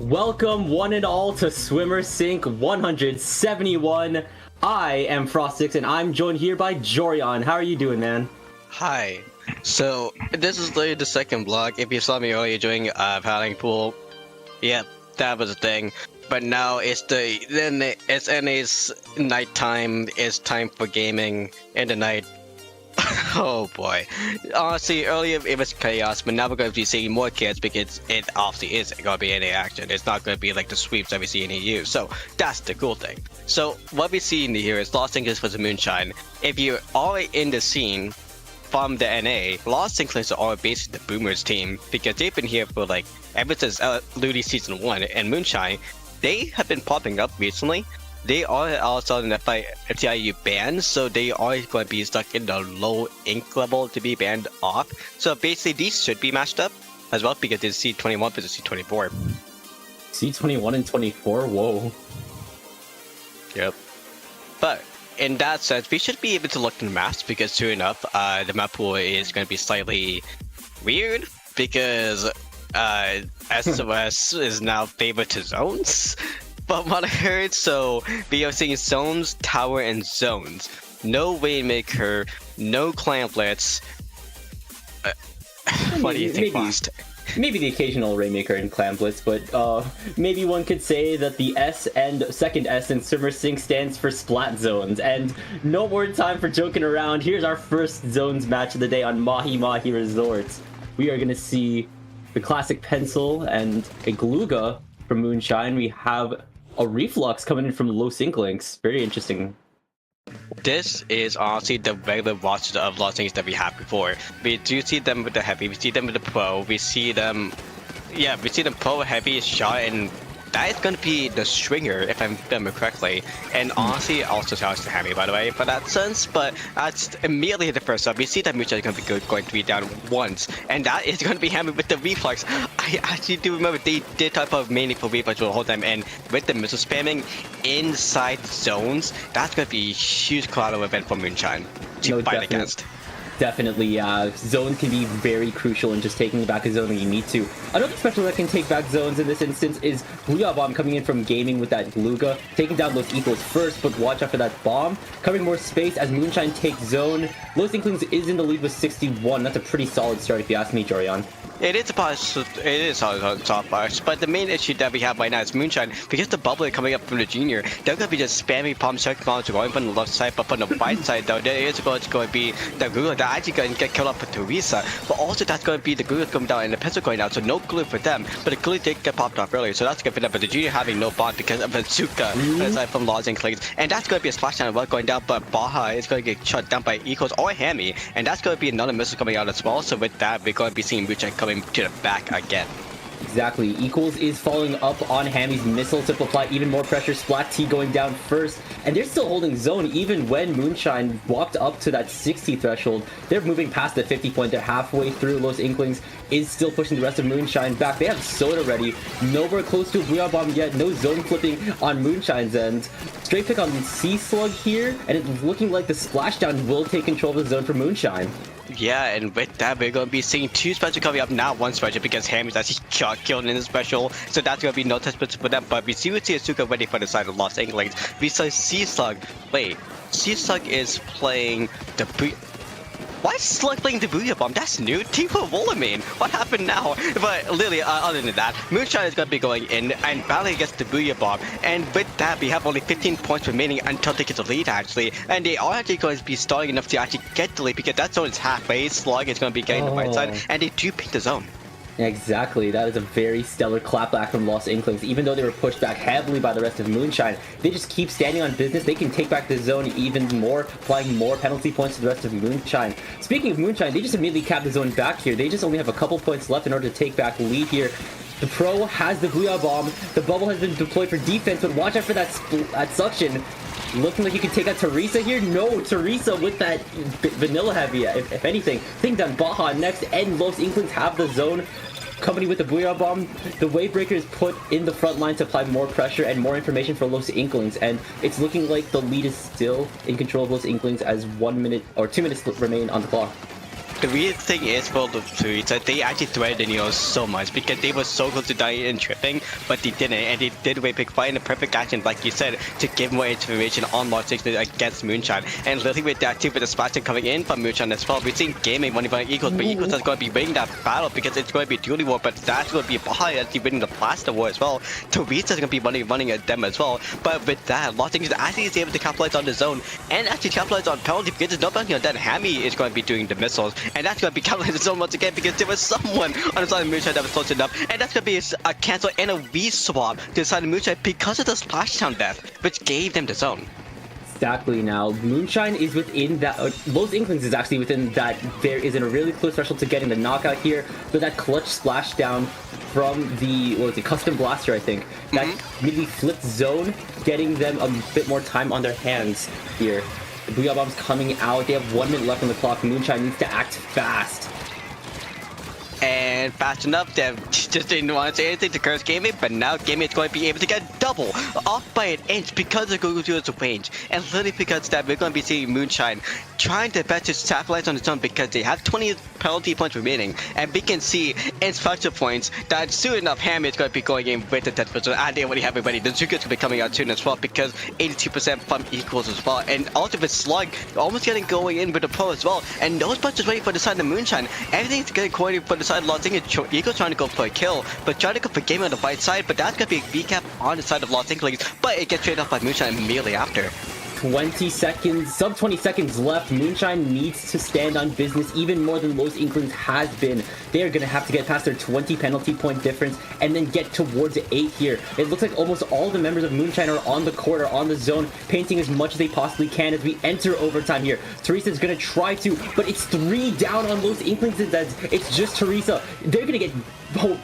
Welcome one and all to Swimmer Sync 171. I am Frostix and I'm joined here by Jorion. How are you doing, man? Hi. So this is literally the second vlog. If you saw me earlier doing paddling pool, yep, that was a thing. But now it's NA's nighttime. It's time for gaming in the night. Oh boy. Honestly, earlier it was chaos, but now we're going to be seeing more kids because it obviously is going to be NA action. It's not going to be like the sweeps that we see in EU. So that's the cool thing. So what we see in here is Los Inklings versus Moonshine. If you're already in the scene from the NA, Los Inklings are basically the Boomers team because they've been here for like ever since Lunar Season 1, and Moonshine, they have been popping up recently. They are also in the FTIU banned, so they are going to be stuck in the low ink level to be banned off. So basically these should be matched up as well because it's C21 versus C24. C21 and 24? Whoa. Yep. But in that sense, we should be able to look in the maps because soon enough, the map pool is going to be slightly weird because SOS is now favored to zones. But what I heard, so we are seeing zones, tower, and zones. No Rainmaker, no Clamplets. What do you think, Frost? Maybe the occasional Rainmaker and Clamplets, but maybe one could say that the S and second S in Swimmer Sync stands for Splat Zones. And no more time for joking around. Here's our first zones match of the day on Mahi Mahi Resorts. We are going to see the classic Pencil and a Galuga from Moonshine. We have a Reflux coming in from Los Inklings. Very interesting. This is honestly the regular roster of Los Inklings that we had before. We do see them with the heavy, we see them with the pro, we see them pro, heavy, shot, and that is going to be the stringer, if I remember correctly. And honestly, also shout out to Hammy, by the way, for that sense. But that's immediately the first up. We see that Moonshine is going to be going to be down once. And that is going to be Hammy with the Reflux. I actually do remember they did type of mainly for Reflux the whole time. And with the missile spamming inside zones, that's going to be a huge collateral event for Moonshine to fight against. Definitely, zones can be very crucial in just taking back a zone when you need to. Another special that can take back zones in this instance is Booyah Bomb coming in from gaming with that Galuga, taking down Los Equals first, but watch out for that bomb. Covering more space as Moonshine takes zone. Los Inklings is in the lead with 61. That's a pretty solid start if you ask me, Jorion. It is a solid top bars, but the main issue that we have right now is Moonshine, because the bubbler coming up from the junior, they're going to be just spamming palm circle bombs going from the left side, but from the right side though, there is going to be the Guru that actually going to get killed up with Teresa, but also that's going to be the Guru coming down and the Pencil going down, so no glue for them, but the glue did get popped off earlier, so that's good for them, but the junior having no bond because of Bazooka aside from Los Inklings, and that's going to be a splash down well going down, but Baja is going to get shut down by Equals or Hammy, and that's going to be another missile coming out as well, so with that, we're going to be seeing Moonshine coming to the back again. Exactly. Equals is following up on Hammy's missile to apply even more pressure. Splat T going down first, and they're still holding zone even when Moonshine walked up to that 60 threshold. They're moving past the 50 point. They're halfway through. Los Inklings is still pushing the rest of Moonshine back. They have Soda ready. Nowhere close to a Booyah Bomb yet. No zone flipping on Moonshine's end. Straight pick on Sea Slug here, and it's looking like the splashdown will take control of the zone for Moonshine. Yeah, and with that, we're going to be seeing two specials coming up now. One special because Hammy's actually killed in the special, so that's going to be no test for them. But we see Asuka ready for the side of Los Inklings. We saw Sea Slug. Wait, Sea Slug is playing the Why is Slug playing the Booyah Bomb? That's new. Team for Wolverine. What happened now? But literally, other than that, Moonshine is going to be going in and battling against the Booyah Bomb. And with that, we have only 15 points remaining until they get the lead, actually. And they are actually going to be starting enough to actually get the lead because that zone is halfway. Slug is going to be getting the right side, and they do pick the zone. Exactly, that is a very stellar clapback from Los Inklings. Even though they were pushed back heavily by the rest of Moonshine, they just keep standing on business. They can take back the zone even more, applying more penalty points to the rest of Moonshine. Speaking of Moonshine, they just immediately cap the zone back here. They just only have a couple points left in order to take back the lead here. The pro has the Booyah Bomb. The bubble has been deployed for defense, but watch out for that suction. Looking like you can take out Teresa here. No, Teresa with that vanilla heavy, if anything. Think that Baja next, and Los Inklings have the zone. Company with the Booyah Bomb. The Wavebreaker is put in the front line to apply more pressure and more information for Los Inklings, and it's looking like the lead is still in control of Los Inklings as 1 minute or 2 minutes remain on the clock. the weird thing is for the three that they actually threatened Neo so much because they were so close to dying and tripping, but they didn't, and they did way pick fight in the perfect action, like you said, to give more information on Los Inklings against Moonshine. And literally with that too, with the Splatoon coming in from Moonshine as well, we're seeing gaming running by Equals, but Equals is going to be winning that battle because it's going to be dually war, but that's going to be Baha actually winning the Blaster war as well. Teresa is going to be running at them as well, but with that, Los Inklings actually is able to capitalize on the zone and actually capitalize on penalty because there's no bounty on that. Hammy is going to be doing the missiles, and that's going to be capitalizing the zone once again because there was someone on the side of Moonshine that was close enough, and that's going to be a cancel and a reswap to the side of Moonshine because of the splashdown death, which gave them the zone. Exactly. Now Moonshine is within that. Los Inklings is actually within that. There is in a really close threshold to getting the knockout here, but that clutch splashdown from the custom blaster, I think, that maybe flipped zone, getting them a bit more time on their hands here. The Booyah Bomb's coming out. They have 1 minute left on the clock. Moonshine needs to act fast. And fast enough, they just didn't want to say anything to curse Gaming, but now Gaming is going to be able to get double off by an inch because of Google Duo's range. And literally because that we're going to be seeing Moonshine trying their best to capitalize on its own because they have 20 penalty points remaining. And we can see in special points that soon enough Hammy is going to be going in with the 10%, and they already have it ready. The Zuka is going to be coming out soon as well because 82% from Equals as well. And also with Slug almost getting going in with the Pro as well. And those bunches ready for the side of Moonshine. Everything's getting coordinated for the side of Los Inklings. Eagles trying to go for a kill, but trying to go for Gaming on the right side, but that's going to be a recap on the side of Los Inklings, but it gets traded off by Moonshine immediately after. 20 seconds, sub 20 seconds left. Moonshine needs to stand on business even more than Los Inklings has been. They are going to have to get past their 20 penalty point difference and then get towards 8 here. It looks like almost all the members of Moonshine are on the court or on the zone, painting as much as they possibly can as we enter overtime here. Teresa is going to try to, but it's 3 down on Los Inklings. It's just Teresa. They're going to get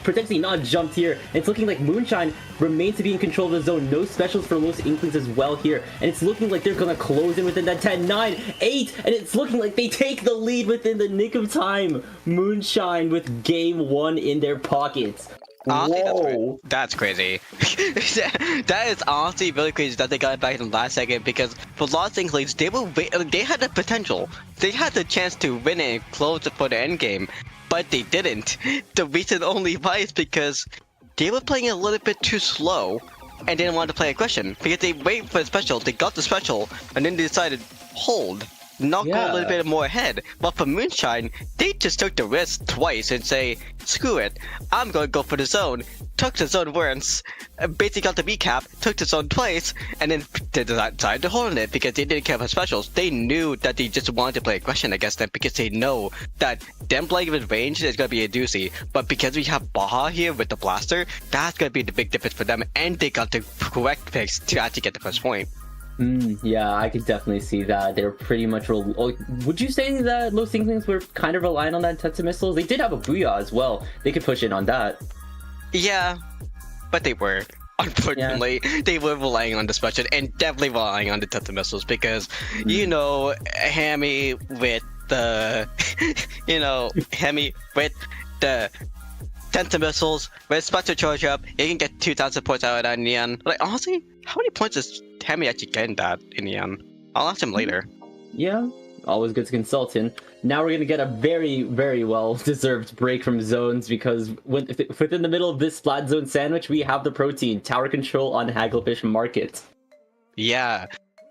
potentially not jumped here. And it's looking like Moonshine remains to be in control of the zone. No specials for Los Inklings as well here. And it's looking like they're going to close in within that 10, 9, 8. And it's looking like they take the lead within the nick of time. Moonshine with game 1 in their pockets. Honestly, that's crazy. That is honestly really crazy that they got it back in the last second because for Los Inklings, they had the potential. They had the chance to win it and close it for the end game, but they didn't. The reason only why is because they were playing a little bit too slow and didn't want to play aggression because they waited for the special, they got the special, and then they decided, hold. Not go a little bit more ahead. But for Moonshine, they just took the risk twice and say, screw it, I'm going to go for the zone. Took the zone once, basically got the recap, took the zone twice, and then they decided to hold on it because they didn't care about specials. They knew that they just wanted to play aggression against them because they know that them playing with range is going to be a doozy. But because we have Baha here with the blaster, that's going to be the big difference for them, and they got the correct picks to actually get the first point. Yeah, I could definitely see that. They're pretty much... Would you say that Los Inklings were kind of relying on that Tetsu missiles? They did have a Booyah as well. They could push in on that. Yeah, but they were. Unfortunately, they were relying on the special and definitely relying on the Tetsu missiles because, you know, Hammy with the... Hammy with the... Tetsu missiles, with special charge up, you can get 2,000 points out of that in the end. Like, honestly, how many points is Hammy actually getting that in the end? I'll ask him later. Yeah, always good to consult him. Now we're going to get a very, very well-deserved break from zones because within the middle of this Splat Zone sandwich, we have the protein, Tower Control on Hagglefish Market. Yeah,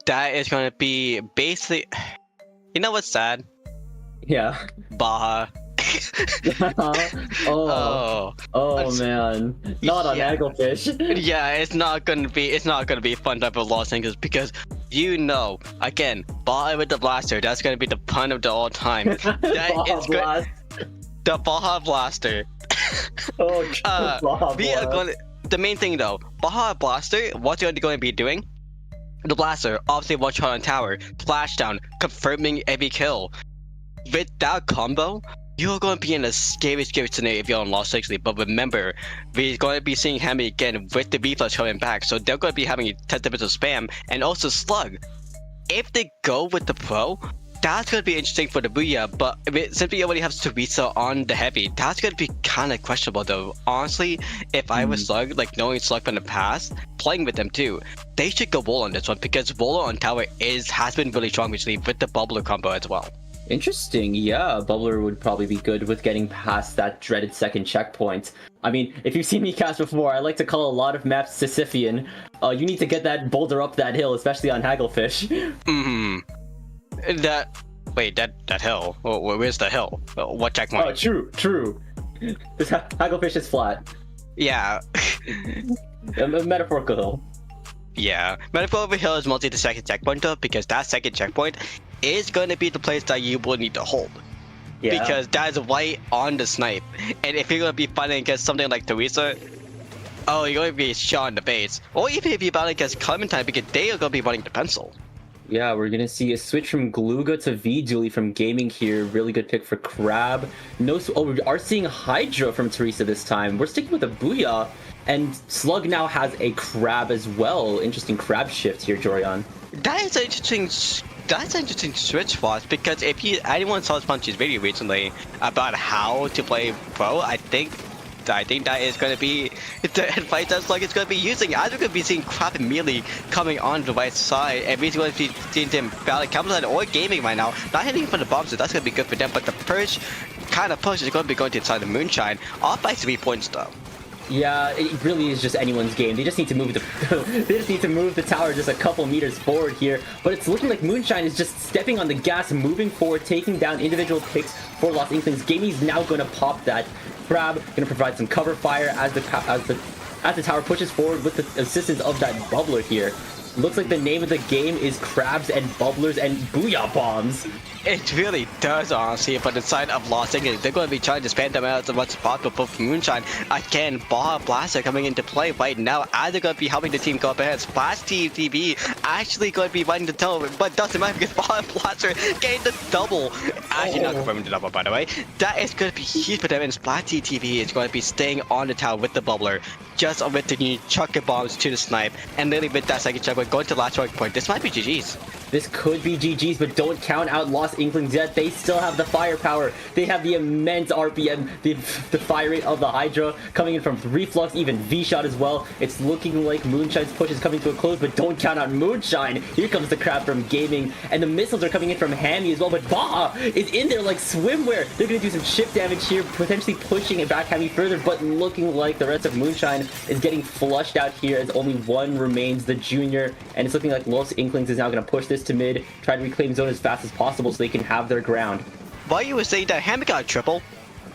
that is going to be basically... You know what's sad? Yeah. Baha. oh man, not on Hagglefish. Yeah, it's not gonna be fun type of Los Inklings because again, Baha with the blaster, that's gonna be the pun of the all time. The Baha blaster. The main thing though, Baha blaster, what's he going to be doing? The blaster, obviously one shot on tower, splashdown, confirming every kill. With that combo, you're going to be in a scary scenario if you're on Los Inklings. But remember, we're going to be seeing Hammy again with the reflex coming back. So they're going to be having 10 minutes of spam and also Slug. If they go with the Pro, that's going to be interesting for the Booyah. But since we already have Teresa on the Heavy, that's going to be kind of questionable though. Honestly, if I was Slug, like knowing Slug from the past, playing with them too, they should go Wall on this one because Wall on Tower has been really strong recently with the Bubbler combo as well. Interesting. Yeah, Bubbler would probably be good with getting past that dreaded second checkpoint. I mean, if you've seen me cast before, I like to call a lot of maps Sisyphean. You need to get that boulder up that hill, especially on Hagglefish. Wait, that hill. Where's the hill? What checkpoint? Oh, true. This Hagglefish is flat. Yeah. A metaphorical hill. Yeah. Metaphorical hill is mostly the second checkpoint though, because that second checkpoint is going to be the place that you will need to hold. Yeah. Because that is right on the snipe. And if you're going to be fighting against something like Teresa, oh, you're going to be shot in the base. Or even if you're battling against Clementine, because they are going to be running the pencil. Yeah, we're gonna see a switch from Gluga to V-Julie from Gaming here. Really good pick for Crab. We are seeing Hydra from Teresa this time. We're sticking with a Booyah, and Slug now has a Crab as well. Interesting Crab shift here, Jorian. That's an interesting switch for us, because if anyone saw Sponge's video recently about how to play Pro, I think that is going to be the advice that Slug is going to be using. Either going to be seeing Crab immediately coming on the right side, and we're going to be seeing them battling Commentators or Gaming right now. Not hitting for the bombs, so that's going to be good for them, but the push is going to be going to inside the Moonshine, off by 3 points though. Yeah, it really is just anyone's game. They just need to move the tower just a couple meters forward here. But it's looking like Moonshine is just stepping on the gas, moving forward, taking down individual picks for Los Inklings. Gaming's now going to pop that. Crab going to provide some cover fire as the tower pushes forward with the assistance of that bubbler here. Looks like the name of the game is Crabs and Bubblers and Booyah Bombs. It really does, honestly, but the side of Los Inklings, they're going to be trying to spam them out as much as possible for Moonshine. Again, Ball Blaster coming into play right now, as they're going to be helping the team go up ahead. SplatCAD actually going to be running the tunnel, but doesn't matter because Ball Blaster getting the double. Actually, not confirming the double, by the way. That is going to be huge for them, and SplatCAD is going to be staying on the tower with the bubbler, just with the new chucking bombs to the snipe, and literally with that second checkpoint going to the last checkpoint. This might be GG's. This could be GG's, but don't count out Los Inklings yet. They still have the firepower. They have the immense RPM, the fire rate of the Hydra coming in from Reflux, even V-Shot as well. It's looking like Moonshine's push is coming to a close, but don't count out Moonshine. Here comes the Crab from Gaming, and the missiles are coming in from Hammy as well, but Baja is in there like swimwear. They're going to do some chip damage here, potentially pushing it back Hammy further, but looking like the rest of Moonshine is getting flushed out here as only one remains, the Junior, and it's looking like Los Inklings is now going to push this to mid, try to reclaim zone as fast as possible so they can have their ground. Why you were saying that Hammy got a triple?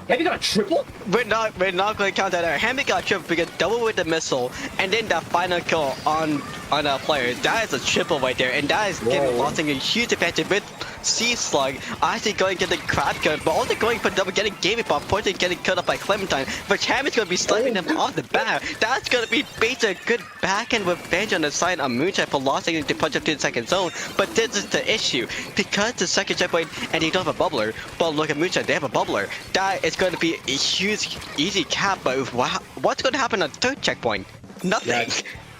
Hammy got a triple? We're not going to count that out. Hammy got a triple because double with the missile, and then that final kill on a player. That is a triple right there, and that is giving Los Inklings a huge advantage with Slug actually going to get the Crab cut, but also going for double, getting Gaming Bomb, pointing getting cut up by Clementine, but Hammy's going to be slapping them off the bat. That's going to be basically a good backhand revenge on the side of Moonshine for Los Inklings to punch up to the second zone, but this is the issue, because the second checkpoint, and they don't have a bubbler, but look at Moonshine, they have a bubbler. That is going to be a huge, easy cap, but wow, what's going to happen on the third checkpoint? Nothing.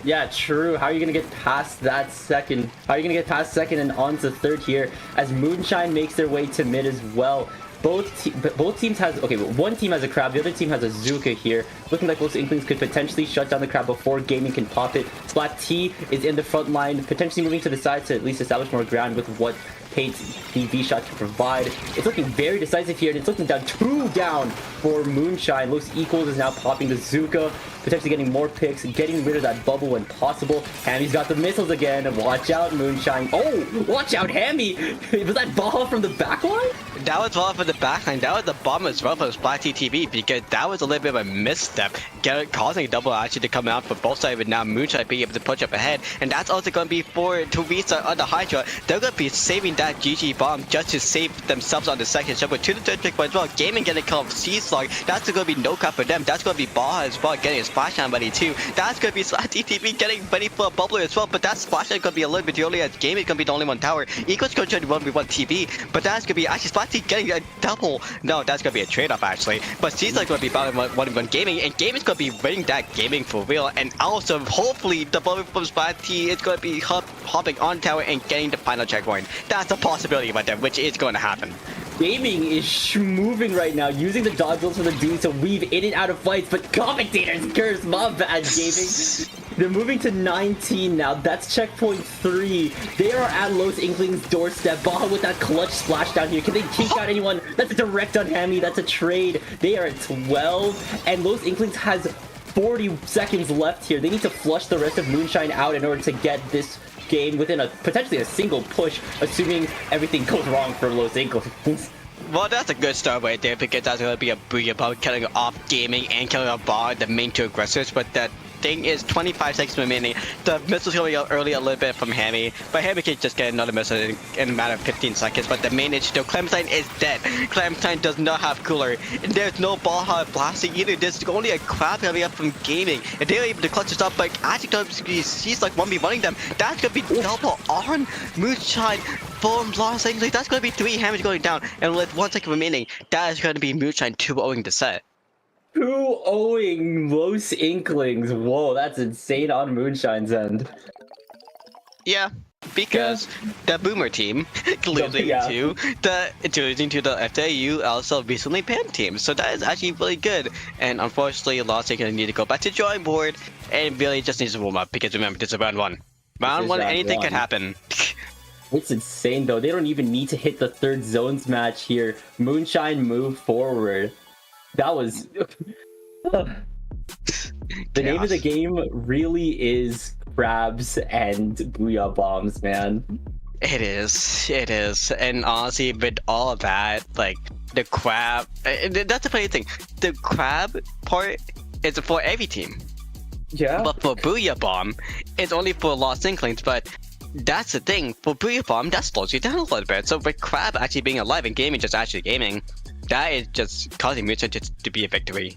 Yeah, true. How are you going to get past that second? How are you going to get past second and on to third here as Moonshine makes their way to mid as well? Both teams has, okay, one team has a Crab, the other team has a Zuka here. Looking like Los Inklings could potentially shut down the Crab before Gaming can pop it. Splat T is in the front line, potentially moving to the side to at least establish more ground with what paint the V-Shot can provide. It's looking very decisive here, and it's looking down 2 down for Moonshine. Los Equals is now popping the Zuka, potentially getting more picks, getting rid of that bubble when possible. Hammy's got the missiles again, and watch out, Moonshine. Oh, watch out, Hammy! Was that Baja from the backline? That was Baja from the backline. That was the bomb as well from SplatCAD, because that was a little bit of a misstep, causing a double actually to come out for both sides, but now Moonshine being able to push up ahead, and that's also going to be for Teresa on the Hydra. They're going to be saving that GG bomb just to save themselves on the second shot, but to the third checkpoint as well. Gaming getting called C-Slug. That's going to be no cut for them. That's going to be Baja as well, getting a splash down ready too. That's going to be SplatCAD getting ready for a bubbler as well, but that splash down is going to be a little bit early as Gaming is going to be the only one tower. Equals going to try to 1v1 TV, but that's going to be actually SplatCAD getting a double. No, that's going to be a trade-off actually, but C-Slug going to be battling 1v1 Gaming, and Gaming is going to be winning that Gaming for real, and also hopefully the bubble from SplatCAD is going to be hopping on tower and getting the final checkpoint. That's a possibility right there, which is going to happen. Gaming is moving right now, using the dodge rolls for the dudes to weave in and out of fights, but Commentators curse, my bad, Gaming. They're moving to 19 now. That's checkpoint 3. They are at Los Inklings' doorstep. Baja with that clutch splash down here. Can they kick out anyone? That's a direct on Hammy. That's a trade. They are at 12. And Los Inklings has 40 seconds left here. They need to flush the rest of Moonshine out in order to get this game within potentially a single push, assuming everything goes wrong for Los Inklings. Well, that's a good start right there because that's going to be a booyah bomb killing off Gaming and killing off Bar, the main two aggressors. But that thing is 25 seconds remaining. The missile's coming out early a little bit from Hammy, but Hammy can just get another missile in a matter of 15 seconds. But the main issue though, Clementine is dead. Clementine does not have cooler. And there's no Baja blasting either. There's only a crab coming up from Gaming. And they're able to clutch this up, but actually she's like 1v1ing them. That's going to be double on Moonshine from Los Inklings. That's going to be 3 Hammers going down. And with 1 second remaining, that is going to be Moonshine 2-0ing the set. 2-0ing Los Inklings. Whoa, that's insane on Moonshine's end. Yeah, because the Boomer team losing to the FAU also recently banned team. So that is actually really good. And unfortunately, Los Inklings need to go back to drawing board and really just needs to warm up because remember, this is round 1. Round 1, anything could happen. It's insane though. They don't even need to hit the 3rd zones match here. Moonshine moved forward. That was... the name of the game really is crabs and booyah bombs, man. It is. And honestly, with all of that, like, the crab... that's the funny thing. The crab part is for every team. Yeah. But for booyah bomb, it's only for Los Inklings, but... That's the thing, for Booyah Bomb, that slows you down a little bit. So with Crab actually being alive and Gaming just actually gaming, that is just causing Moonshine to be a victory.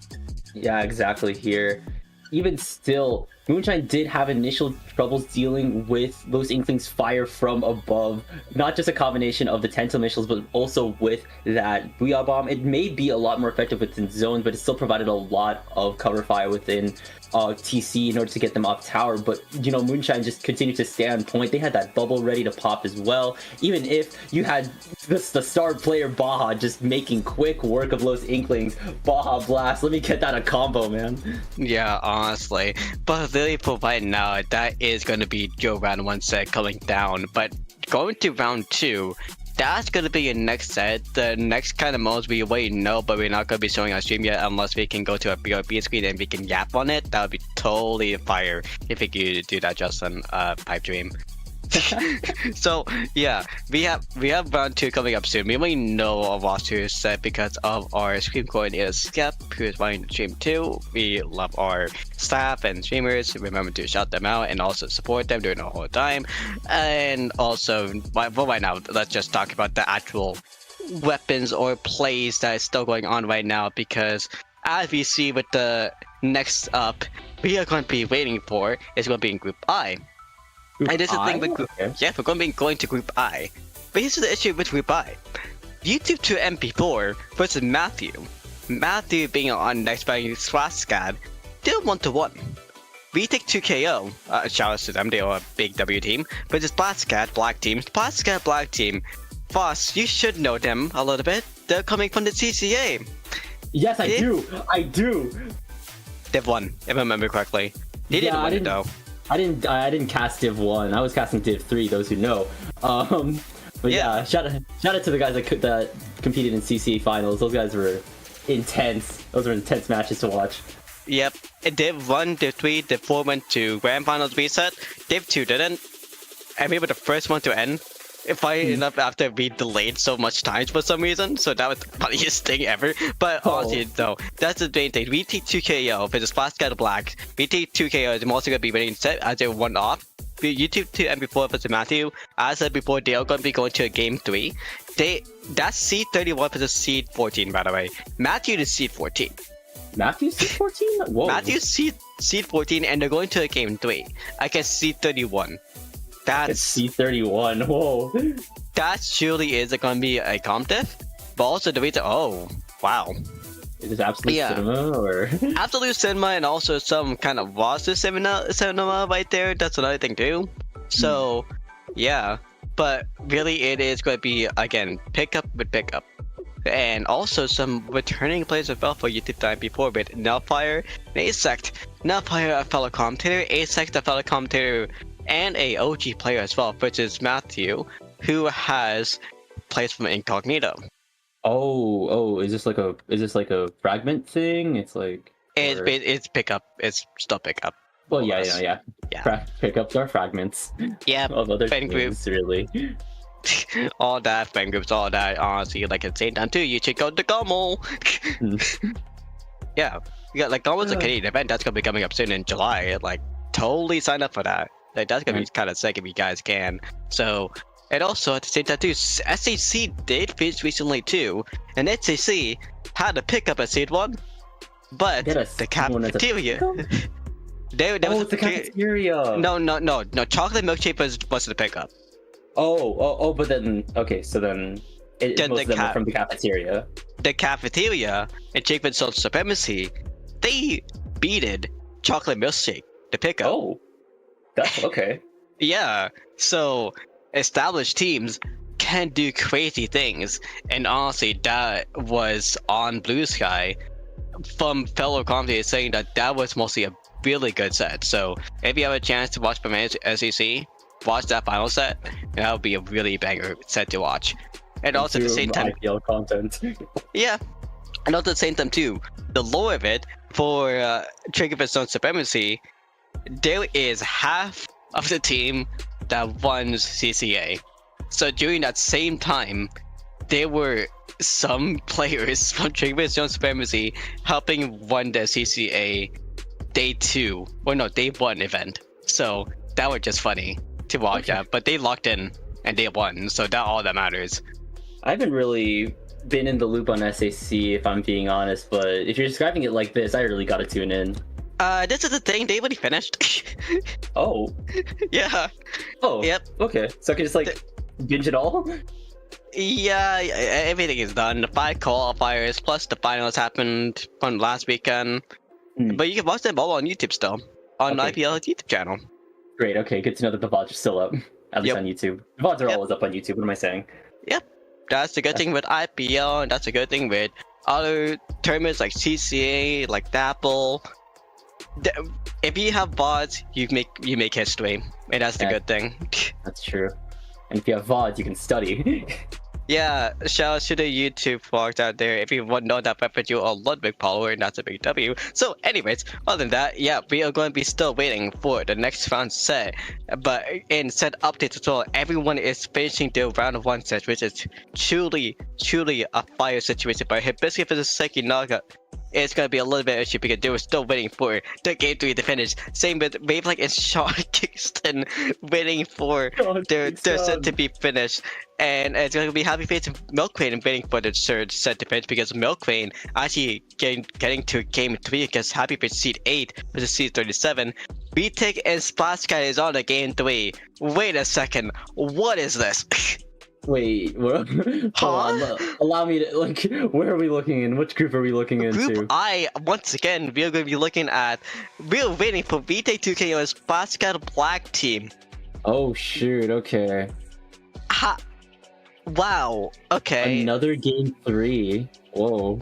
Yeah, exactly here. Even still, Moonshine did have initial troubles dealing with Los Inklings' fire from above. Not just a combination of the Tento missiles, but also with that Booyah Bomb. It may be a lot more effective within zones, but it still provided a lot of cover fire within TC in order to get them off tower. But, you know, Moonshine just continued to stay on point. They had that bubble ready to pop as well. Even if you had the star player Baja just making quick work of Los Inklings. Baja Blast, let me get that a combo, man. Yeah, honestly. But really for right now, that is going to be your round 1 set coming down. But going to round 2, that's going to be your next set. The next kind of modes we already know, but we're not going to be showing on stream yet unless we can go to a BRB screen and we can yap on it. That would be totally fire if we could do that just on Pipe Dream. So yeah, we have round 2 coming up soon. We already know our roster set because of our stream coordinator Skep, who is running the stream too. We love our staff and streamers. Remember to shout them out and also support them during the whole time. And also, well, right now, let's just talk about the actual weapons or plays that is still going on right now, because as we see with the next up, we are going to be waiting for is going to be in Group I. And this is the thing with Group... Okay. Yeah, we're going to be going to Group I. But here's the issue with Group I. YouTube 2 MP4 versus Matthew. Matthew being on next by SplatCAD, they're 1-1. We take 2KO. Shout out to them, they are a big W team. But it's SplatCAD-Black Team. SplatCAD-Black Team. Foss, you should know them a little bit. They're coming from the CCA. Yes, I do. They've won, if I remember correctly. They didn't win it though. I didn't cast Div 1. I was casting Div 3, those who know. But yeah, shout out to the guys that competed in CCA finals. Those guys were intense. Those were intense matches to watch. Yep. Div 1, Div 3, Div 4 went to Grand Finals reset. Div 2 didn't. And we were the first one to end. Funny enough, after we delayed so much times for some reason, so that was the funniest thing ever. But honestly, though, that's the main thing. We take 2KO for the SplatCAD-Black. We take 2KO. I'm also going to be winning set as a one-off. YouTube 2 and before versus Matthew. As I said before, they are going to be going to a game 3. That's seed 31 versus seed 14, by the way. Matthew is seed 14. Matthew's seed 14? Whoa. Matthew's seed 14, and they're going to a game 3 against seed 31. That's C31. Whoa. That surely is going to be a comp diff. But also the reason, oh, wow. Is it Absolute Cinema or? Absolute Cinema and also some kind of roster cinema right there. That's another thing too. So, yeah. But really it is going to be, again, pickup with pickup. And also some returning players as well for YouTube time before with Nelfire, Nasect, now player, a fellow commentator, a fellow commentator, and a OG player as well, which is Matthew, who has plays from Incognito. Oh, is this like a fragment thing? It's like It's pickup. It's still pickup. well, yeah. Pickups are fragments. Yeah, of other fan things, really. all that fan groups, all that. Honestly, like at the same time too, you check out the Gommel. Yeah, like Gommel's a Canadian event that's gonna be coming up soon in July. Like, totally sign up for that. Like, that's gonna be kind of sick if you guys can. So, and also at the same time too, SAC did finish recently too, and SAC had a pickup at Seed 1, but the cafeteria. There was the cafeteria. No. Chocolate milkshake was the pickup. But then okay, so then most of them were from the cafeteria. The cafeteria and Chicken Soul Supremacy, they beated Chocolate Milkshake, the pickup. Oh, that's okay. Yeah, so established teams can do crazy things, and honestly, that was on Blue Sky from fellow commentators saying that was mostly a really good set. So if you have a chance to watch from SEC, watch that final set, and that would be a really banger set to watch. And also at the same time, IPL content. Yeah, and also at the same time too, the lore of it for Trigger Zone Supremacy, there is half of the team that won CCA. So during that same time, there were some players from Trigger Zone Supremacy helping win the CCA day 1 event. So that was just funny to watch that, but they locked in and they won, so that all that matters. I haven't really been in the loop on SAC, if I'm being honest, but if you're describing it like this, I really gotta tune in. This is the thing, they already finished. Oh. Yeah. Oh. Yep. Okay, so I can just like binge it all? Yeah, everything is done. The 5 qualifiers plus the finals happened from last weekend. But you can watch them all on YouTube still, on IPL YouTube channel. Great, okay, good to know that the VODs are still up, at least on YouTube. The VODs are always up on YouTube, what am I saying? Yep. That's the good thing with IPL, and that's a good thing with other tournaments like CCA, like Dapple. If you have VODs, you make history, and that's the good thing. That's true. And if you have VODs, you can study. Yeah, shout out to the YouTube vlogs out there. If you want to know that Pepper you a Ludwig follower, and that's a big W. So anyways, other than that, yeah, we are going to be still waiting for the next round set. But in set updates as well, everyone is finishing their round of 1 set, which is truly a fire situation. But Hibiscus versus Seki Naga, it's going to be a little bit issue because they were still waiting for the game 3 to finish. Same with Wavelike and Sean Kingston waiting for their set to be finished. And it's going to be Happy Face and Milkwain and waiting for the third set to finish because Milkwain actually getting to game 3 against Happy Face seed 8 versus seed 37. BTEC and SplatCAD is on the game 3. Wait a second, what is this? Wait, hold on. Allow me to, like, where are we looking in? Which group are we looking into? Group I, once again, we're going to be looking at, we're waiting for BTEC 2K and SplatCAD-Black Team. Oh shoot, okay. Wow, okay. Another game 3. Whoa.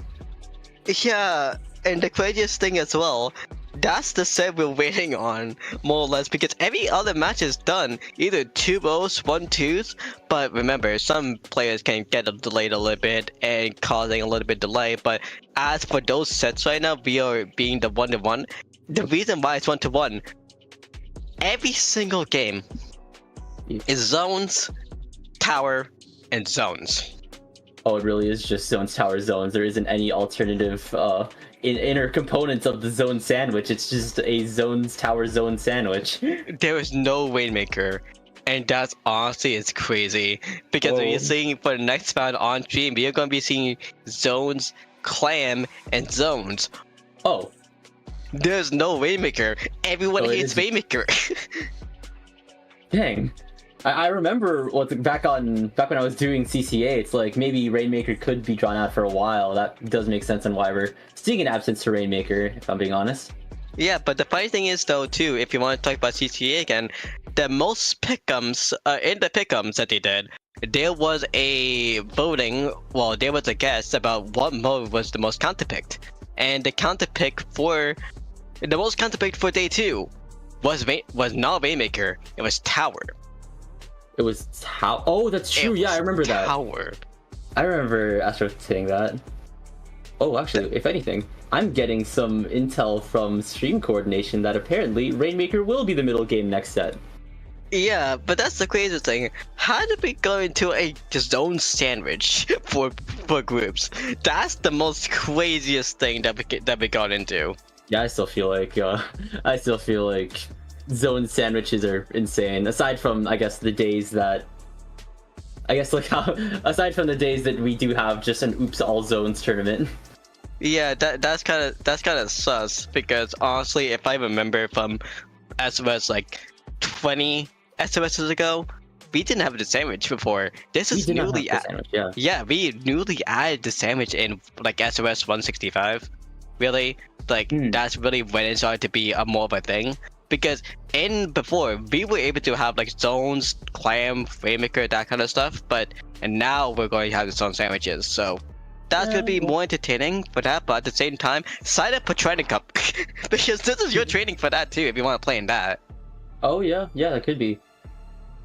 Yeah, and the craziest thing as well, that's the set we're waiting on, more or less, because every other match is done, either 2-0s, 1-2s, but remember, some players can get delayed a little bit and causing a little bit delay, but as for those sets right now, we are being the 1-1. The reason why it's 1-1, every single game is zones, tower, and zones. Oh, it really is just zones, tower, zones. There isn't any alternative inner components of the zone sandwich. It's just a zones, tower, zone sandwich. There is no Rainmaker, and that's honestly it's crazy because we're seeing for the next round on stream, we are going to be seeing zones, clam, and zones. Oh. There's no Rainmaker. Everyone hates Rainmaker. Dang. I remember back when I was doing CCA, it's like maybe Rainmaker could be drawn out for a while. That does make sense on why we're seeing an absence to Rainmaker, if I'm being honest. Yeah, but the funny thing is though too, if you want to talk about CCA again, the most pick'ems in the pick'ems that they did, there was a voting. Well, there was a guess about what mode was the most counterpicked, and the counterpick for The most counter pick for day 2 was not Waymaker, it was Tower. It was oh, that's true. Yeah, I remember that. Tower. I remember Astro saying that. Oh, actually, if anything, I'm getting some intel from stream coordination that apparently Rainmaker will be the middle game next set. Yeah, but that's the crazy thing. How did we go into a zone sandwich for groups? That's the most craziest thing that we got into. Yeah, I still feel like zone sandwiches are insane. Aside from, I guess, the days that aside from the days that we do have just an oops all zones tournament. Yeah, that's kind of sus, because honestly, if I remember from SOS like 20 SOSs ago, we didn't have the sandwich before. This is newly added. Yeah, we newly added the sandwich in like SOS 165. Really, like that's really when it started to be a more of a thing. Because before we were able to have like zones, clam, Waymaker, that kind of stuff, and now we're going to have the zone sandwiches. So that's gonna be more entertaining for that. But at the same time, sign up for Training Cup because this is your training for that too. If you want to play in that. Oh yeah, that could be.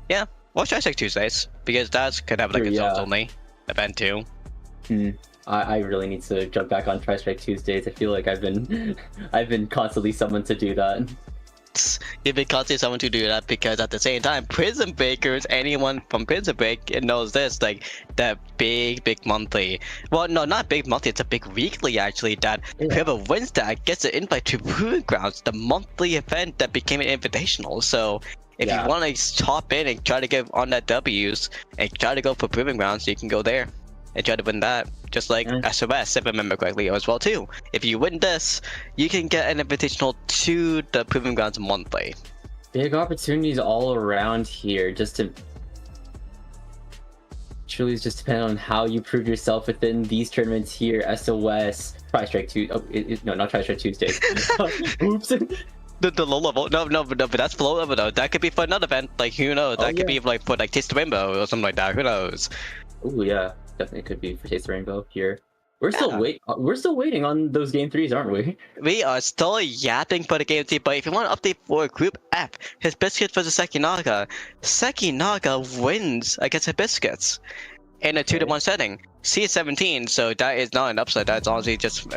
Yeah, watch Tri-Strike Tuesdays because that's could have like a zones only event too. I really need to jump back on Tri-Strike Tuesdays. I feel like I've been constantly summoned to do that. You've been constantly someone to do that because at the same time, Prison Breakers, anyone from Prison Break knows this, like that big monthly. Well, no, not big monthly, it's a big weekly actually. That whoever wins that gets an invite to Proving Grounds, the monthly event that became an invitational. So if you want to hop in and try to get on that W's and try to go for Proving Grounds, you can go there and try to win that, just like SOS, if I remember correctly, as well too. If you win this, you can get an invitational to the Proving Grounds monthly. Big opportunities all around here. Truly just depend on how you prove yourself within these tournaments here. SOS, Tri-Strike Tuesday. No, not Tri-Strike Tuesdays. Oops. The low level, no, but that's low level though. That could be for another event. Like who knows? That could be like for like Taste the Rainbow or something like that. Who knows? Oh yeah. Definitely could be for Taste the Rainbow here. We're still waiting on those game 3s, aren't we? We are still yapping for the game 3, but if you want an update for Group F, Hibiscus versus Sekinaga wins against Hibiscus in a 2-1 setting. C17, so that is not an upset, that's honestly just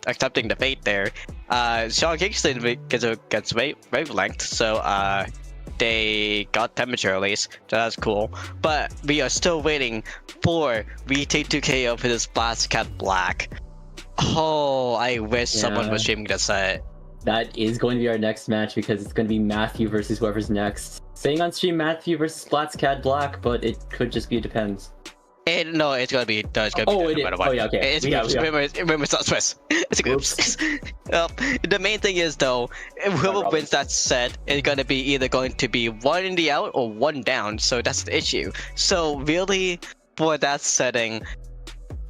accepting the fate there. Sean Kingston gets wavelength, so they got temperature at least, so that's cool. But we are still waiting for Retake 2KO for this SplatCAD-Black. Oh, I wish someone was streaming this set. That is going to be our next match because it's going to be Matthew versus whoever's next. Saying on stream Matthew versus SplatCAD-Black, but it could just be it depends. No, it's gonna be. No, it's gonna be. Oh yeah, okay. It's remember, it's not Swiss. It's Eclipse. The main thing is though, whoever wins that set is gonna be either going to be 1 in the out or 1 down. So that's the issue. So really, for that setting,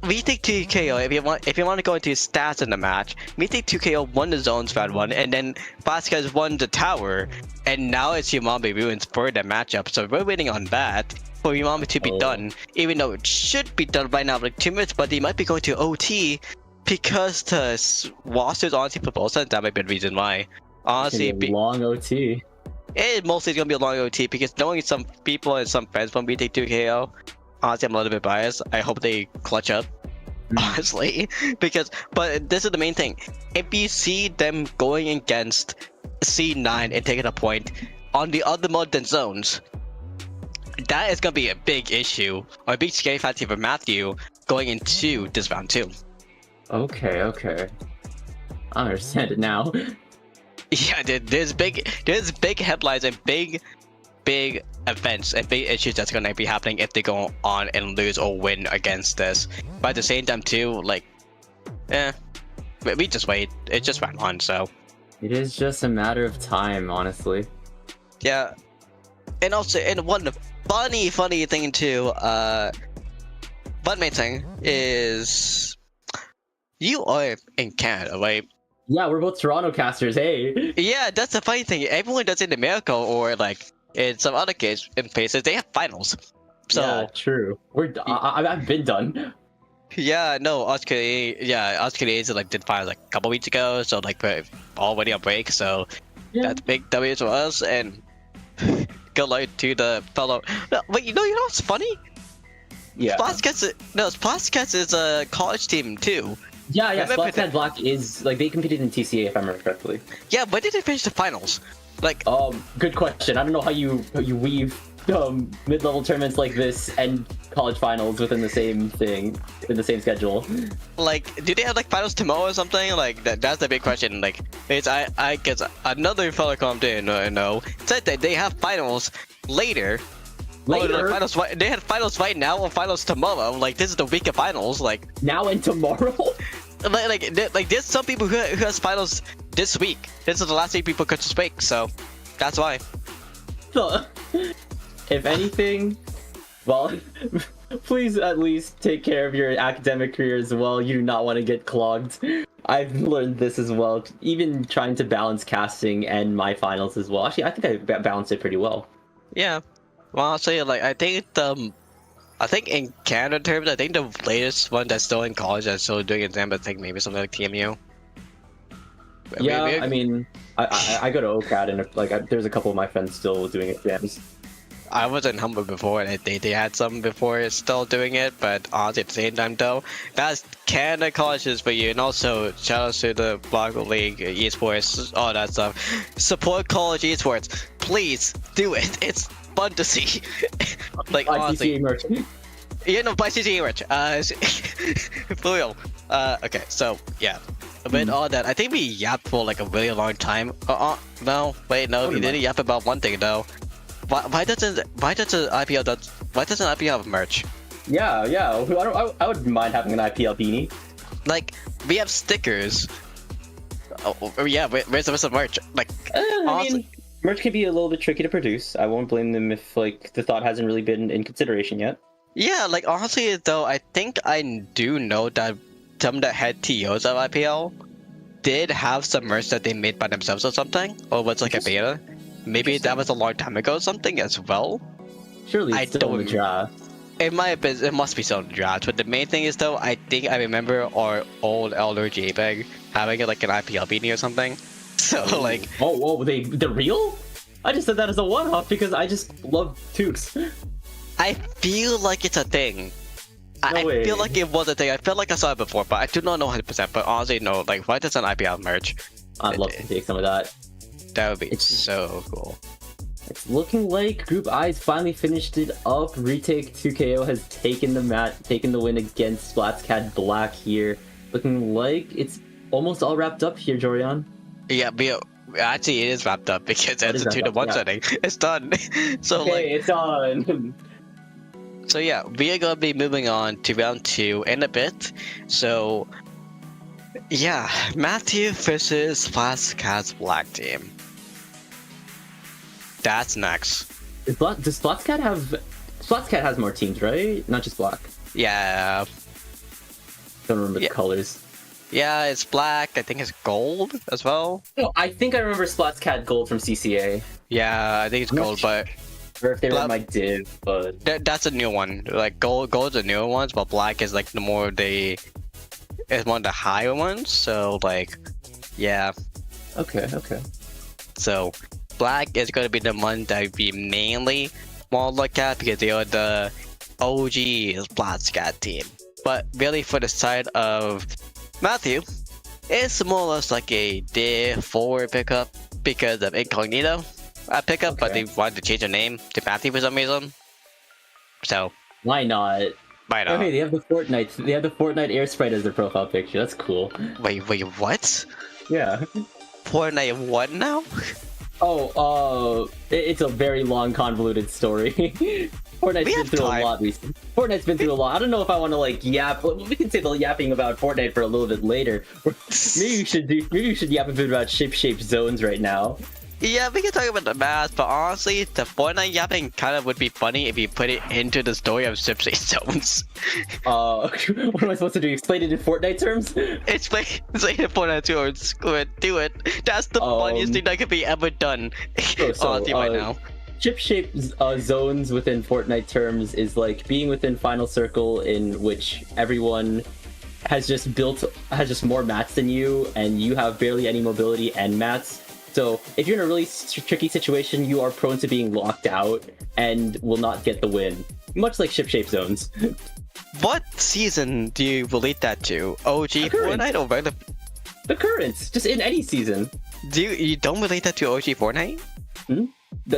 we take 2KO. If you want to go into stats in the match, we take 2KO won the zones round 1, and then Vasquez won the tower, and now it's Yamame Ruins for the matchup. So we're waiting on that for Yamame to be done, even though it should be done by now, like 2 minutes, but they might be going to OT because the rosters honestly proposed, and that might be the reason why. Honestly, long OT. It mostly is gonna be a long OT because knowing some people and some friends from BT 2KO, honestly, I'm a little bit biased. I hope they clutch up, honestly, but this is the main thing. If you see them going against C9 and taking a point on the other mode than zones, that is going to be a big issue, or a big scary factor for Matthew going into this round 2. Okay. I understand it now. Yeah, there's big headlines and big events and big issues that's going to be happening if they go on and lose or win against this. But at the same time too, like, we just wait. It just round 1, so. It is just a matter of time, honestly. Yeah. And also, and one funny thing too, one main thing is you are in Canada, right? Yeah, we're both Toronto casters, hey! Yeah, that's the funny thing. Everyone does in America or like in some other places, they have finals. So yeah, true. I've been done. Yeah, no, us Canadians like did finals like a couple weeks ago, so like we're already on break, so Yeah. that's big W for us, and good luck to the fellow. No, wait, you know what's funny? Yeah. SplatCAD is a college team too. Yeah, Remember SplatCAD-Black is like they competed in TCA if I remember correctly. Yeah, when did they finish the finals? Like, Good question. I don't know how you weave mid-level tournaments like this and college finals within the same thing in the same schedule. like, do they have like finals tomorrow or something? Like, that's the big question. Like, it's I guess another fellow commentator no said that they have finals later. Later? They had finals right now or finals tomorrow. Like, this is the week of finals. Like, Now and tomorrow? there's some people who has finals this week. This is the last week people could speak, so that's why. So, if anything, well, please at least take care of your academic career as well. You do not want to get clogged. I've learned this as well. Even trying to balance casting and my finals as well. Actually, I think I balanced it pretty well. Yeah. Well, honestly, like I think in Canada terms, I think the latest one that's still in college that's still doing exam, I think maybe something like TMU. Yeah, I mean, I go to OCAD and like there's a couple of my friends still doing exams. I was in Humber before, and they had some before still doing it, but honestly, at the same time though, that's Canada colleges for you, and also shout out to the Block League, esports, all that stuff. Support college esports, please do it. It's fun to see. Like honestly, CCA merch. yeah, no, buy CCA merch. For real. Okay, so yeah. With all that, I think we yapped for like a really long time. No, wait, no, we didn't yap about one thing though. Why doesn't IPL have merch? Yeah. I would mind having an IPL beanie. Like, we have stickers. Oh yeah, where's the rest of merch? Like, I honestly, mean, merch can be a little bit tricky to produce. I won't blame them if like the thought hasn't really been in consideration yet. yeah, like honestly though, I think I do know that some of the head TOs of IPL did have some merch that they made by themselves or something, or was like a beta. Maybe that was a long time ago or something as well. Surely it's still in the draft. It might have been, it must be still in the draft, but the main thing is though, I think I remember our old elder JPEG having like an IPL beanie or something. So like, the real? I just said that as a one-off because I just love Tukes. I feel like it's a thing. No way. I feel like it was a thing. I felt like I saw it before, but I do not know 100%. But honestly, no. Like, why does an IPL merch? I'd love to take some of that. That would be so cool. It's looking like Group I's finally finished it up. Retake 2KO has taken the win against SplatCAD-Black here. Looking like it's almost all wrapped up here, Jorian. Yeah, actually, it is wrapped up because it's a 2-1 setting. It's done. So okay, like, it's done. So yeah, we are gonna be moving on to round 2 in a bit. So yeah, Matthew versus SplatCAD-Black Team. That's next. Does SplatCAD have... SplatCAD has more teams, right? Not just Black. Yeah. Don't remember the colors. Yeah, it's black. I think it's gold as well. Oh, I think I remember SplatCAD Gold from CCA. Yeah, I think it's gold, but... Or if they were my div, but... That's a new one. Like, gold's the newer ones, but black is like it's one of the higher ones, so like, yeah. Okay. So, black is going to be the one that we mainly want to look at because they are the OG SplatCAD team. But really, for the side of Matthew, it's more or less like a div forward pickup because of Incognito pickup, but they wanted to change their name to Matthew for some reason. So why not? Why not? Okay, they have the Fortnite air sprite as their profile picture. That's cool. Wait, what? Yeah. Fortnite what now? It's a very long, convoluted story. Fortnite's been through a lot recently. Fortnite's been through a lot. I don't know if I want to like yap. We can say the yapping about Fortnite for a little bit later. Maybe you should yap a bit about ship-shaped zones right now. Yeah, we can talk about the math, but honestly, the Fortnite yapping kind of would be funny if you put it into the story of ship-shaped zones. What am I supposed to do? Explain it in Fortnite terms? Explain it in Fortnite terms. Go ahead, do it. That's the funniest thing that could be ever done. Honestly, right now. Ship-shaped zones within Fortnite terms is like being within Final Circle, in which everyone has just more mats than you, and you have barely any mobility and mats. So if you're in a really tricky situation, you are prone to being locked out and will not get the win. Much like ship-shaped zones. What season do you relate that to? OG Fortnite or regular? The currents, just in any season. You don't relate that to OG Fortnite? Hmm?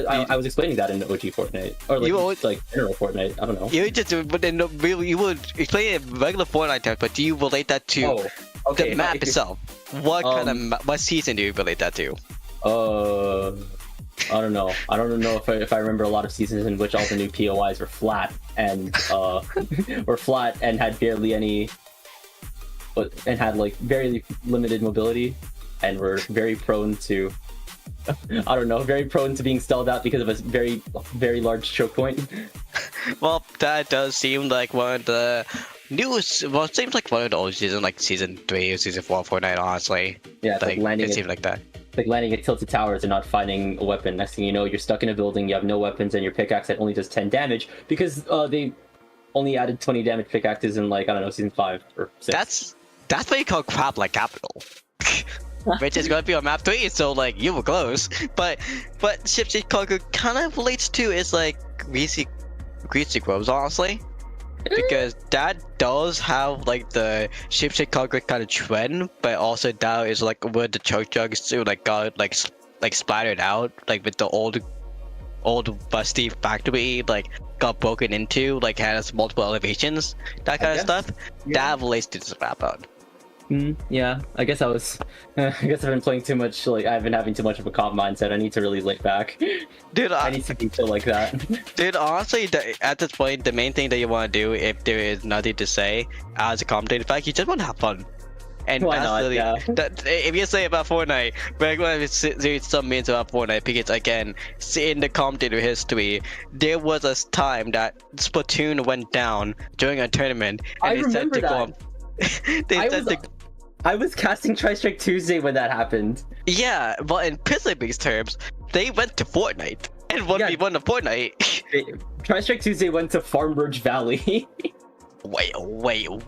I was explaining that in OG Fortnite, or like general Fortnite. I don't know. You just, but then you would explain it regular Fortnite terms, but do you relate that to the map itself? What kind of what season do you relate that to? I don't know. I don't know if I remember a lot of seasons in which all the new POIs were flat and had barely any, and had like very limited mobility, and were very prone to. I don't know, very prone to being stalled out because of a very, very large choke point. Well, that does seem like one of the newest. Well, it seems like one of the old seasons, like season 3 or season 4 of Fortnite. Honestly, yeah, it's like landing. It seemed like that. Like landing at tilted towers and not finding a weapon. Next thing you know, you're stuck in a building. You have no weapons, and your pickaxe that only does 10 damage because they only added 20 damage pickaxes in like I don't know season 5 or 6. That's what you call crap like capital. Which is going to be on map 3, so like you were close. But Ship-shaped Conquer kind of relates to is like greasy groves, honestly, because that does have like the Ship-shaped Conquer kind of trend, but also that is like where the choke jugs too like got like splattered out, like with the old busty factory like got broken into, like has multiple elevations, that kind of stuff. Yeah. That relates to this map out. Yeah, I guess I've been playing too much. Like I've been having too much of a comp mindset. I need to really lay back. Dude, I need to be chill like that. Dude, honestly, at this point, the main thing that you want to do, if there is nothing to say as a commentator, in fact, you just want to have fun. And why not? Really, yeah. If you say about Fortnite, we're going to say some means about Fortnite because again, in the commentator history, there was a time that Splatoon went down during a tournament, and I remember that. I was casting Tri-Strike Tuesday when that happened. Yeah, but in Pixel-based terms, they went to Fortnite. And 1v1 of Fortnite. Tri-Strike Tuesday went to Farmbridge Valley. Wait,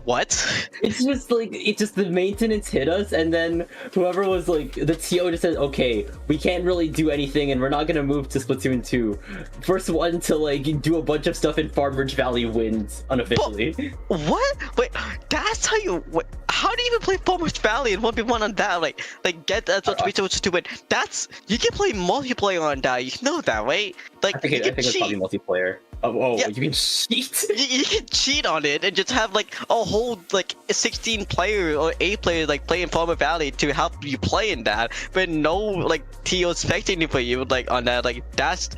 what? It's just like, the maintenance hit us, and then whoever was like, the TO just said, okay, we can't really do anything, and we're not gonna move to Splatoon 2. First one to like do a bunch of stuff in Farmbridge Valley wins unofficially. But, what? Wait, that's how you. How do you even play Farmers Valley and 1v1 on that? Like get that resources to it. That's you can play multiplayer on that. You know that, right? Like I think it's probably multiplayer. Yeah. You can cheat. You can cheat on it and just have like a whole like 16 player or 8 player like playing Farmer Valley to help you play in that, but no like TO spectating for you like on that. Like that's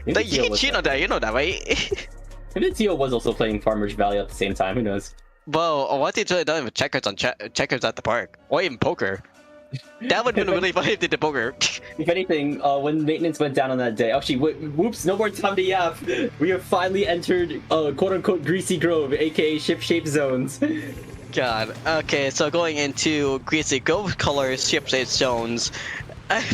like you can cheat on that. You know that, right? Maybe the TO was also playing Farmers Valley at the same time. Who knows? Well, what if they done with checkers on checkers at the park, or even poker? That would have been really funny if they did poker. If anything, when maintenance went down on that day, actually, whoops, no more time to yap. We have finally entered quote-unquote Greasy Grove, aka ship-shaped zones. God. Okay, so going into Greasy Grove colors, ship-shaped zones,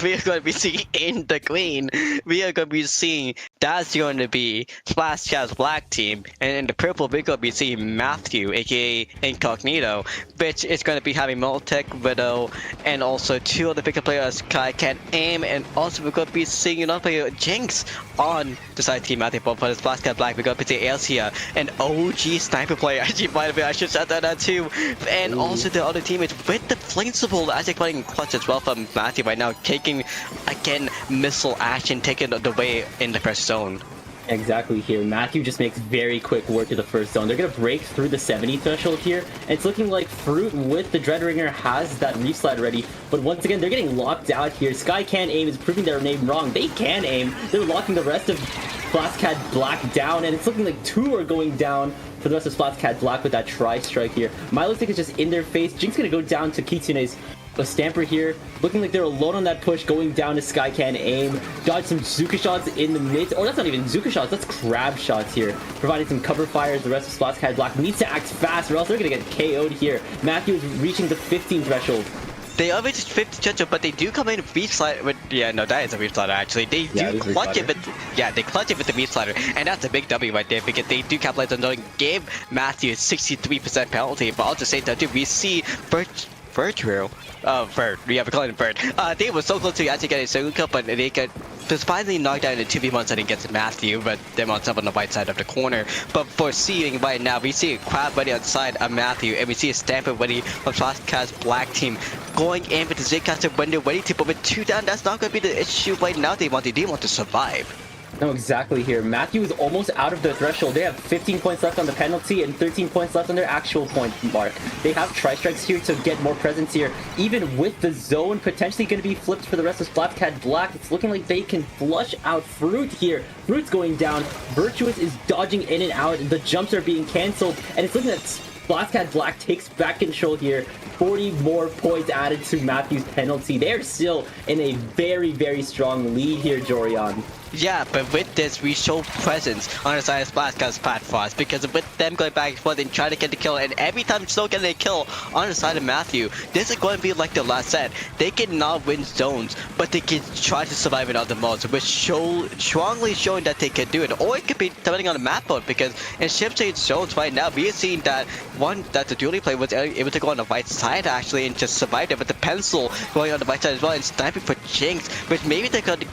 we are going to be seeing in the green, we are going to be seeing that's going to be SplatCAD-Black Team, and in the purple we're going to be seeing Matthew, aka Incognito, which is going to be having Molotech, Widow, and also 2 other bigger players, Kai can aim, and also we're going to be seeing another player, Jinx, on the side team. I think both for the SplatCAD-Black, we're going to be seeing Elsia, an OG sniper player. Actually, by the way, I should shout that out too, and also the other teammates with the flammable actually playing clutch as well from Matthew right now, taking again missile action, taking the way in the first zone. Exactly here. Matthew just makes very quick work of the first zone. They're going to break through the 70 threshold here, and it's looking like Fruit with the Dreadringer has that reef slide ready, but once again, they're getting locked out here. Sky can aim is proving their name wrong. They can aim. They're locking the rest of SplatCAD-Black down, and it's looking like 2 are going down for the rest of SplatCAD-Black with that tri-strike here. Milotic is just in their face. Jinx going to go down to Kitsune's Stamper here, looking like they're alone on that push, going down to Sky can aim, dodge some Zuka shots in the mid, or that's not even Zuka shots, that's crab shots here, providing some cover fires. The rest of SplatCAD-Black needs to act fast or else they're gonna get KO'd here. Matthew is reaching the 15 threshold. They always just 50 judge, but they do come in beat slider with, yeah, no, that is a beat slider actually. They do clutch it with, yeah, they clutch it with the beat slider, and that's a big W right there because they do capitalize on knowing give Matthew 63% penalty, but at the same time too, we see Bird, we have a call him Bird. They were so close to actually getting a second cup, but they got just finally knocked down in the 2v1 setting against Matthew, but them on top on the right side of the corner. But for seeing right now, we see a crab buddy outside of Matthew, and we see a Stampede buddy from SplatCAD-Black Team going in with the Zcaster window, ready to put it 2 down. That's not going to be the issue right now. They want to survive. No, exactly here. Matthew is almost out of the threshold. They have 15 points left on the penalty and 13 points left on their actual point mark. They have tri-strikes here to get more presence here. Even with the zone potentially going to be flipped for the rest of SplatCAD-Black, it's looking like they can flush out Fruit here. Fruit's going down. Virtuous is dodging in and out. The jumps are being cancelled, and it's looking at SplatCAD-Black takes back control here. 40 more points added to Matthew's penalty. They're still in a very, very strong lead here, Jorian. Yeah, but with this, we show presence on the side of SplatCAD's platforms because with them going back and forth and trying to get the kill, and every time still getting a kill on the side of Matthew, this is going to be like the last set. They cannot win zones, but they can try to survive in other modes, which strongly showing that they can do it. Or it could be depending on the map mode, because in ship stage zones right now, we are seeing that the dually player was able to go on the right side actually and just survive it, with the pencil going on the right side as well and sniping for Jinx, which maybe they're going to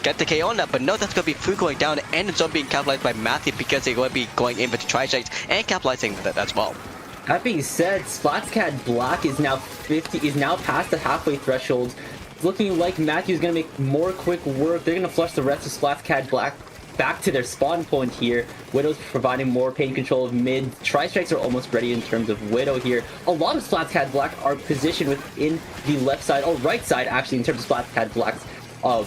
get the KO on that, but no, that's going to be Fruit going down and it's going to be capitalized by Matthew because they're going to be going in with the tri-strikes and capitalizing with it as well. That being said, SplatCAD-Black is now past the halfway threshold. It's looking like Matthew's going to make more quick work. They're going to flush the rest of SplatCAD-Black back to their spawn point here. Widow's providing more pain control of mid. Tri-strikes are almost ready in terms of Widow here. A lot of SplatCAD-Black are positioned within the left side, or right side actually, in terms of SplatCAD-Black's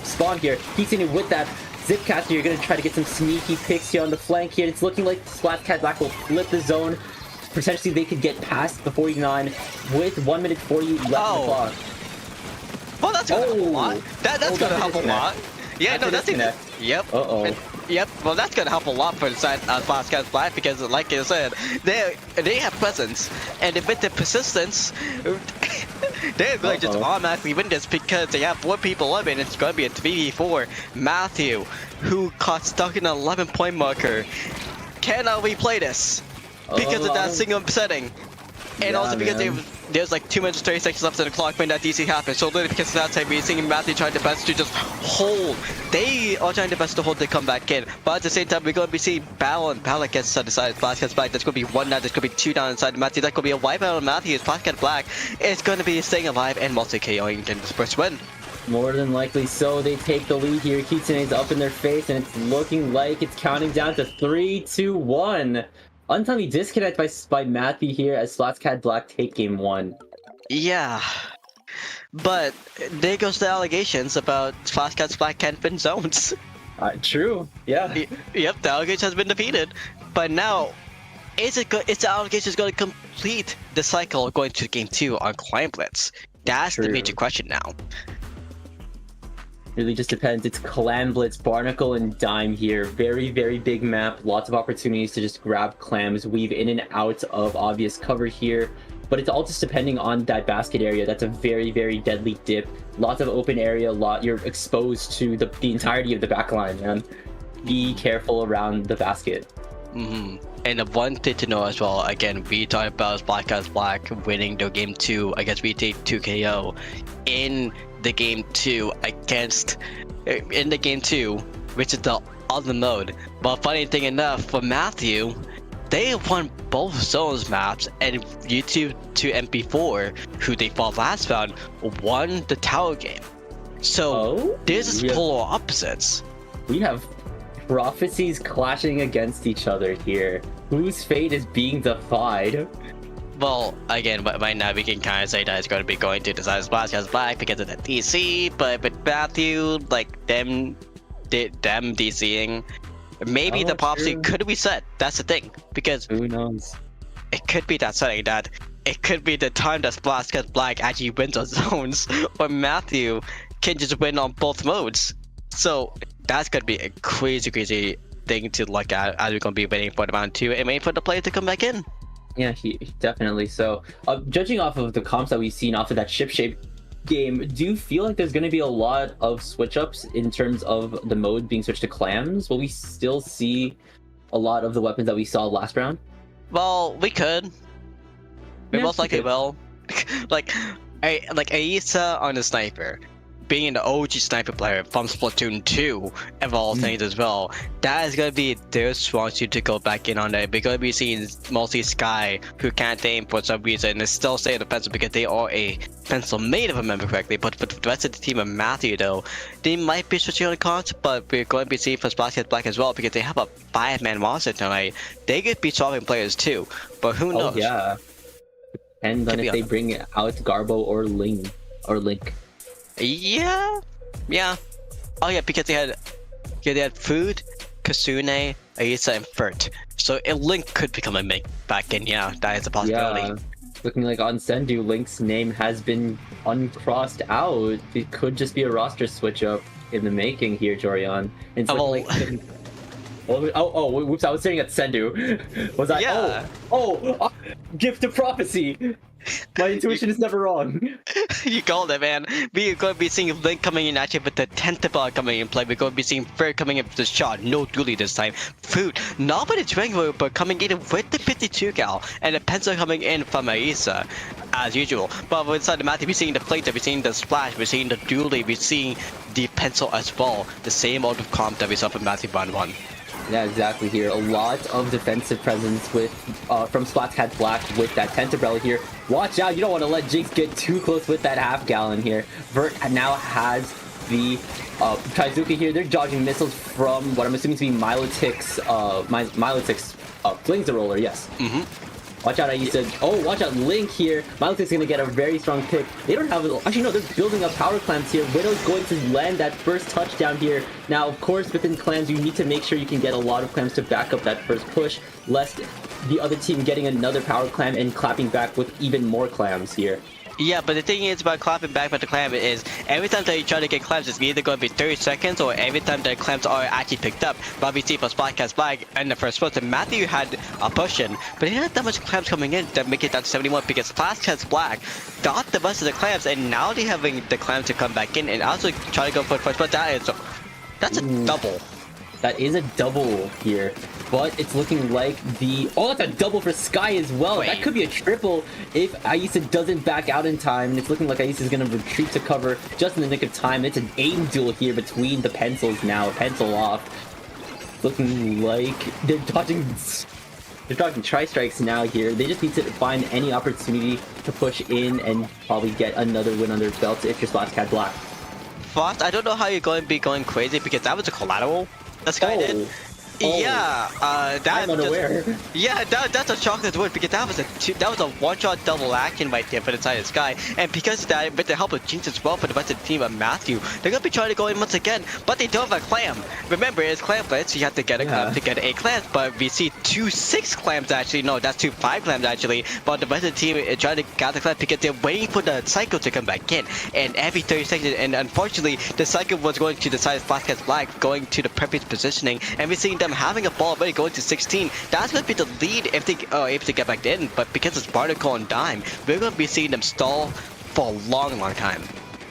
spawn here. Keeps in with that Zipcaster, you're going to try to get some sneaky picks here on the flank here. It's looking like SplatCAD-Black will flip the zone. Potentially they could get past the 49 with 1 minute 40 left on the clock. Well, that's going to help a lot. That's going to help a lot. Yeah, no, that's it. Yep. Uh-oh. Yep, well that's gonna help a lot for the side of SplatCAD-Black because like I said, they have presence, and with the persistence, they're going to just automatically win this because they have 4 people up and it's going to be a 3v4. Matthew, who got stuck in an 11-point marker, cannot replay this because of that single setting. And also because there's like 2 minutes and 30 seconds left on the clock when that DC happens. So literally because of that time, we're seeing Matthew trying their best to just hold. They are trying their best to hold to come back in. But at the same time, we're going to be seeing battle against the side of SplatCAD-Black. That's going to be 1 down, there's going to be 2 down inside Matthew. That's going to be a wipe out on Matthew. SplatCAD-Black is going to be staying alive and multi-KOing in this first win. More than likely so. They take the lead here. Kitsune's up in their face, and it's looking like it's counting down to 3, 2, 1. Untimely disconnect by Matthew here as SplatCAD-Black take game 1. Yeah, but there goes the allegations about SplatCAD-Black can't win zones. True, yeah. Yep, the allegation has been defeated. But now, is the allegations going to complete the cycle going to game 2 on Client Blitz? That's the major question now. Really just depends. It's Clam Blitz, Barnacle, and Dime here. Very, very big map. Lots of opportunities to just grab clams, weave in and out of obvious cover here. But it's all just depending on that basket area. That's a very, very deadly dip. Lots of open area. You're exposed to the entirety of the backline, man. Be careful around the basket. And the one thing to know as well, again, we talked about SplatCAD-Black winning the game 2 against VT 2KO in the game 2 which is the other mode. But funny thing enough, for Matthew, they won both zones maps, and YouTube to MP4, who they fought last round, won the tower game. So this is polar opposites. We have prophecies clashing against each other here. Whose fate is being defied? Well, again, right now we can kind of say that it's going to be going to the side of SplatCAD-Black because of the DC, but with Matthew, like them DCing, maybe the prophecy could be set. That's the thing, because who knows? It could be that setting that it could be the time that SplatCAD-Black actually wins on zones, or Matthew can just win on both modes. So that's gonna be a crazy thing to look at as we're gonna be waiting for the round 2 and waiting for the player to come back in. Yeah, definitely. So, judging off of the comps that we've seen off of that ship shape game, do you feel like there's going to be a lot of switch ups in terms of the mode being switched to clams? Will we still see a lot of the weapons that we saw last round? Well, we could. We Yeah, most we likely could. will. like, Aisa on the sniper, being the OG sniper player from Splatoon 2 of all things as well, that is gonna be their strong suit to go back in on that. We're gonna be seeing mostly Sky, who can't aim for some reason, and still stay in the pencil because they are a pencil made, if I remember correctly. But for the rest of the team of Matthew, though, they might be switching on the cards, but we're going to be seeing for SplatCAD-Black as well because they have a 5-man roster tonight. They could be swapping players too, but who knows? Oh yeah. Depends on Could be if they on- bring out Garbo or Link. Yeah. Oh yeah, because they had Food, Kasune, Aisa, and Furt. So a Link could become a make back in. Yeah, that is a possibility. Yeah. Looking like on Sendu, Link's name has been uncrossed out. It could just be a roster switch up in the making here, Jorian. It's Oh, looking like... whoops, I was staring at Sendu. Was I? Yeah. Gift of prophecy. My intuition is never wrong. You called it, man. We're going to be seeing Link coming in actually with the Tentacle coming in play. We're going to be seeing Fur coming in with the shot. No dually this time. Food, not with the Triangle, but coming in with the 52 cal. And the pencil coming in from Aisa, as usual. But inside the map, we're seeing the plate, we're seeing the splash, we're seeing the dually, we're seeing the pencil as well. The same amount of comp that we saw from Matthew Round 1. Yeah, exactly here. A lot of defensive presence with from SplatCAD-Black with that Tenterbrella here. Watch out, you don't want to let Jinx get too close with that half gallon here. Vert now has the Trizuka here. They're dodging missiles from what I'm assuming to be Milotic's Flings the Roller, yes. Watch out, Aisa. Oh, watch out, Link here. Milotic's gonna get a very strong pick. They don't have... Actually, no, they're building up power clamps here. Widow's going to land that first touchdown here. Now, of course, within clams, you need to make sure you can get a lot of clams to back up that first push, lest the other team getting another power clam and clapping back with even more clams here. Yeah, but the thing is about clapping back with the clam is every time that you try to get clams, it's either going to be 30 seconds or every time the clams are actually picked up. But we see for SplatCAD-Black in the first spot, Matthew had a push in, but he didn't have that much clams coming in to make it down to 71 because SplatCAD-Black got the rest of the clams and now they're having the clams to come back in and also try to go for the first, but that's a double. That is a double here, but it's looking like the... Oh, that's a double for Sky as well. Wait. That could be a triple if Aisa doesn't back out in time, and it's looking like Aisa's going to retreat to cover just in the nick of time. It's an aim duel here between the pencils now. Pencil off. Looking like they're dodging... They're dodging tri-strikes now here. They just need to find any opportunity to push in and probably get another win on their belt if you're SplatCAD-Black. Frost, I don't know how you're going to be going crazy because that was a collateral this guy did. Oh. Yeah, that I'm unaware. Yeah, that's a chocolate word because that was a one-shot double action right there for the side of Sky, and because of that, with the help of Jinx as well for the rest of the team of Matthew, they're gonna be trying to go in once again, but they don't have a clam. Remember, it's clam blitz, you have to get a clam to get a clam, but we see 2 6 clams actually. No, that's 2 5 clams actually. But the rest of the team is trying to get the clam because they're waiting for the cycle to come back in, and every 30 seconds, and unfortunately, the cycle was going to the side of SplatCAD-Black, going to the perfect positioning, and we're seeing them having a ball already going to 16. That's going to be the lead if they are able to get back in, but because it's Barnacle and Dime, we're going to be seeing them stall for a long time.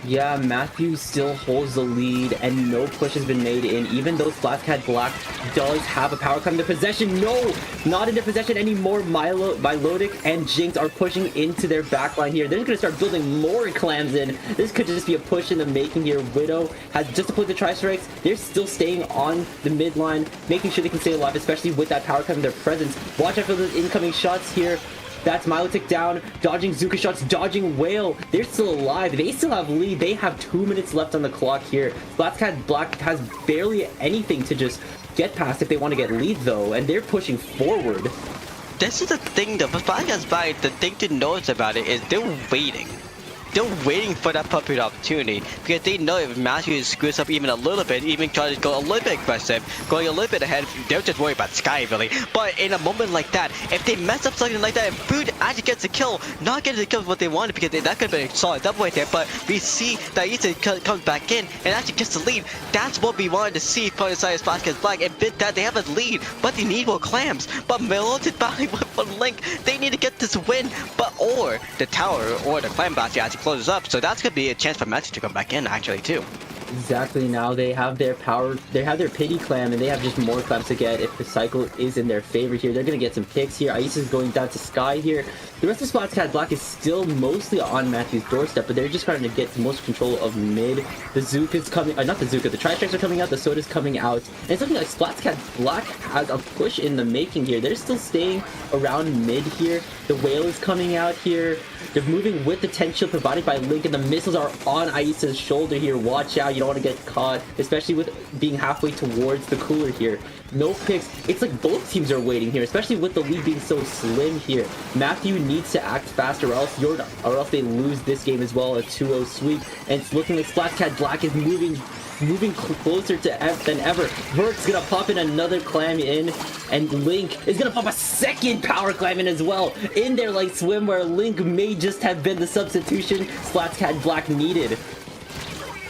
Yeah, Matthew still holds the lead and no push has been made in, even though SplatCAD-Black does have a power clam in their possession. No, not in their possession anymore. Milotic and Jinx are pushing into their backline here. They're just going to start building more clams in. This could just be a push in the making here. Widow has just deployed the tri-strikes. They're still staying on the midline, making sure they can stay alive, especially with that power clam in their presence. Watch out for those incoming shots here. That's Milotic down, dodging Zuka shots, dodging Whale. They're still alive. They still have lead. They have 2 minutes left on the clock here. SplatCAD-Black has barely anything to just get past if they want to get lead, though, and they're pushing forward. This is the thing, though. For SplatCAD-Black, the thing to notice about it is they're waiting. They're waiting for that perfect opportunity because they know if Matthew screws up even a little bit, even try to go a little bit aggressive, going a little bit ahead, they're just worried about Sky really. But in a moment like that, if they mess up something like that, and Food actually gets a kill, not getting the kill what they wanted because that could have been a solid double right there, but we see that Ethan comes back in and actually gets the lead. That's what we wanted to see from the side of SplatCAD-Black, and with that they have a lead, but they need more clams. But Milotic battling with Link, they need to get this win, or the tower or the clam basket actually closes up, so that's gonna be a chance for Matthew to come back in actually too. Exactly. Now they have their power, they have their pity clam, and they have just more clams to get if the cycle is in their favor here. They're going to get some picks here. Aisa's going down to Sky here. The rest of SplatCAD-Black is still mostly on Matthew's doorstep, but they're just trying to get the most control of mid. The Zuka's coming, not the Zuka, the Tri-Strikes are coming out, the Soda's coming out, and it's looking like SplatCAD-Black has a push in the making here. They're still staying around mid here. The Whale is coming out here. They're moving with the 10 shield provided by Link, and the missiles are on Aisa's shoulder here. Watch out, you don't want to get caught, especially with being halfway towards the cooler here. No picks. It's like both teams are waiting here, especially with the lead being so slim here. Matthew needs to act fast or else they lose this game as well, a 2-0 sweep. And it's looking like SplatCAD-Black is moving closer than ever. Vert's gonna pop in another clam in, and Link is gonna pop a second power clam in as well. In there like swim, where Link may just have been the substitution SplatCAD-Black needed.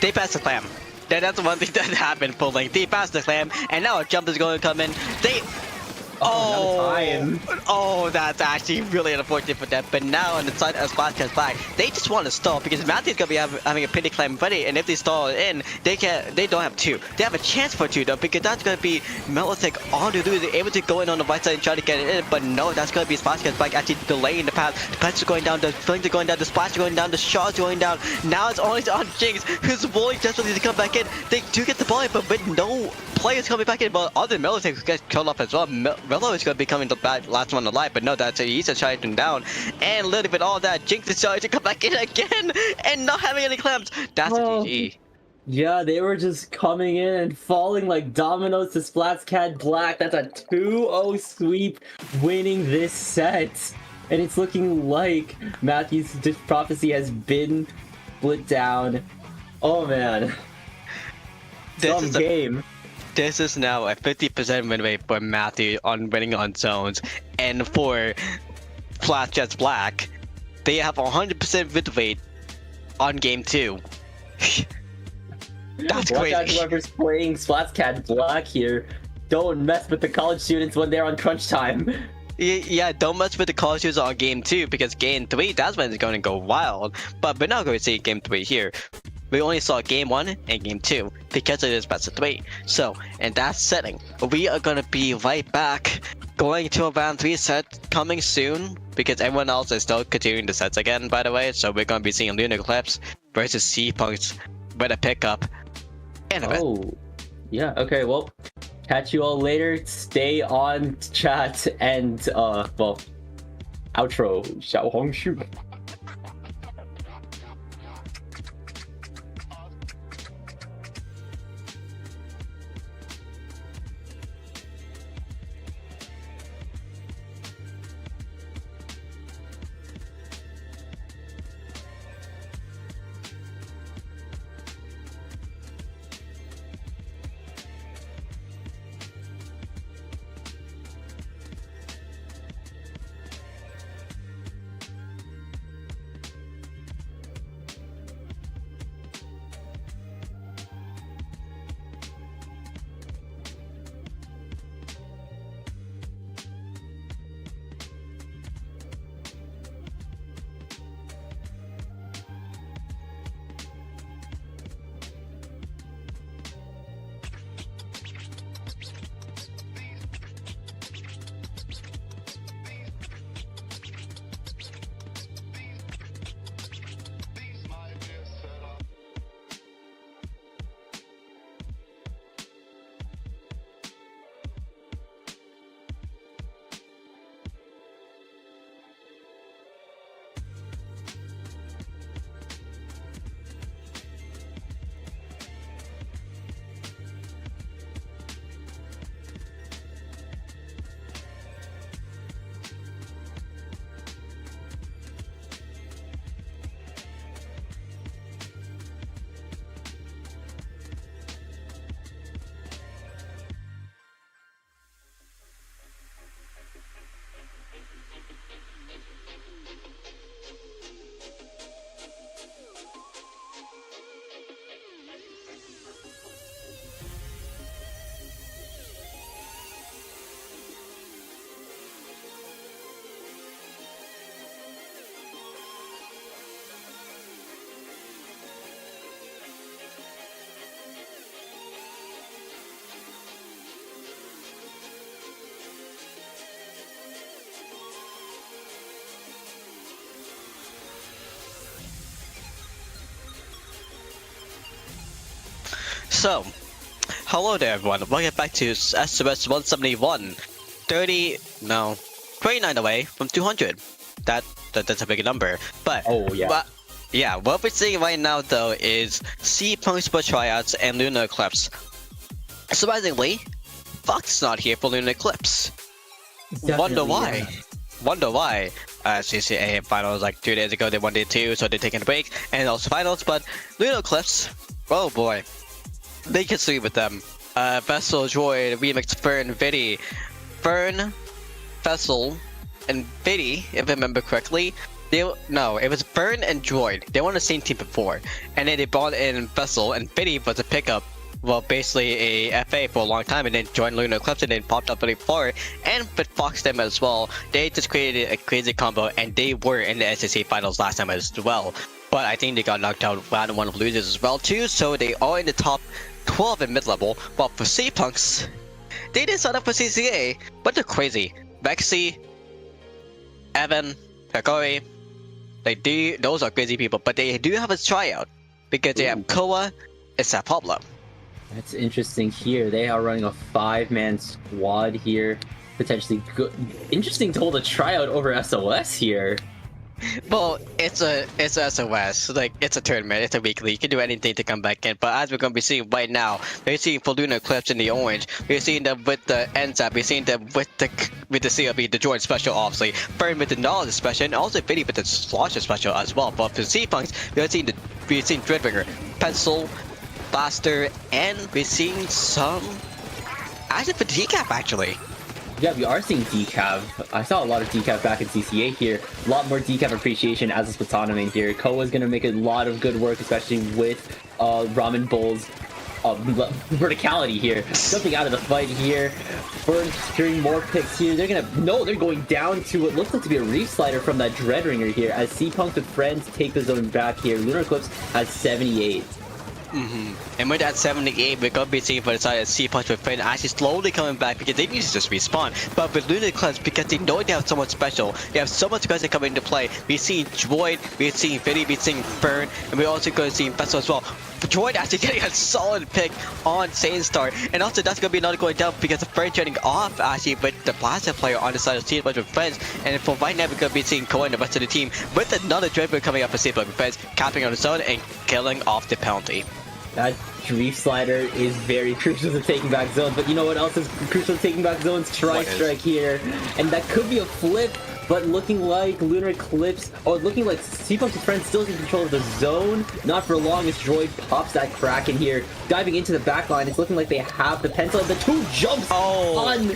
They passed the clam. That's one thing that happened for Link. They passed the clam, and now a jump is going to come in. Oh, that's actually really unfortunate for them. But now on the side of SplatCAD-Black, they just want to stall because Matthew's gonna be having a pity climb ready, and if they stall it in, they don't have two. They have a chance for two though, because that's gonna be Melotech on to do. They're able to go in on the right side and try to get it in, but no, that's gonna be SplatCAD-Black actually delaying the path. The paths are going down, the flings are going down, the splash are going down, the shots are going down. Now it's only on Jinx, who's rolling desperately to come back in. They do get the ball, but with no players coming back in, but other Melotech gets killed off as well. Melo is going to be coming the last one alive, but no, that's he's a shutting down. And little bit all that, Jinx is trying to come back in again and not having any clamps. That's a GG. Yeah, they were just coming in and falling like dominoes to SplatCAD-Black. That's a 2-0 sweep, winning this set. And it's looking like Matthew's prophecy has been split down. Oh man. Some game. This is now a 50% win rate for Matthew on winning on zones, and for SplatCAD-Black, they have 100% win rate on game 2. That's Watch crazy. out, whoever's playing SplatCAD-Black here. Don't mess with the college students when they're on crunch time. Yeah, don't mess with the college students on game 2, because game 3, that's when it's going to go wild. But we're not going to see game 3 here. We only saw game 1 and game 2 because it is best of 3. So, in that setting, we are gonna be right back, going to a round 3 set coming soon, because everyone else is still continuing the sets again, by the way. So we're gonna be seeing Lunar Eclipse versus Seapunks with a pickup in a bit. Oh, yeah. Okay. Well, catch you all later. Stay on chat and well, outro. 小红书. So, hello there everyone, welcome back to SOS 171. 29 away from 200. That's a big number. But, Oh, yeah. What we're seeing right now though is Seapunks for tryouts and Lunar Eclipse. Surprisingly, Fox is not here for Lunar Eclipse. Wonder why? CCA finals like 2 days ago, they won day 2, so they're taking a break, and also finals, but Lunar Eclipse, oh boy, they can sleep with them. Vessel, Droid, Remix, Fern, Viddy. Fern, Vessel, and Viddy, if I remember correctly, it was Fern and Droid. They were on the same team before, and then they brought in Vessel, and Viddy was a pickup. Well, basically a FA for a long time, and then joined Lunar Eclipse and then popped up really far, and with Fox them as well. They just created a crazy combo, and they were in the SSC finals last time as well. But I think they got knocked out round 1 of losers as well too, so they are in the top 12 in mid-level. While for Seapunks, they didn't sign up for CCA, but they're crazy. Vexy, Evan, Kakori, those are crazy people, but they do have a tryout, because they have Koa and Sapabla. That's interesting here. They are running a 5-man squad here. Potentially good. Interesting to hold a tryout over SOS here. Well, it's a SOS, like it's a tournament, it's a weekly, you can do anything to come back in, but as we're going to be seeing right now, we're seeing for Lunar Eclipse in the orange, we're seeing them with the NZAP, we're seeing them with the CLB, the Droid special obviously, Fern with the Knowledge special, and also Viddy with the Slosher special as well, but for Seapunks, we're seeing Dreadbringer, Pencil, Blaster, and we're seeing some, actually for decap actually. Yeah, we are seeing decaf. I saw a lot of decaf back in CCA here. A lot more decaf appreciation as a Splatoon main here. Koa's going to make a lot of good work, especially with Ramen Bull's verticality here. Jumping out of the fight here. Fern securing more picks here. They're going down to what looks like to be a Reef Slider from that Dreadringer here as Seapunks with friends take the zone back here. Lunar Eclipse has 78. And with that 78, we're going to be seeing for the side of Seapunks with friends actually slowly coming back because they need to just respawn. But with Lunar Eclipse, because they know they have so much special, they have so much guys that come into play. We're seeing Droid, we're seeing Viddy, we're seeing Fern, and we're also going to see Vessel as well. Droid actually getting a solid pick on Sainstar, and also that's going to be another going down because the Fern turning off actually with the Blaster player on the side of Seapunks with friends. And for right now, we're going to be seeing Koa and the rest of the team with another Dreadbird coming up for Seapunks with friends, capping on the zone and killing off the penalty. That Reef Slider is very crucial to taking back zones, but you know what else is crucial to taking back zones? Tri-Strike here, and that could be a flip, but looking like Lunar Eclipse, looking like Seapunks' friends still in control of the zone. Not for long as Droid pops that Kraken here, diving into the back line. It's looking like they have the pencil, and the 2 jumps on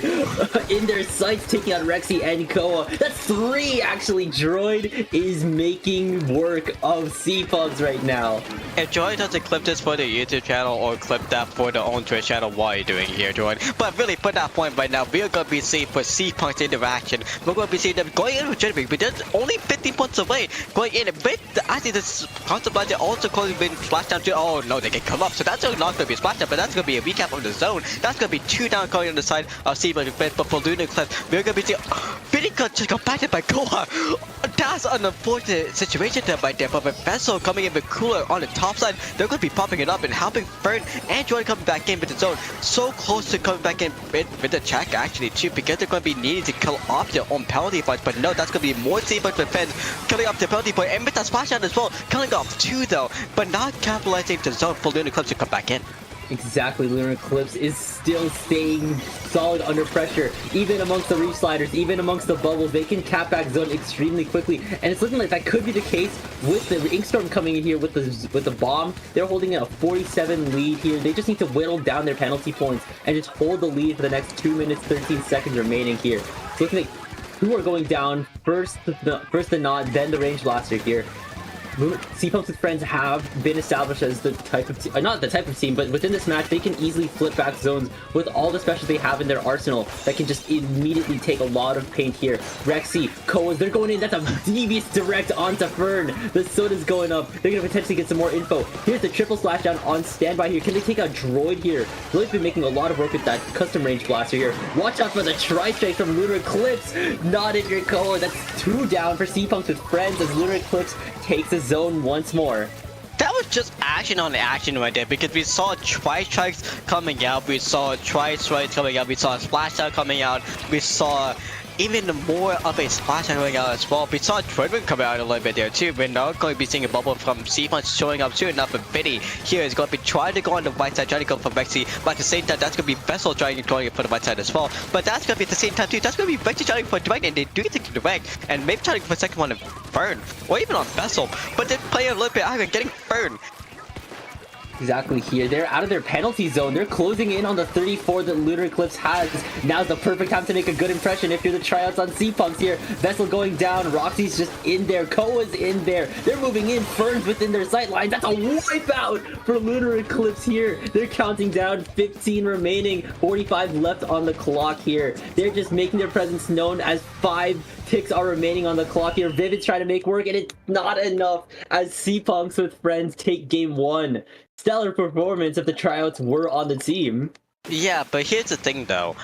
in their sights, taking out Rexy and Koa. That's 3 actually. Droid is making work of Seapunks right now. If Droid doesn't clip this for the YouTube channel or clip that for the own Twitch channel, what are you doing here, Droid? But really, for that point right now, we're going to be seeing for Seapunks interaction. We're going to be seeing them going in with Jetpack, but that's only 15 points away. Going in with actually this counter blast, they're also calling in splashdown to, oh no, they can come up. So that's not going to be a splashdown, but that's going to be a recap of the zone. That's going to be 2 down calling on the side of Seapunks defense, but for Lunar Eclipse, we're going to be seeing, Viddy got just compacted by Koa. That's an unfortunate situation there right there, but with Vessel coming in with Cooler on the top side, they're going to be popping it up and helping Fern and Droid coming back in with the zone. So close to coming back in with the check actually too, because they're going to be needing to kill off their own penalty points, but no, that's going to be more Seapunks with fans killing off the penalty point, and with that splashdown as well, killing off 2 though, but not capitalizing the zone for Lunar Eclipse to come back in. Exactly, Lunar Eclipse is still staying solid under pressure. Even amongst the Reef Sliders, even amongst the bubbles, they can cap back zone extremely quickly. And it's looking like that could be the case with the Inkstorm coming in here with the bomb. They're holding a 47 lead here. They just need to whittle down their penalty points and just hold the lead for the next 2 minutes, 13 seconds remaining here. It's looking like 2 are going down. First the Nod, then the Range Blaster here. Seapunks with friends have been established as the type of not the type of team, but within this match they can easily flip back zones with all the specials they have in their arsenal that can just immediately take a lot of paint here. Rexy, Koa, they're going in. That's a devious direct onto Fern. The soda's going up. They're gonna potentially get some more info. Here's the triple splashdown on standby here. Can they take out Droid here? Droid's been making a lot of work with that custom range blaster here. Watch out for the tri-strike from Lunar Eclipse. Not in your Koa. That's 2 down for Seapunks with friends as Lunar Eclipse takes a zone once more. That was just action on action right there because we saw Tri-Strikes coming out, we saw Tri-Strikes coming out, we saw Splashdown coming out, we saw even more of a Splashdown coming out as well. We saw Dreadwind coming out a little bit there too. We're now going to be seeing a bubble from Seapunks showing up soon enough. But Vinny here is going to be trying to go on the right side, trying to go for Vexy, but at the same time that's going to be Vessel trying to go for the right side as well. But that's going to be at the same time too, that's going to be Vexy trying for Direct, and they do get to Direct, and maybe trying for a second one of Fern, or even on Vessel, but they're playing a little bit out and getting Fern. Exactly here. They're out of their penalty zone. They're closing in on the 34 that Lunar Eclipse has. Now's the perfect time to make a good impression if you're the tryouts on Seapunks here. Vessel going down. Roxy's just in there. Koa's in there. They're moving in. Fern's within their sight line. That's a wipeout for Lunar Eclipse here. They're counting down. 15 remaining. 45 left on the clock here. They're just making their presence known as 5 ticks are remaining on the clock here. Vivid's trying to make work, and it's not enough as Seapunks with friends take game 1. Stellar performance if the tryouts were on the team. Yeah, but here's the thing though.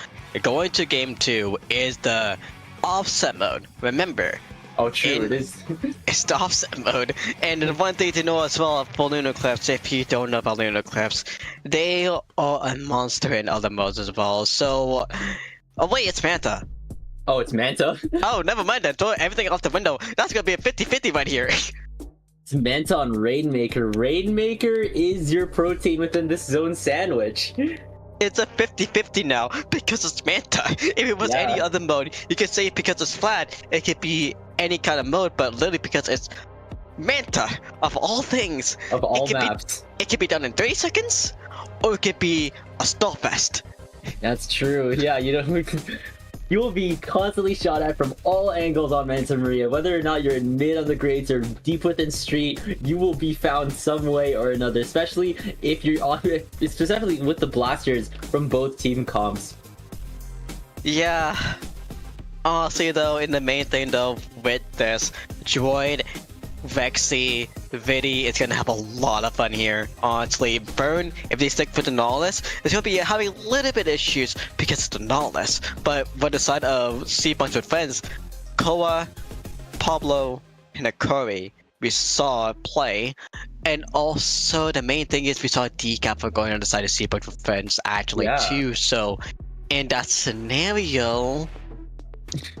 Going to game 2 is the offset mode. Remember. Oh, true, it is. It's the offset mode. And the one thing to know as well for Lunar Eclipse, if you don't know about Lunar Eclipse, they are a monster in other modes as well. So, oh wait, it's Manta. Oh, it's Manta? Oh, never mind then. Throw everything off the window. That's gonna be a 50-50 right here. It's Manta on Rainmaker. Rainmaker is your protein within this zone sandwich. It's a 50-50 now because it's Manta. If it was any other mode, you could say because it's flat, it could be any kind of mode, but literally because it's Manta, of all things. Of all maps. It could be done in 30 seconds, or it could be a Stallfest. That's true. Yeah, you know, you will be constantly shot at from all angles on Manta Maria. Whether or not you're in mid on the grades or deep within street, you will be found some way or another, especially if you're on, specifically with the blasters from both team comps. Yeah. Honestly though, in the main thing though, with this, Droid, Vexy, Viddy is gonna have a lot of fun here. Honestly, Burn, if they stick with the Nautilus, is gonna be having a little bit of issues because it's the Nautilus. But for the side of Seapunks with friends, Koa, Pablo, and Akari, we saw play. And also the main thing is we saw Decap for going on the side of Seapunks with friends actually too. So in that scenario,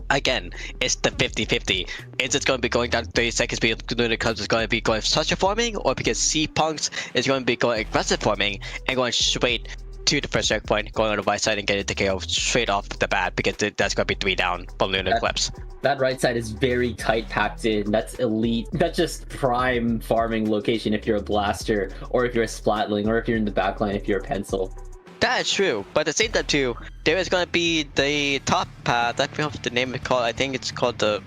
again, it's the 50-50. Is it going to be going down to 30 seconds because Lunar Eclipse is going to be going structure forming, or because Seapunks is going to be going aggressive forming and going straight to the first checkpoint, going on the right side and getting the KO straight off the bat because that's going to be 3 down from Lunar Eclipse. That right side is very tight packed in. That's elite. That's just prime farming location if you're a blaster, or if you're a splatling, or if you're in the backline if you're a pencil. That is true, but at the same time too, there is going to be the top path. I forgot the name it's called. I think it's called the...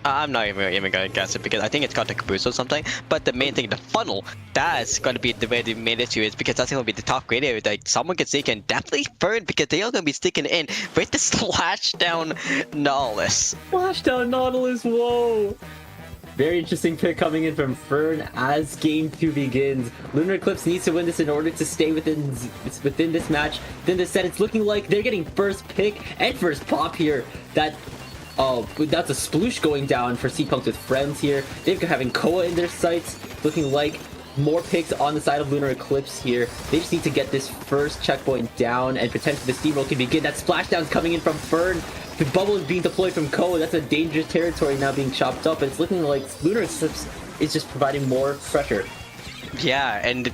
I'm not even going to guess it because I think it's called the caboose or something. But the main thing, the funnel, that's going to be the way the main issue is because that's going to be the top grade area. Like someone can sneak in, definitely Fern, because they are going to be sticking in with the Splashdown Nautilus. Splashdown Nautilus, whoa! Very interesting pick coming in from Fern as game 2 begins. Lunar Eclipse needs to win this in order to stay within this match. Within this set, it's looking like they're getting first pick and first pop here. That's a sploosh going down for Seapunks with friends here. They've got having Koa in their sights, looking like more picks on the side of Lunar Eclipse here. They just need to get this first checkpoint down and potentially the steamroll can begin. That splashdown's coming in from Fern. The bubble is being deployed from Koa. That's a dangerous territory now being chopped up. And it's looking like Lunar Eclipse is just providing more pressure. Yeah, and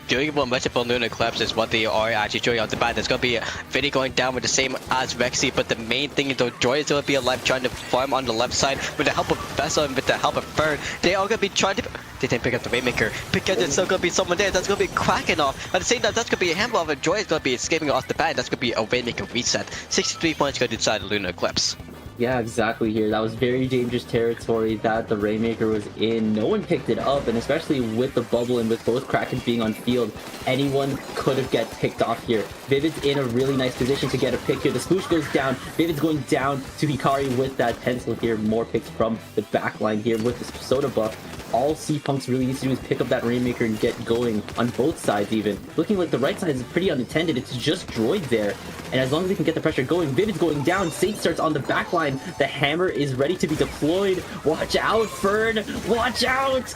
doing one matchup on Lunar Eclipse is what they are actually doing on the bat. There's going to be Vinny going down with the same as Vexy, but the main thing is the Joy is going to be alive trying to farm on the left side with the help of Vessel and with the help of Fern. They are going to be trying to... They didn't pick up the Rainmaker because there's still going to be someone there that's going to be cracking off. At the same time, that's going to be a handball of Joy is going to be escaping off the bat. That's going to be a Rainmaker reset. 63 points going to decide the Lunar Eclipse. Yeah, exactly here. That was very dangerous territory that the Rainmaker was in. No one picked it up, and especially with the bubble and with both Krakens being on field, anyone could have get picked off here. Vivid's in a really nice position to get a pick here. The sploosh goes down. Vivid's going down to Hikari with that pencil here. More picks from the backline here with the soda buff. All Seapunks really needs to do is pick up that Rainmaker and get going on both sides even. Looking like the right side is pretty unattended. It's just Droid there. And as long as they can get the pressure going, Vivid's going down. Saint starts on the backline. The hammer is ready to be deployed. Watch out, Fern! Watch out!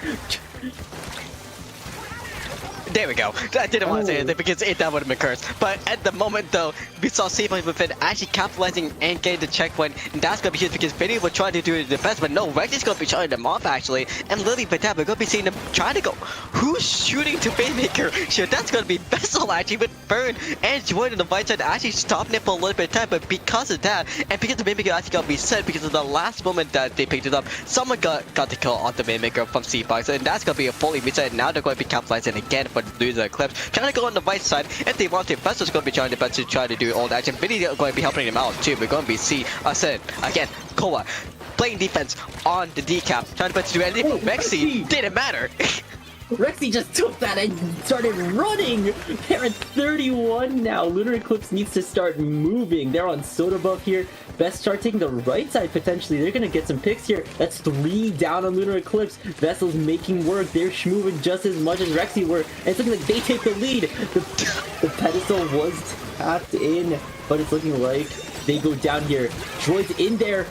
There we go. I didn't want to say anything because that would have been cursed. But at the moment though, we saw Seapunks with it actually capitalizing and getting the checkpoint. And that's going to be huge because Vinny was trying to do the best, but no, Rex is going to be shutting them off actually. And literally with that, we're going to be seeing them trying to go. Who's shooting to Rainmaker? Sure, that's going to be Vessel actually with Fern and Jordan on the right side actually stopping it for a little bit of time. But because of that, and because the Rainmaker actually got reset because of the last moment that they picked it up, someone got the kill on the Rainmaker from Seapunks. And that's going to be a fully reset. Now they're going to be capitalizing again for Lunar Eclipse. Trying to go on the right side. If they want to, Vessel's going to be trying to try to do all that. And Vinny is going to be helping him out too. We're going to be again, Koa playing defense on the decap. Trying to do anything. Rexy didn't matter. Rexy just took that and started running! They're at 31 now. Lunar Eclipse needs to start moving. They're on Soda Buff here. Best start taking the right side potentially. They're gonna get some picks here. That's 3 down on Lunar Eclipse. Vessel's making work. They're moving just as much as Rexy were. And it's looking like they take the lead. The pedestal was tapped in, but it's looking like they go down here. Droid's in there.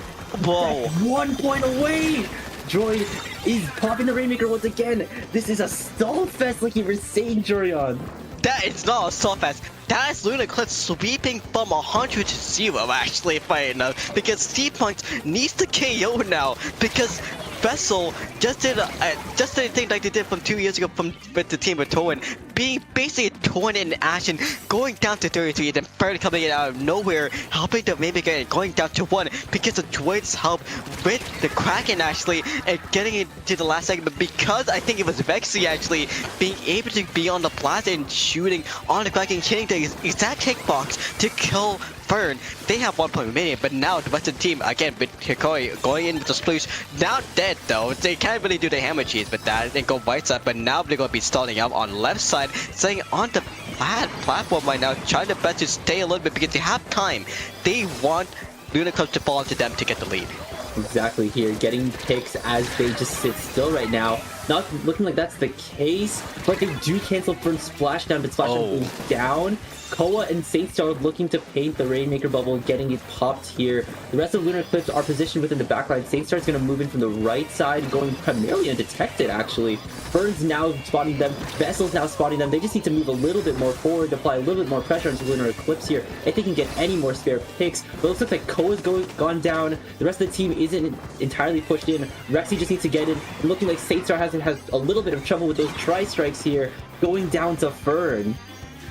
Whoa. 1 point away! Droid is popping the Rainmaker once again. This is a stall fest like you were saying, Jorion. That is not a soft fast. That is Lunar Eclipse sweeping from 100 to 0 actually, funny enough. Because Seapunks needs to KO now. Because Vessel just did a thing like they did from 2 years ago with the team with Torin, being basically torn in action, going down to 33, then Fern coming in out of nowhere, helping the Rainmaker and going down to 1 because of Droid's help with the Kraken actually and getting it to the last second. But because I think it was Vexy actually being able to be on the plaza and shooting on the Kraken, hitting the exact hitbox to kill Fern, they have 1 point remaining, but now the rest of the team, again, with Hikori going in with the sploosh, now dead though. They can't really do the hammer cheese with that and go right side, but now they're going to be starting out on left side, staying on the platform right now, trying their best to stay a little bit because they have time. They want Lunar Eclipse to fall to them to get the lead. Exactly here, getting picks as they just sit still right now. Not looking like that's the case, but they do cancel Fern's splashdown, but splashdown goes down. Koa and Saint Star looking to paint the Rainmaker bubble, getting it popped here. The rest of Lunar Eclipse are positioned within the backline. Saint Star's going to move in from the right side, going primarily undetected, actually. Fern's now spotting them. Vessel's now spotting them. They just need to move a little bit more forward, apply a little bit more pressure onto Lunar Eclipse here, if they can get any more spare picks. But it looks like Koa's gone down. The rest of the team isn't entirely pushed in. Rexy just needs to get in. And looking like Saint Star has a little bit of trouble with those tri-strikes here, going down to Fern.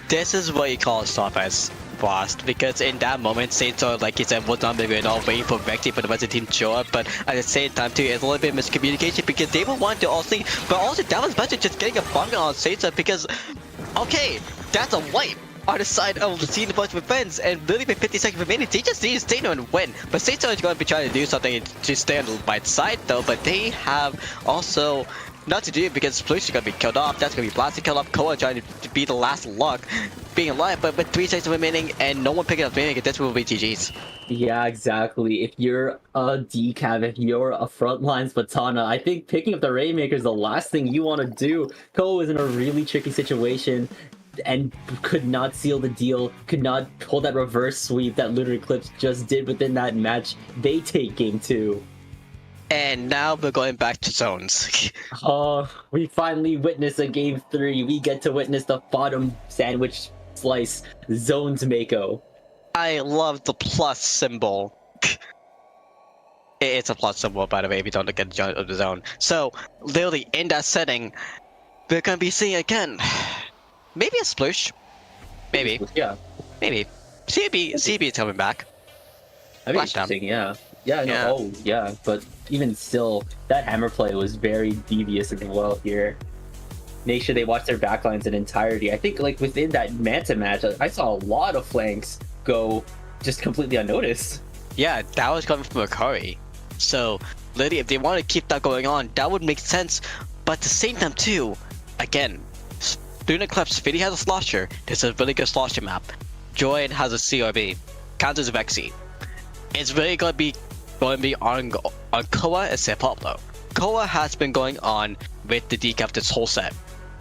This is what you call a soft as lost, because in that moment, Saint Star, like you said, was on the radar waiting for Vexy for the rest of the team to show up, but at the same time too, it's a little bit of miscommunication because they were wanting to all see, but also that was better just getting a bump on Saint Star because, okay, that's a wipe on the side of seeing a bunch of friends, and literally with 50 seconds remaining, they just need to stay there and win. But Saint Star is going to be trying to do something to stay on the right side though, but they have also not to do it because Sploosh is going to be killed off. That's going to be blasted, killed off. Koa trying to be the last luck being alive, but with 3 seconds remaining and no one picking up Rainmaker, this will be GG's. Yeah, exactly. If you're a decaf, if you're a frontline Splatana, I think picking up the Rainmaker is the last thing you want to do. Koa is in a really tricky situation and could not seal the deal, could not pull that reverse sweep that Lunar Eclipse just did within that match. They take game 2. And now we're going back to zones. Oh, we finally witness a game 3. We get to witness the bottom sandwich slice, Zones Mako. I love the plus symbol. It's a plus symbol, by the way, if you don't look at the zone. So, literally, in that setting, we're gonna be seeing again, maybe a Sploosh. Maybe. Yeah. Maybe. CB is coming back. That'd be interesting, yeah. Yeah, no, yeah. Oh, yeah, but even still, that hammer play was very devious as well here. Make sure they watch their backlines in entirety. I think, like, within that Manta match, I saw a lot of flanks go just completely unnoticed. Yeah, that was coming from Akari. So, literally, if they want to keep that going on, that would make sense. But at the same time, too, again, Lunar Eclipse, Fiddy has a slosher. This is a really good slosher map. Droid has a CRB. Counters Vexy. It's really going to be on Koa and San Pablo. Koa has been going on with the decaf this whole set.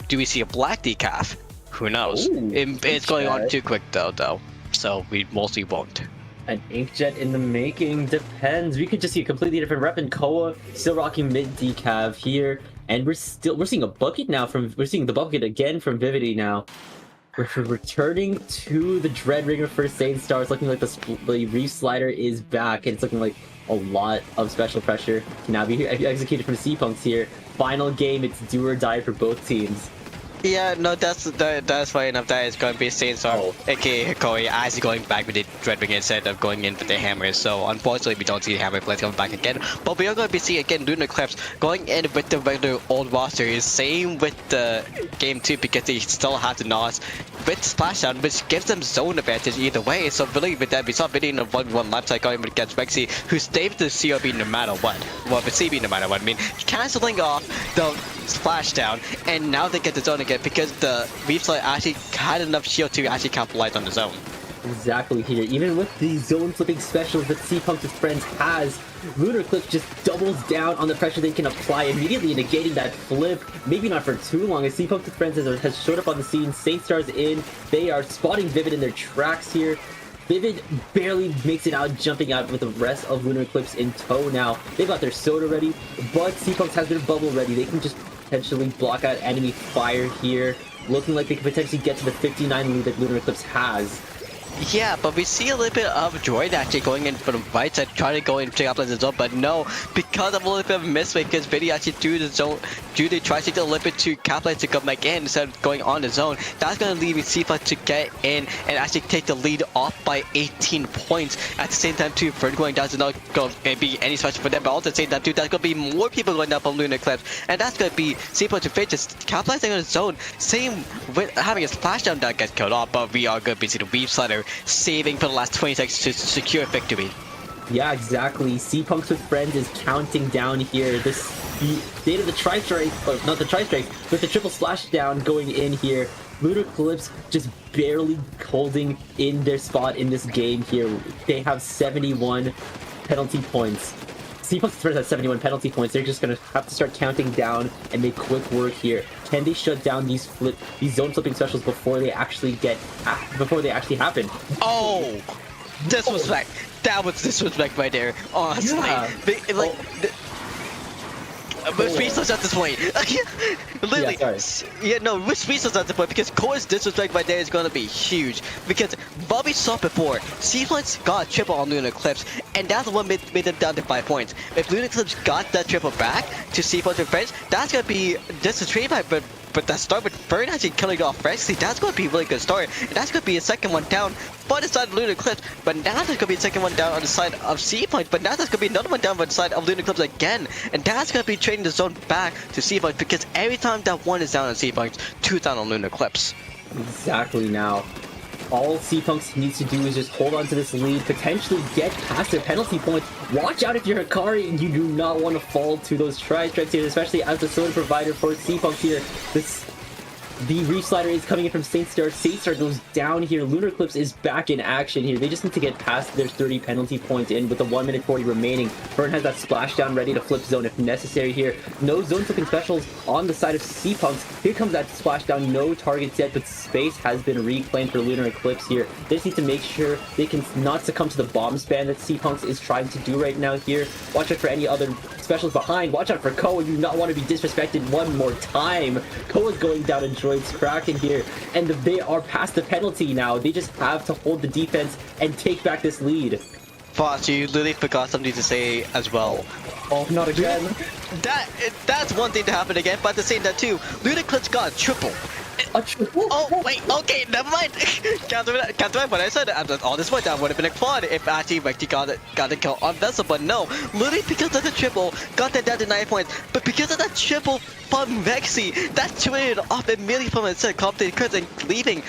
Do we see a black decaf? Who knows? It's going on too quick though, so we mostly won't. An inkjet in the making, depends. We could just see a completely different rep in Koa, still rocking mid decaf here, And we're seeing a bucket now we're seeing the bucket again from Vivity now. We're returning to the Dreadringer for Sane Stars, looking like the Reef Slider is back, and it's looking like a lot of special pressure can now be executed from Seapunks here. Final game, it's do or die for both teams. Yeah, no, that's fine enough. That is going to be Saint Star, aka Hikori, as going back with the Dreadwing instead of going in with the hammer. So unfortunately, we don't see the hammer players coming back again. But we are going to be seeing again Lunar Eclipse going in with the regular old roster. Same with the game 2 because they still have the Nos with Splashdown, which gives them zone advantage either way. So really with that, we saw Vidi in a 1v1 left side going against Rexy, who stayed with the CRB no matter what. Well, the CB no matter what. I mean, canceling off the Splashdown, and now they get the zone again because the Reef Slider actually had enough shield to actually capitalize on the zone. Exactly here. Even with the zone flipping specials that Seapunks' friends has, Lunar Eclipse just doubles down on the pressure they can apply, immediately negating that flip. Maybe not for too long, as Seapunks' friends has showed up on the scene. Saint Star's in. They are spotting Vivid in their tracks here. Vivid barely makes it out, jumping out with the rest of Lunar Eclipse in tow now. They've got their soda ready, but Seapunks has their bubble ready. They can just potentially block out enemy fire here, looking like they could potentially get to the 59 lead that Lunar Eclipse has. Yeah, but we see a little bit of Droid actually going in from the right side, trying to go and take up the zone, but no, because of a little bit of a misway, because Vidi actually drew the zone, drew the tries to a little bit to capitalize to come back in instead of going on the zone. That's going to leave Sifa to get in and actually take the lead off by 18 points. At the same time, too, Bird going down is not going to be any special for them, but also at the same time, too, that's going to be more people going down from Lunar Eclipse, and that's going to be Sifa to finish just capitalizing on the zone. Same with having a splashdown that gets killed off, but we are going to be seeing the Reef Slider saving for the last 20 seconds to secure victory. Yeah, exactly. Seapunks with friends is counting down here. The state of the tri-strike, or not the tri-strike, but the triple splashdown going in here. Lunar Eclipse just barely holding in their spot in this game here. They have 71 penalty points. Seapunks with friends have 71 penalty points. They're just gonna have to start counting down and make quick work here. Can they shut down these zone flipping specials before they actually happen? Oh, disrespect. That was disrespect right there. Honestly, Yeah. Which means at this point. Literally, which means at this point because Core's disrespect right there is gonna be huge. Because Bobby saw before, Seapunks got a triple on Lunar Eclipse, and that's what made them down to 5 points. If Lunar Eclipse got that triple back to Seapunks and friends, that's gonna be just a trade back, but that start with Bird actually killing off Rexy, that's going to be a really good start. And that's going to be a second one down on the side of Lunar Eclipse. But now there's going to be a second one down on the side of Seapunks. But now there's going to be another one down on the side of Lunar Eclipse again. And that's going to be trading the zone back to Seapunks because every time that one is down on Seapunks, 2 down on Lunar Eclipse. Exactly now. All Seapunks needs to do is just hold on to this lead, potentially get past the penalty points. Watch out if you're Hikari and you do not want to fall to those tri-strikes here, especially as the soda provider for Seapunks here. The Reef Slider is coming in from Saint Star. Saint Star goes down here. Lunar Eclipse is back in action here. They just need to get past their 30 penalty points in with the 1 minute 40 remaining. Fern has that splashdown ready to flip zone if necessary here. No zone flipping specials on the side of Seapunks. Here comes that splashdown. No targets yet, but space has been reclaimed for Lunar Eclipse here. They just need to make sure they can not succumb to the bomb spam that Seapunks is trying to do right now here. Watch out for any other specials behind. Watch out for Koa. You do not want to be disrespected one more time. Koa's going down and Droid's cracking here, and they are past the penalty now. They just have to hold the defense and take back this lead. Foss, you literally forgot something to say as well. Oh, not again. That's one thing to happen again, but at the same time too, Lunar Eclipse got a triple. A triple? Oh, wait, okay, never mind. Counter what I said. At all this point, that would have been a quad if actually Rexy got the kill on Vessel, but no. Literally, because of the triple, got that down to 9 points. But because of that triple from Rexy, that traded off immediately from it, said Commentators and leaving.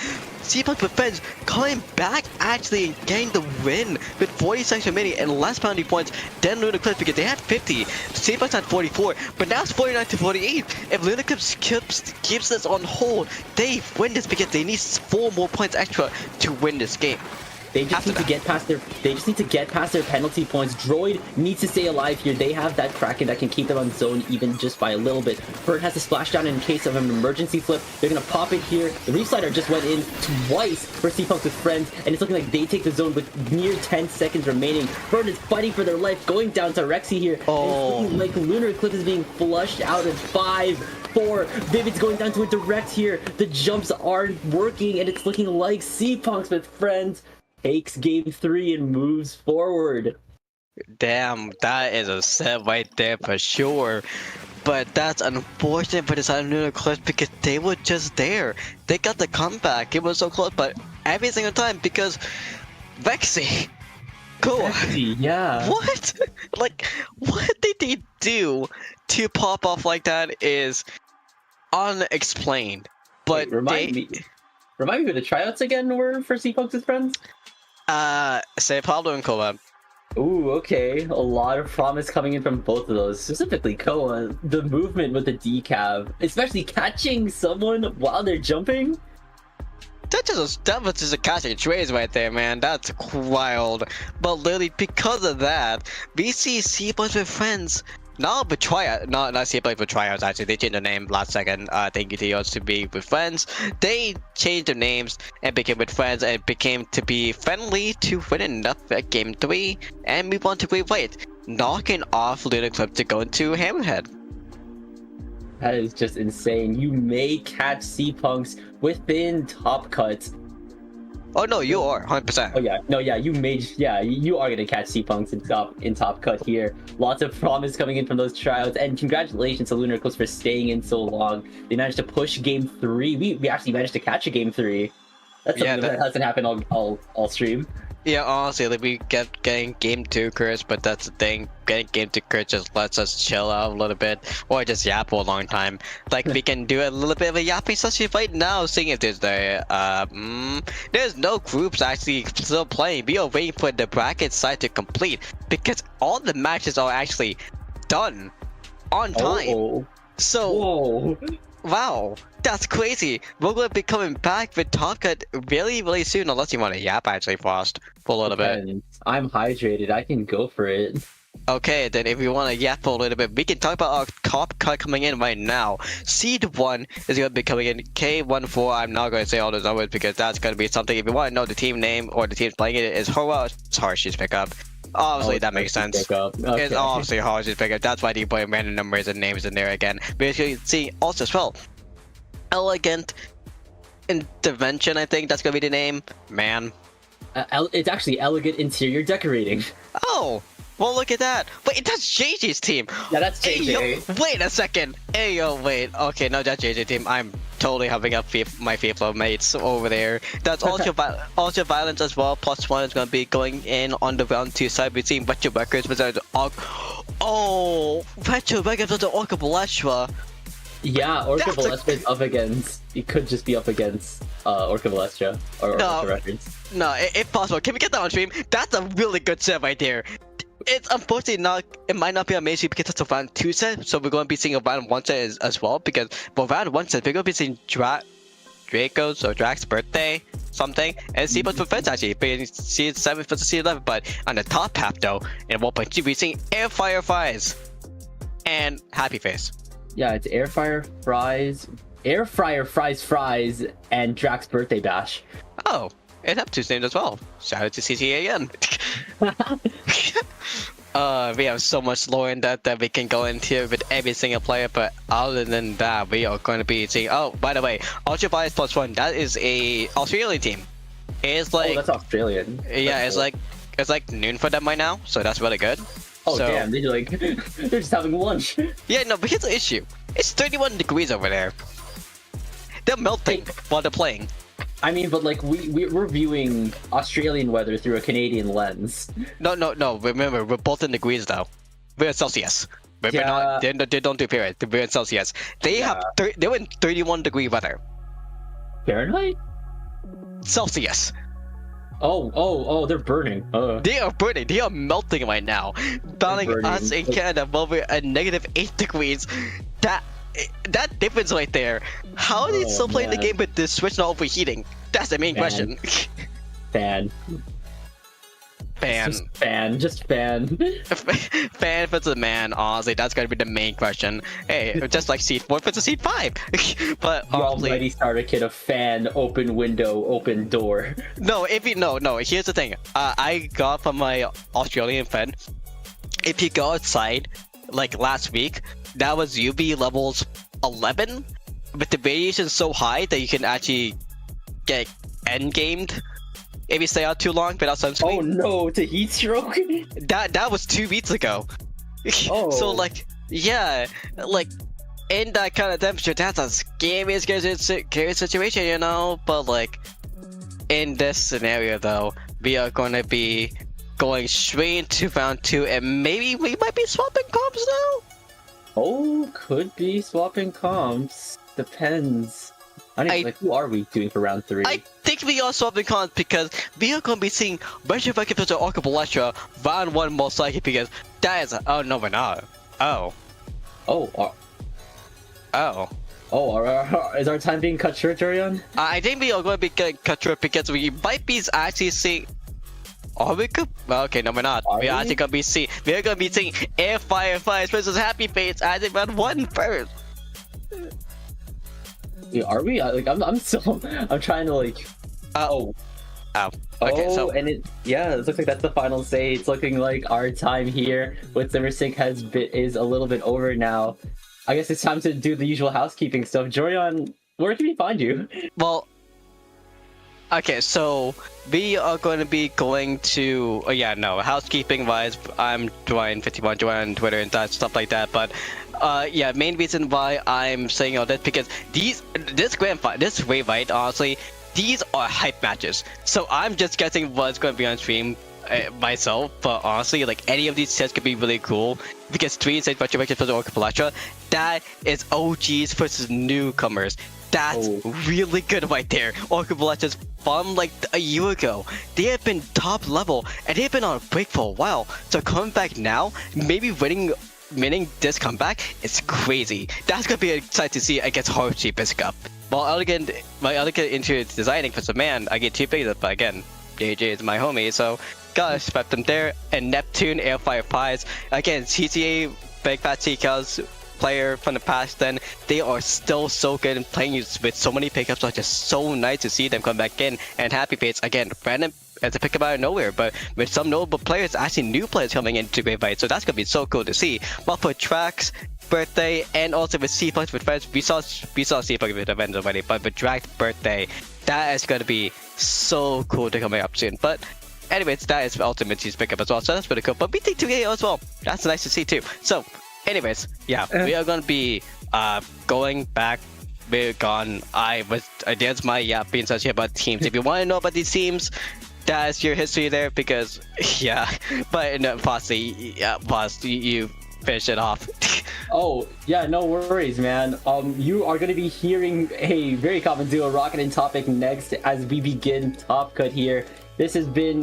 Seapunks with friends coming back actually and getting the win with 46 remaining and less penalty points than Lunar Eclipse because they had 50. Seapunks had 44, but now it's 49 to 48. If Lunar Eclipse keeps this on hold, they win this because they need 4 more points extra to win this game. They just need to get past their. They just need to get past their penalty points. Droid needs to stay alive here. They have that Kraken that can keep them on zone even just by a little bit. Bird has to splash down in case of an emergency flip. They're gonna pop it here. The Reef Slider just went in twice for Seapunks with friends, and it's looking like they take the zone with near 10 seconds remaining. Bird is fighting for their life, going down to Rexy here. Oh. And it's looking like Lunar Eclipse is being flushed out of 5, 4. Vivid's going down to a direct here. The jumps aren't working, and it's looking like Seapunks with friends takes game 3 and moves forward. Damn, that is a set right there for sure. But that's unfortunate for the side of Lunar Eclipse because they were just there. They got the comeback. It was so close, but every single time because Vexy. Go. Vexy, yeah. What? Like, what did they do to pop off like that is unexplained. But Wait, remind me who the tryouts again were for Seapunks' friends? say Pablo and Koa. Ooh, okay. A lot of promise coming in from both of those. Specifically Koa. The movement with the decav, especially catching someone while they're jumping. That was just a catching trays right there, man. That's wild. But literally, because of that, we see Seapunks with friends. Not with tryout, not Seapunks with tryouts. Actually, they changed the name last second. Thank you to yours to be with friends. They changed their names and became with friends and became to be friendly to win enough at game 3 and move on to great fight, knocking off Lunar Eclipse to go into Hammerhead. That is just insane. You may catch Seapunks within top cut. Oh no, you are 100%. Oh yeah, no, yeah, you are gonna catch Seapunks in top cut here. Lots of promise coming in from those tryouts, and congratulations to Lunar Eclipse for staying in so long. They managed to push game 3. We actually managed to catch a game 3. That's something that hasn't happened all stream. Yeah, honestly, like we getting game 2 curse, but that's the thing. Getting game 2 curse just lets us chill out a little bit, or just yap for a long time. Like we can do a little bit of a yapping session right now, seeing if there's there's no groups actually still playing. We are waiting for the bracket side to complete because all the matches are actually done on time. Oh. So. Whoa. Wow, that's crazy. We're going to be coming back with Top Cut really, really soon, unless you want to yap actually, Frost, for a little bit. I'm hydrated. I can go for it. Okay, then if you want to yap for a little bit, we can talk about our Top Cut coming in right now. Seed 1 is going to be coming in. K14, I'm not going to say all those numbers because that's going to be something. If you want to know the team name or the team playing it, is Hora. It's Harshy's pickup. Obviously, that makes sense. Okay. It's obviously hard to pick up. That's why they put random numbers and names in there again. But you can see also as well, Elegant Intervention, I think that's gonna be the name. Man. It's actually Elegant Interior Decorating. Oh, well, look at that. Wait, that's JJ's team. Yeah, that's JJ. Hey, yo, wait a second. Hey, yo, wait. Okay, no, that's JJ team. I'm totally having up my FIFA mates over there. That's Ultra Violence as well. +1 is going to be going in on the round 2 side. We're seeing Retro Records versus Oh, Retro Records versus Orca Balestra. Yeah, Orca Balestra is up against. It could just be up against Orca Balestra or Orca Records. No, if possible, can we get that on stream? That's a really good set right there. It's unfortunately not. It might not be amazing because it's a round 2 set, so we're going to be seeing a round 1 set as well. Because for round 1 set, we're going to be seeing Draco's or Drax's birthday something, and Seapunks for friends actually. Being seed 7 versus seed 11, but on the top half though, in 1.2, we're seeing Air Fryer Fries and Happy Face. Yeah, it's Air Fryer Fries, and Drax's Birthday Bash. Oh, it have 2 names as well. Shout out to CTA again. We have so much lore in that we can go into with every single player, but other than that, we are going to be seeing. Oh, by the way, Ultra Bias +1, that is a Australian team. It's like, oh, that's Australian. Yeah, that's it's like noon for them right now, so that's really good. Oh so, damn, they're like they're just having lunch. Yeah, no, but here's the issue. It's 31 degrees over there. They're melting while they're playing. I mean, but like we're viewing Australian weather through a Canadian lens. No. Remember, we're both in degrees though. We're in Celsius. We're not. They don't do period. We're in Celsius. They're in 31-degree weather. Fahrenheit? Celsius. Oh, they're burning. They are burning. They are melting right now. Battling us in Canada over a -8 degrees. That difference right there. How are they still playing the game with the Switch not overheating? That's the main question. Fan. Fan. Just fan. Fan versus man, honestly, that's gonna be the main question. Hey, just like Seed 4 versus Seed 5. But The honestly, almighty starter kit of fan, open window, open door. no, if you no, here's the thing. I got from my Australian friend. If you go outside, like last week, that was UV levels 11, with the radiation so high that you can actually get endgamed if you stay out too long without Oh sunscreen. no, to heat stroke? That was 2 weeks ago. Oh. So like, yeah, like in that kind of temperature, that's a scary situation, you know. But like in this scenario, though, we are going to be going straight into round 2, and maybe we might be swapping comps now. Oh, could be swapping comps. Depends. Like, who are we doing for round 3? I think we are swapping comps because we are going to be seeing Retro Viking versus Orca round 1 most likely, because that is oh no, we're not. Oh. Is our time being cut short, Jorion? I think we are going to be getting cut short because we might be actually seeing. Oh, we could. Okay, no, we're not. We're actually going to be seeing. We're going to be seeing Air Fireflies versus Happy Fates as in round 1 first. Yeah, are we? I'm still. I'm trying to like. Okay, so and it looks like that's the final say. It's looking like our time here with Simmersync is a little bit over now. I guess it's time to do the usual housekeeping stuff. Jorion, where can we find you? well. Okay, so we are going to be going to housekeeping wise, I'm Dwayne51 Dwayne on Twitter and that stuff like that. But main reason why I'm saying all this because this wave fight, honestly, these are hype matches. So I'm just guessing what's going to be on stream myself. But honestly, like any of these sets could be really cool because 3 sets versus Orca, that is OGs versus newcomers. That's really good right there. Orca from like a year ago. They have been top level and they've been on a break for a while. So coming back now, maybe winning this comeback is crazy. That's gonna be exciting to see against Haruchi Biscup. While my other into designing for some man, I get 2 picks, but again, JJ is my homie, so gotta respect them there. And Neptune Airfire Pies, again, CTA Big Fat Seacows player from the past, then they are still so good and playing with so many pickups, so it's just so nice to see them come back in. And Happy Fates, again, random as a pickup out of nowhere, but with some notable players, actually new players coming into Great Fight, so that's gonna be so cool to see. But for Track's birthday and also with Seapunks with friends, we saw Seapunks with events already, but with Drag's birthday, that is gonna be so cool to coming up soon. But anyways, that is Ultimate Team's pickup as well, so that's pretty cool. But we think 2K as well, that's nice to see too. So anyways, we are gonna be going back. We're gone. There's my being such here about teams. If you want to know about these teams, that's your history there because but no, Foss, you finish it off. Oh yeah, no worries, man. You are gonna be hearing a very common duo, Rocket and Topic, next as we begin Top Cut here. This has been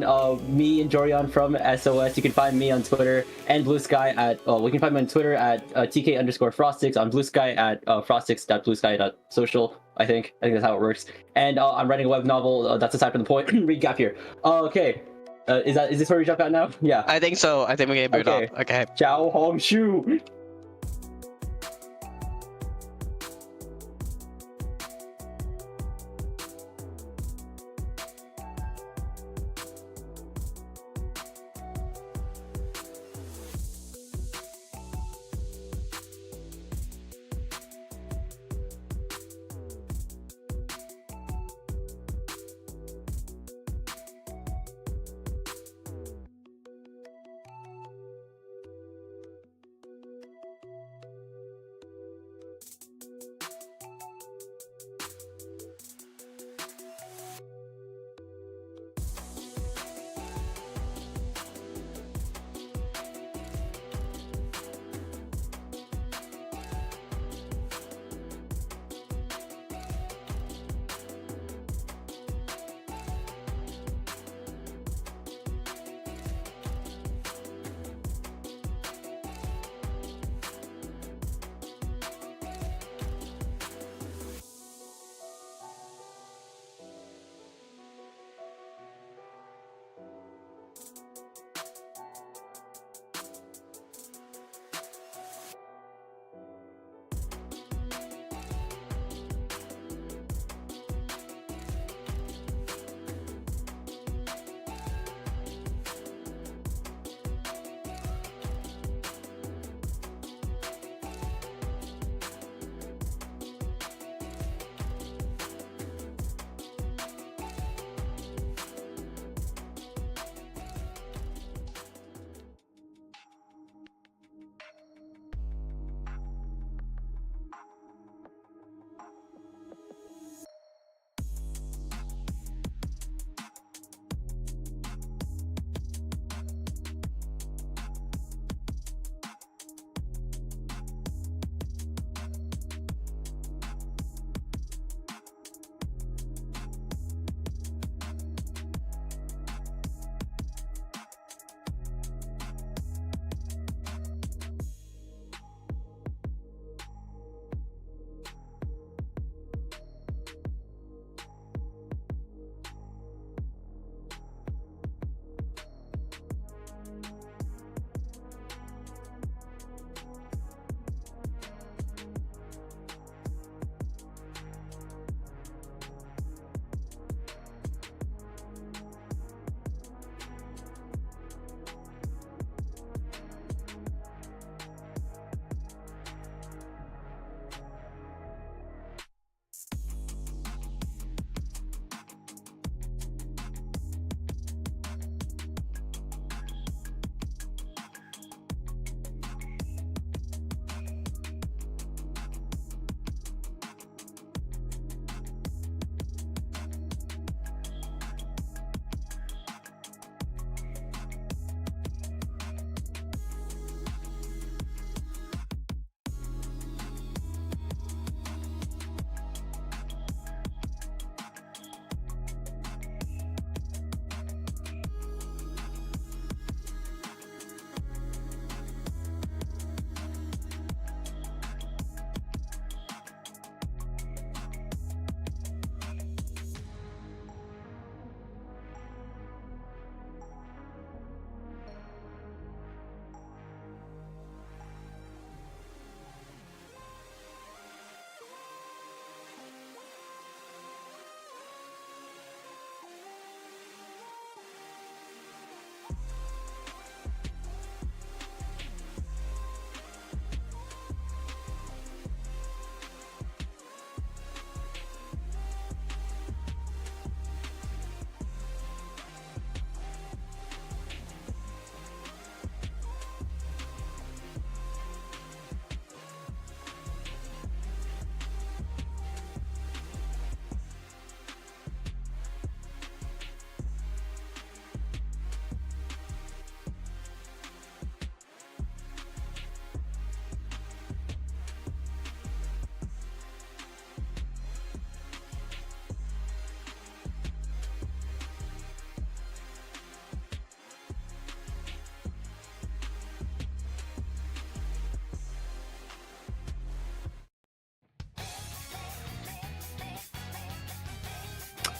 me and Jorion from SOS. You can find me on Twitter and Blue Sky at we can find me on Twitter at TK_Frostix, on Blue Sky at frostix.bluesky.social. I think that's how it works. And I'm writing a web novel. That's aside from the point. Recap here. Okay. Is this where we jump out now? Yeah. I think so. I think we can move it off. Okay. Ciao Hong Shu.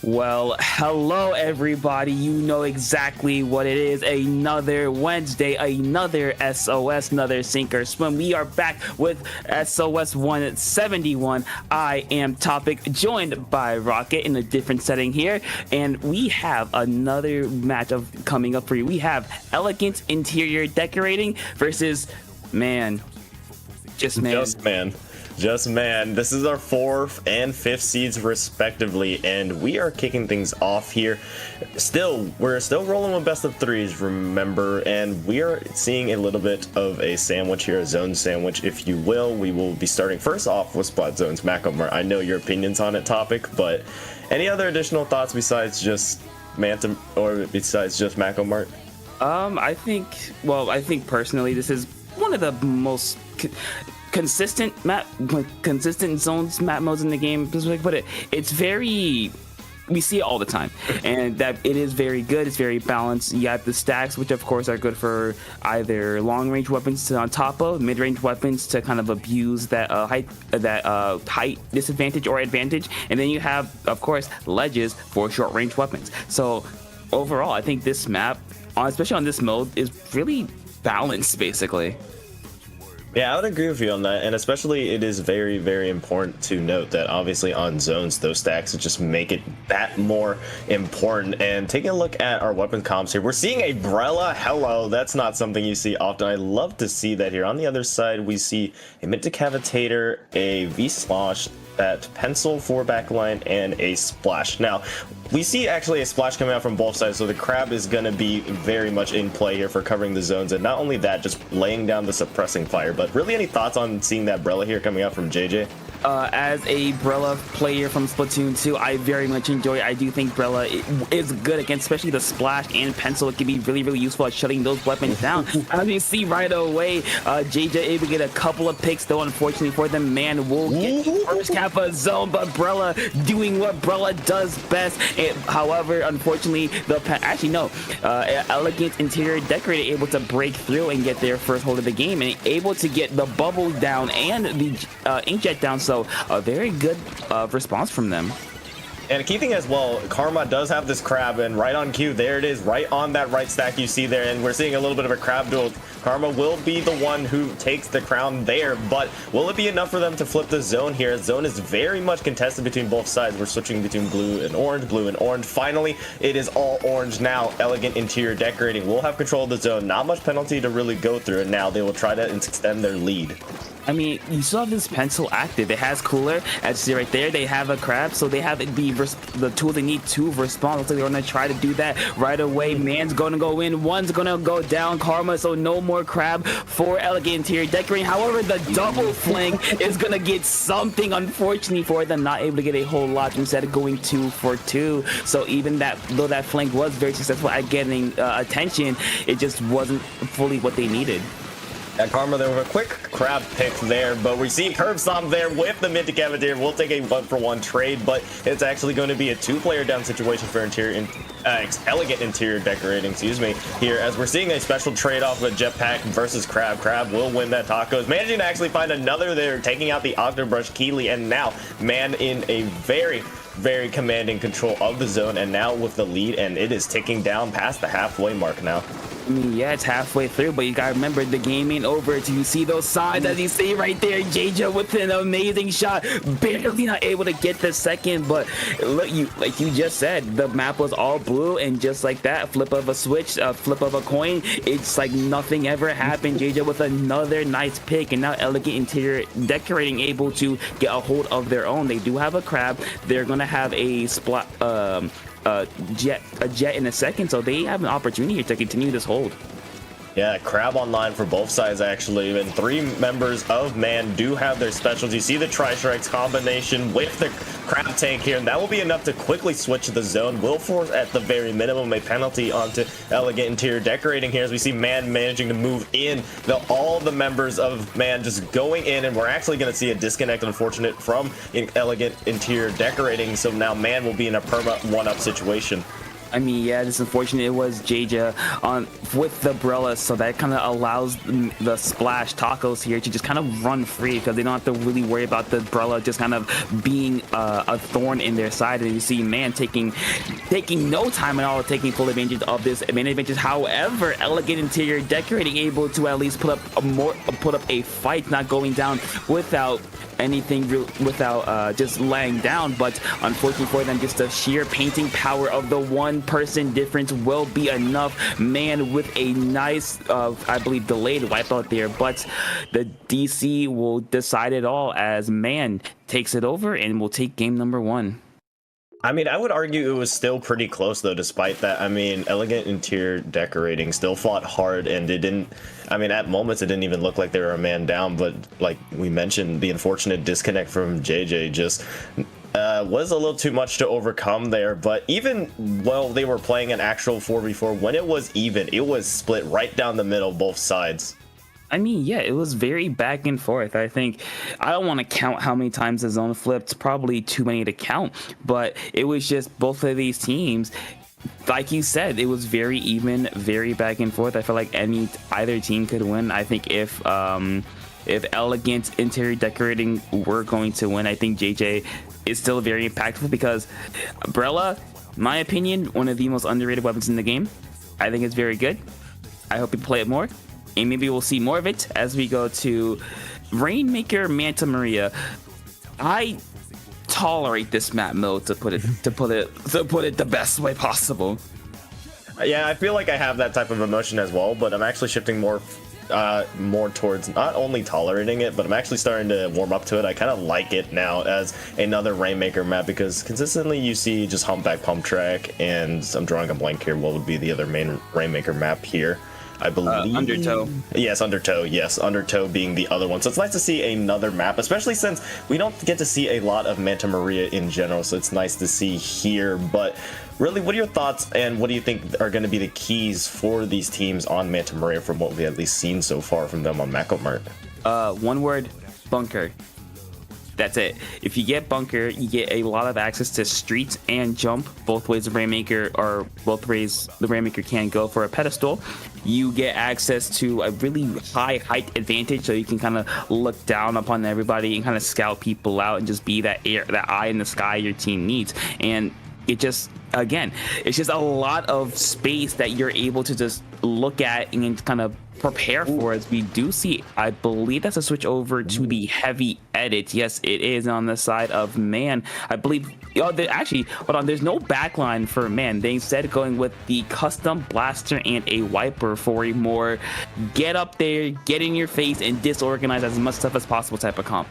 Well, hello everybody. You know exactly what it is. Another Wednesday, another SOS, another sink or swim. We are back with SOS 171. I am Topic, joined by Rocket in a different setting here, and we have another match of coming up for you. We have Elegant Interior Decorating versus Just Man. This is our 4th and 5th seeds respectively, and we are kicking things off here. We're still rolling with best of 3s, remember, and we are seeing a little bit of a sandwich here, a zone sandwich, if you will. We will be starting first off with Splat Zone's Macomart. I know your opinions on it, Topic, but any other additional thoughts besides just Macomart? I think personally this is one of the most consistent zones map modes in the game. But it's very, we see it all the time, and that it is very good. It's very balanced. You have the stacks, which of course are good for either long range weapons to on top of mid range weapons to kind of abuse that height disadvantage or advantage, and then you have of course ledges for short range weapons. So overall, I think this map, especially on this mode, is really balanced basically. Yeah, I would agree with you on that, and especially it is very, very important to note that obviously on zones, those stacks just make it that more important. And taking a look at our weapon comps here, we're seeing a Brella. Hello, that's not something you see often. I love to see that here. On the other side, we see a Mid-Decavitator, a V-Slosh, that pencil for backline, and a splash. Now we see actually a splash coming out from both sides, so the crab is going to be very much in play here for covering the zones, and not only that, just laying down the suppressing fire. But really, any thoughts on seeing that Brella here coming out from JJ? As a Brella player from Splatoon 2, I very much enjoy it. I do think Brella is good against, especially the splash and pencil. It can be really, really useful at shutting those weapons down. As you see right away, JJ able to get a couple of picks, though unfortunately for them, Man will get first Kappa zone, but Brella doing what Brella does best. However, unfortunately, Elegant Interior Decorator able to break through and get their first hold of the game, and able to get the bubble down and the inkjet down. So a very good response from them. And a key thing as well, Karma does have this crab, and right on cue, there it is, right on that right stack you see there, and we're seeing a little bit of a crab duel. Karma will be the one who takes the crown there, but will it be enough for them to flip the zone here? Zone is very much contested between both sides. We're switching between blue and orange. Finally, it is all orange now. Elegant Interior Decorating will have control of the zone. Not much penalty to really go through, and now they will try to extend their lead. I mean, you still have this pencil active. It has cooler, as you see right there. They have a crab, so they have the tool they need to respond. Looks like they're going to try to do that right away. Man's going to go in. One's going to go down. Karma, so no more crab for Elegant Interior Decorating. However, the double flank is going to get something, unfortunately for them. Not able to get a whole lot instead of going 2 for 2. So even though that flank was very successful at getting attention, it just wasn't fully what they needed. At Karma, there was a quick crab pick there, but we see Curb Stomp there with the Mid-Decavitator. We'll take a 1-for-1 trade, but it's actually going to be a 2-player down situation for Elegant Interior Decorating, here, as we're seeing a special trade-off with Jetpack versus Crab. Crab will win that tacos, managing to actually find another there, taking out the Octobrush Keeley, and now Man in a very commanding control of the zone, and now with the lead, and it is ticking down past the halfway mark now. I mean, yeah, it's halfway through, but you gotta remember the game ain't over till you see those signs, as you see right there. JJ with an amazing shot, barely not able to get the second, but look, like you just said, the map was all blue, and just like that, flip of a switch, flip of a coin, it's like nothing ever happened. JJ with another nice pick, and now Elegant Interior Decorating able to get a hold of their own. They do have a crab. They're gonna have a jet in a second, so they have an opportunity here to continue this hold. Yeah, crab online for both sides actually, and 3 members of Man do have their specials. You see the Tri-Strikes combination with the crab tank here, and that will be enough to quickly switch the zone. Will force at the very minimum a penalty onto Elegant Interior Decorating here, as we see Man managing to move in. All the members of Man just going in, and we're actually going to see a disconnect, unfortunate, from Elegant Interior Decorating, so now Man will be in a perma 1-up situation. I mean, yeah, it's unfortunate it was Jaja on with the umbrella, so that kind of allows the Splash Tacos here to just kind of run free because they don't have to really worry about the umbrella just kind of being a thorn in their side. And you see Man taking no time at all, taking full advantage of this advantage. However, Elegant Interior Decorating able to at least put up a fight, not going down without anything without just laying down. But unfortunately for them, just the sheer painting power of the one person difference will be enough. Man with a nice I believe delayed wipeout there, but the DC will decide it all as Man takes it over and will take game number 1. I mean, I would argue it was still pretty close, though, despite that. I mean, Elegant Interior Decorating still fought hard, and it didn't... I mean, at moments, it didn't even look like they were a man down, but like we mentioned, the unfortunate disconnect from JJ just was a little too much to overcome there. But even while they were playing an actual 4v4, when it was even, it was split right down the middle, both sides. I mean, yeah, it was very back and forth. I think I don't want to count how many times the zone flipped, probably too many to count, but it was just both of these teams. Like you said, it was very even, very back and forth. I feel like either team could win. I think if Elegant Interior Decorating were going to win, I think JJ is still very impactful because Umbrella, my opinion, one of the most underrated weapons in the game. I think it's very good. I hope you play it more. And maybe we'll see more of it as we go to Rainmaker Manta Maria. I tolerate this map mode to put it the best way possible. Yeah, I feel like I have that type of emotion as well, but I'm actually shifting more towards not only tolerating it, but I'm actually starting to warm up to it. I kind of like it now as another Rainmaker map because consistently you see just Humpback Pump Track, and I'm drawing a blank here. What would be the other main Rainmaker map here? I believe Undertow. Yes, Undertow. Yes, Undertow being the other one. So it's nice to see another map, especially since we don't get to see a lot of Manta Maria in general. So it's nice to see here. But really, what are your thoughts and what do you think are going to be the keys for these teams on Manta Maria from what we've at least seen so far from them on Mako Mart? One word: bunker. That's it. If you get bunker, you get a lot of access to streets and jump. Both ways the Rainmaker can go for a pedestal. You get access to a really high height advantage, so you can kind of look down upon everybody and kind of scout people out and just be that eye in the sky your team needs. And it just, again, it's just a lot of space that you're able to just look at and kind of prepare for. As we do see, I believe that's a switch over to the heavy edit. Yes, it is on the side of Man. I believe, actually, hold on, there's no backline for Man. They instead going with the custom blaster and a wiper for a more get up there, get in your face, and disorganize as much stuff as possible type of comp.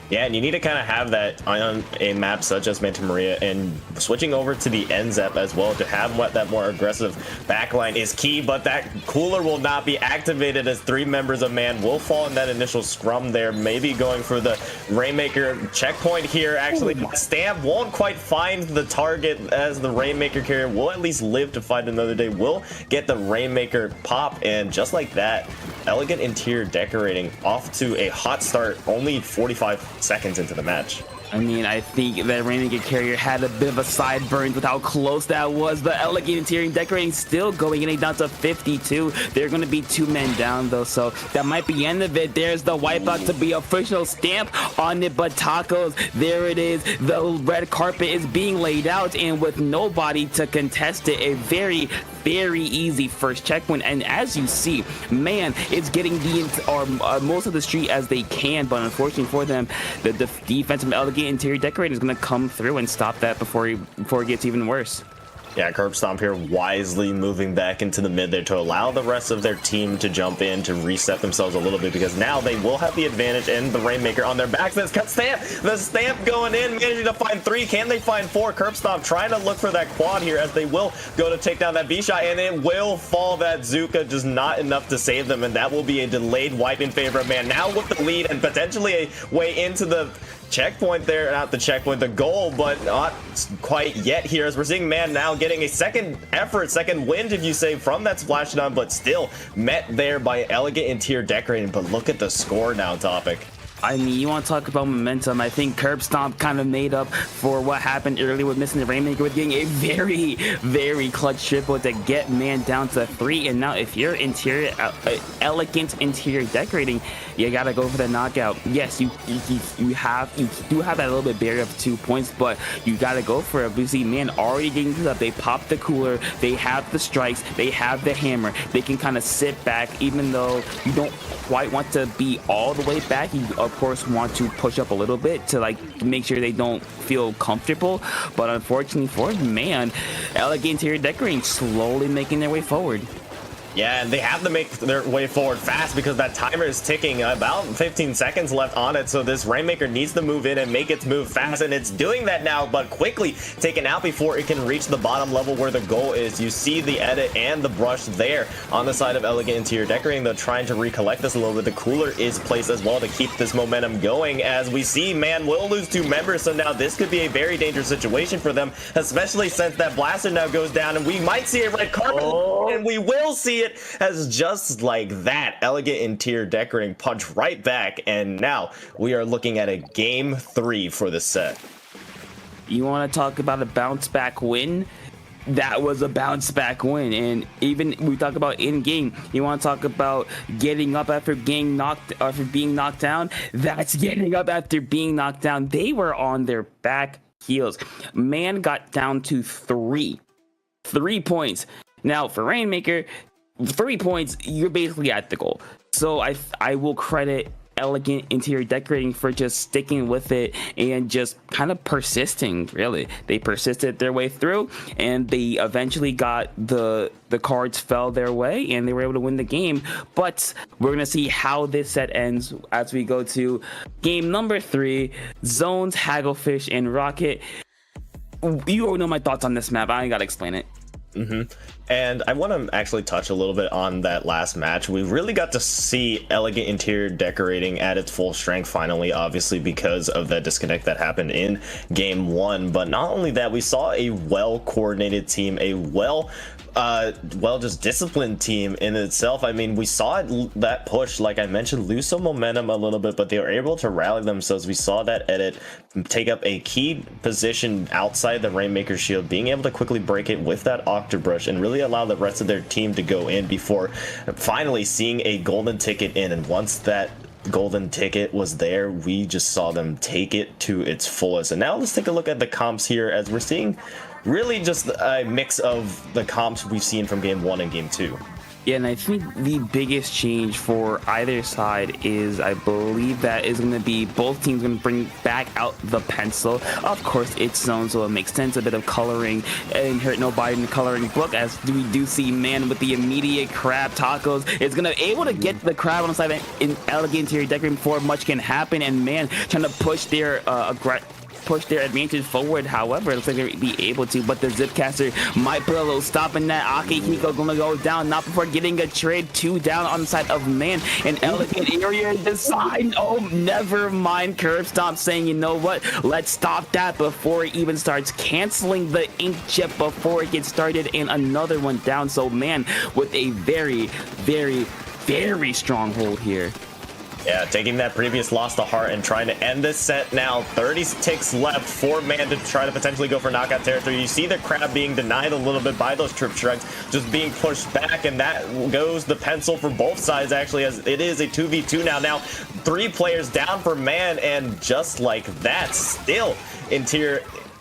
Yeah, and you need to kind of have that on a map such as Manta Maria, and switching over to the NZEP as well to have that more aggressive backline is key, but that cooler will not be activated as 3 members of Man will fall in that initial scrum there, maybe going for the Rainmaker checkpoint here. Actually, Stamp won't quite find the target as the Rainmaker carrier will at least live to fight another day, will get the Rainmaker pop, and just like that, Elegant Interior Decorating off to a hot start, only 45 seconds into the match. I mean, I think that Rainmaker carrier had a bit of a sideburn with how close that was. The Elegant Interior Decorating still going, getting down to 52. They're going to be 2 men down, though, so that might be the end of it. There's the wipeout to be official stamp on it, but Tacos, there it is. The red carpet is being laid out, and with nobody to contest it, a very, very easy first checkpoint. And as you see, Man is getting most of the street as they can, but unfortunately for them, the defense from Elegant Interior Decorating is going to come through and stop that before it gets even worse. Yeah, Curb Stomp here wisely moving back into the mid there to allow the rest of their team to jump in to reset themselves a little bit, because now they will have the advantage and the Rainmaker on their backs. That's cut Stamp. The Stamp going in, managing to find 3. Can they find 4? Curb Stomp trying to look for that quad here as they will go to take down that B-shot, and it will fall. That Zuka just not enough to save them, and that will be a delayed wipe in favor of Man. Now with the lead and potentially a way into the checkpoint there, not the checkpoint, the goal, but not quite yet here, as we're seeing Man now getting a second effort, second wind, if you say, from that splashdown, but still met there by Elegant Interior Decorating. But look at the score now, Topic. I mean, you want to talk about momentum. I think Curb Stomp kind of made up for what happened earlier with missing the Rainmaker with getting a very, very clutch triple to get man down to 3. And now if you're elegant interior decorating, you got to go for the knockout. Yes, you do have that little bit barrier of 2 points, but you got to go for it. We see man already getting this up. They pop the cooler. They have the strikes. They have the hammer. They can kind of sit back, even though you don't quite want to be all the way back. You of course want to push up a little bit to like make sure they don't feel comfortable, but unfortunately for man, elegant interior decorating slowly making their way forward. Yeah, and they have to make their way forward fast because that timer is ticking. About 15 seconds left on it, so this Rainmaker needs to move in and make its move fast, and it's doing that now, but quickly taken out before it can reach the bottom level where the goal is. You see the edit and the brush there on the side of Elegant Interior Decorating. They're trying to recollect this a little bit. The cooler is placed as well to keep this momentum going, as we see man will lose 2 members, so now this could be a very dangerous situation for them, especially since that blaster now goes down, and we might see a red carpet, and we will see it as just like that, Elegant Interior Decorating punch right back, and now we are looking at a game 3 for the set. You want to talk about a bounce back win? That was a bounce back win. And even we talk about in game, you want to talk about getting up after being knocked down. That's getting up after being knocked down. They were on their back heels. Man got down to 3 points. Now for Rainmaker, 3 points, you're basically at the goal. So I will credit Elegant Interior Decorating for just sticking with it and just kind of persisting. Really, they persisted their way through, and they eventually got the cards fell their way, and they were able to win the game. But we're gonna see how this set ends as we go to game number 3, Zones, Hagglefish, and Rocket. You already know my thoughts on this map. I ain't gotta explain it. And I want to actually touch a little bit on that last match. We really got to see Elegant Interior Decorating at its full strength finally, obviously because of that disconnect that happened in game 1. But not only that, we saw a well-coordinated team, a just disciplined team in itself. I mean, we saw that push, like I mentioned, lose some momentum a little bit, but they were able to rally themselves. We saw that edit take up a key position outside the Rainmaker shield, being able to quickly break it with that Octobrush and really allow the rest of their team to go in before finally seeing a golden ticket in. And once that golden ticket was there, we just saw them take it to its fullest. And now let's take a look at the comps here, as we're seeing really just a mix of the comps we've seen from game 1 and game 2. Yeah, and I think the biggest change for either side is, I believe that is going to be both teams going to bring back out the pencil. Of course, it's zone, so it makes sense. A bit of coloring and hurt nobody in the coloring book, as we do see man with the immediate crab tacos is going to able to get the crab on the side in Elegant Interior Decorating before much can happen, and man trying to push their push their advantage forward. However, it looks like they'll be able to, but the Zipcaster might put a little stop in that. Akihiko gonna go down, not before getting a trade 2 down on the side of man. An Elegant Interior Design. Oh, never mind. Curb Stomp saying, you know what? Let's stop that before it even starts, canceling the ink chip before it gets started, and another one down. So man, with a very, very, very strong hold here. Yeah, taking that previous loss to heart and trying to end this set now. 30 ticks left for man to try to potentially go for knockout territory. You see the crab being denied a little bit by those trip strikes, just being pushed back, and that goes the pencil for both sides, actually, as it is a 2v2 now. Now, 3 players down for man, and just like that, still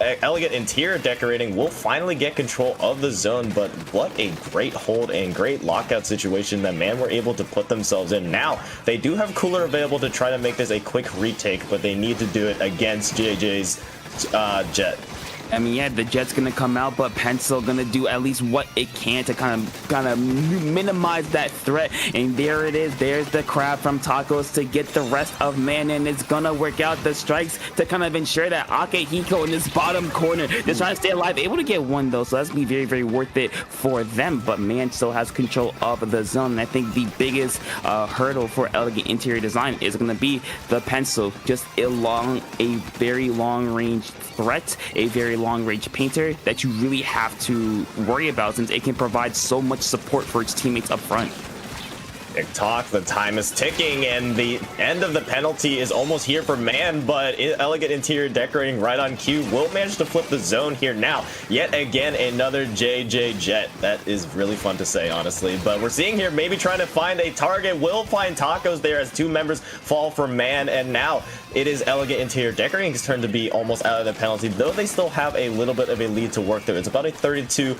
Elegant Interior Decorating will finally get control of the zone. But what a great hold and great lockout situation that man were able to put themselves in. Now they do have cooler available to try to make this a quick retake, but they need to do it against JJ's Jet. I mean, yeah, the Jet's gonna come out, but Pencil gonna do at least what it can to kind of minimize that threat. And there it is. There's the crab from Tacos to get the rest of man, and it's gonna work out the strikes to kind of ensure that Akihiko in this bottom corner just trying to stay alive, able to get one though, so that's gonna be very, very worth it for them. But man still has control of the zone, and I think the biggest hurdle for Elegant Interior Design is gonna be the Pencil, just a very long range threat, a very long range painter that you really have to worry about, since it can provide so much support for its teammates up front. TikTok, the time is ticking, and the end of the penalty is almost here for Man, but Elegant Interior Decorating right on cue will manage to flip the zone here now. Yet again, another JJ Jet. That is really fun to say, honestly, but we're seeing here maybe trying to find a target, will find Tacos there as two members fall for Man, and now it is Elegant Interior Decorating's turn to be almost out of the penalty, though they still have a little bit of a lead to work through. It's about a 32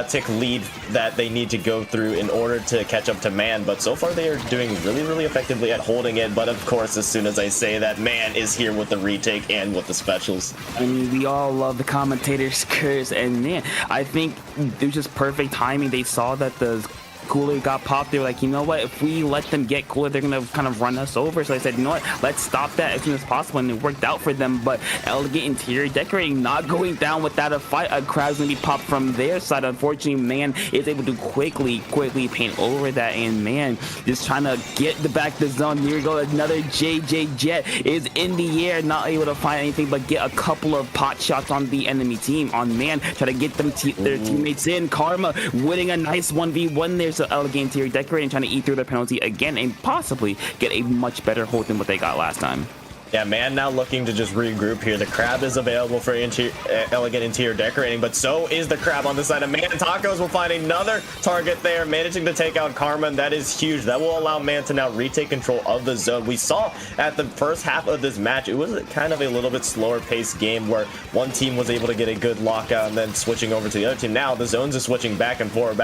tick lead that they need to go through in order to catch up to Man, but so far they are doing really effectively at holding it. But of course, as soon as I say that, Man is here with the retake and with the specials. I mean, we all love the commentators curse, and man, I think it was just perfect timing. They saw that the cooler got popped. They were like, you know what, if we let them get cooler, they're gonna kind of run us over. So I said, you know what, let's stop that as soon as possible, and it worked out for them. But Elegant Interior Decorating not going down without a fight. A crowd's gonna be popped from their side. Unfortunately, Man is able to quickly paint over that, and Man just trying to get the back to the zone. Here we go, another JJ Jet is in the air, not able to find anything but get a couple of pot shots on the enemy team. On Man, try to get them their teammates in. Karma winning a nice 1v1 there. So Elegant Interior Decorating trying to eat through their penalty again and possibly get a much better hold than what they got last time. Yeah, Man now looking to just regroup here. The crab is available for Elegant Interior Decorating, but so is the crab on the side of Man. Tacos will find another target there, managing to take out Karma, and that is huge. That will allow Man to now retake control of the zone. We saw at the first half of this match, it was kind of a little bit slower paced game where one team was able to get a good lockout and then switching over to the other team. Now the zones are switching back and forth.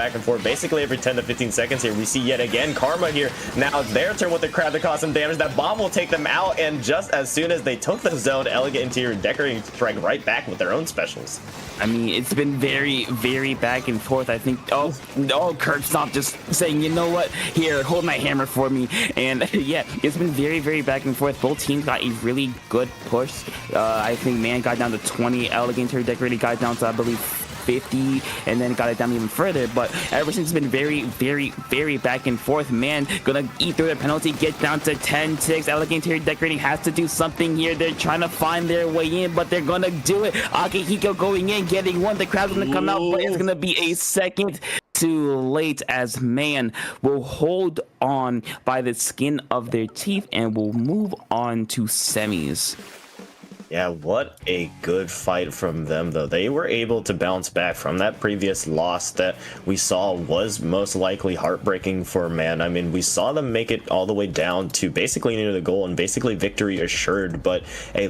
Basically every 10 to 15 seconds here. We see yet again Karma here. Now it's their turn with the crab to cause some damage. That bomb will take them out, and just as soon as they took the zone, Elegant Interior Decorating strike right back with their own specials. I mean, it's been very back and forth. I think, Kirk's not just saying, you know what, here, hold my hammer for me. And yeah, it's been very back and forth. Both teams got a really good push. I think Man got down to 20, Elegant Interior Decorating got down to, I believe, 50, and then got it down even further. But ever since, it's been very back and forth. Man gonna eat through the penalty, get down to 10-6. Elegant Interior Decorating has to do something here. They're trying to find their way in, but they're gonna do it. Akihiko going in, getting one. The crowd's gonna come out, but it's gonna be a second too late, as Man will hold on by the skin of their teeth and will move on to semis. Yeah, what a good fight from them, though. They were able to bounce back from that previous loss that we saw was most likely heartbreaking for Man. I mean, we saw them make it all the way down to basically near the goal and basically victory assured, but a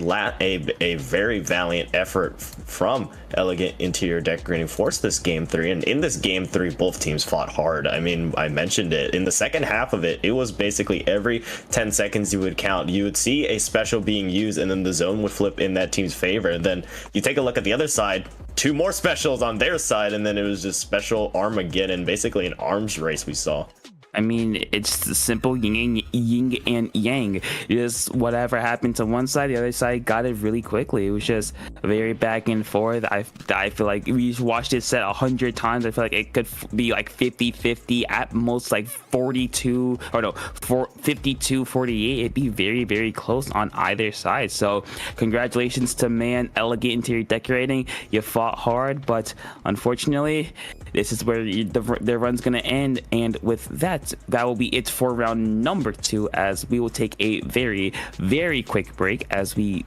very valiant effort from Elegant Interior Decorating forced this game 3, and in this game 3, both teams fought hard. I mean, I mentioned it. In the second half of it, it was basically every 10 seconds you would count. You would see a special being used, and then the zone would flip in that team's favor. And then you take a look at the other side, 2 more specials on their side, and then it was just special Armageddon, basically an arms race we saw. I mean, it's the simple yin and yang. Just whatever happened to one side, the other side got it really quickly. It was just very back and forth. I feel like we watched this set 100 times. I feel like it could be like 50-50, at most like 52-48. It'd be very close on either side. So congratulations to Man, Elegant Interior Decorating. You fought hard, but unfortunately, this is where their run's gonna end. And with that will be it for round number 2, as we will take a very quick break as we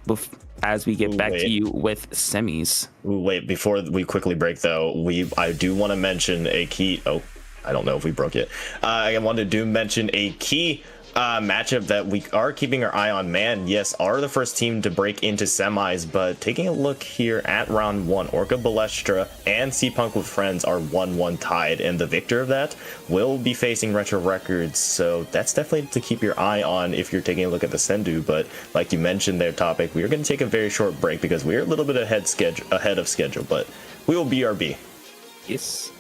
get back to you with semis. Wait, before we quickly break though, I do want to mention a key. Oh, I don't know if we broke it. I wanted to mention a key matchup that we are keeping our eye on. Man, yes, are the first team to break into semis, but taking a look here at round 1, Orca Balestra and Seapunk with Friends are 1-1 tied, and the victor of that will be facing Retro Records. So that's definitely to keep your eye on if you're taking a look at the Sendu. But like you mentioned there, Topic, we are going to take a very short break because we're a little bit ahead of schedule, but we will BRB. Yes.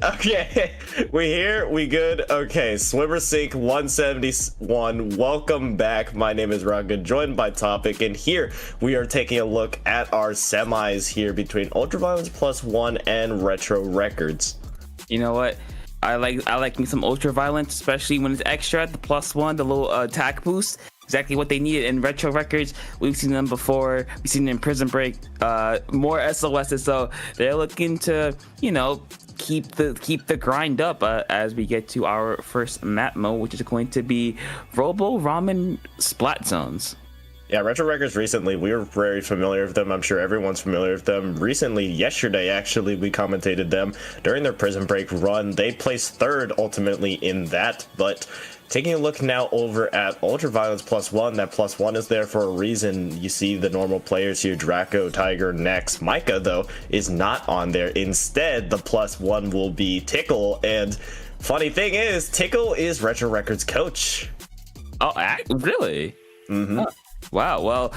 Okay, we here, we good. Okay, Swimmer Sync 171. Welcome back. My name is Raga, joined by Topic, and here we are taking a look at our semis here between Ultraviolence +1 and Retro Records. You know what? I like me some Ultraviolence, especially when it's extra at the +1, the little attack boost. Exactly what they needed in Retro Records. We've seen them before. We've seen them in Prison Break. More SOSs, so they're looking to, you know, keep the grind up as we get to our first map mode, which is going to be Robo Ramen Splat Zones. Yeah, Retro Records recently, we were very familiar with them. I'm sure everyone's familiar with them. Recently, yesterday, actually, we commentated them during their Prison Break run. They placed third ultimately in that, but taking a look now over at Ultraviolence +1, that +1 is there for a reason. You see the normal players here, Draco, Tiger, Nex. Micah, though, is not on there. Instead, the +1 will be Tickle, and funny thing is, Tickle is Retro Records' coach. Oh, really? Mm-hmm. Huh. Wow. Well,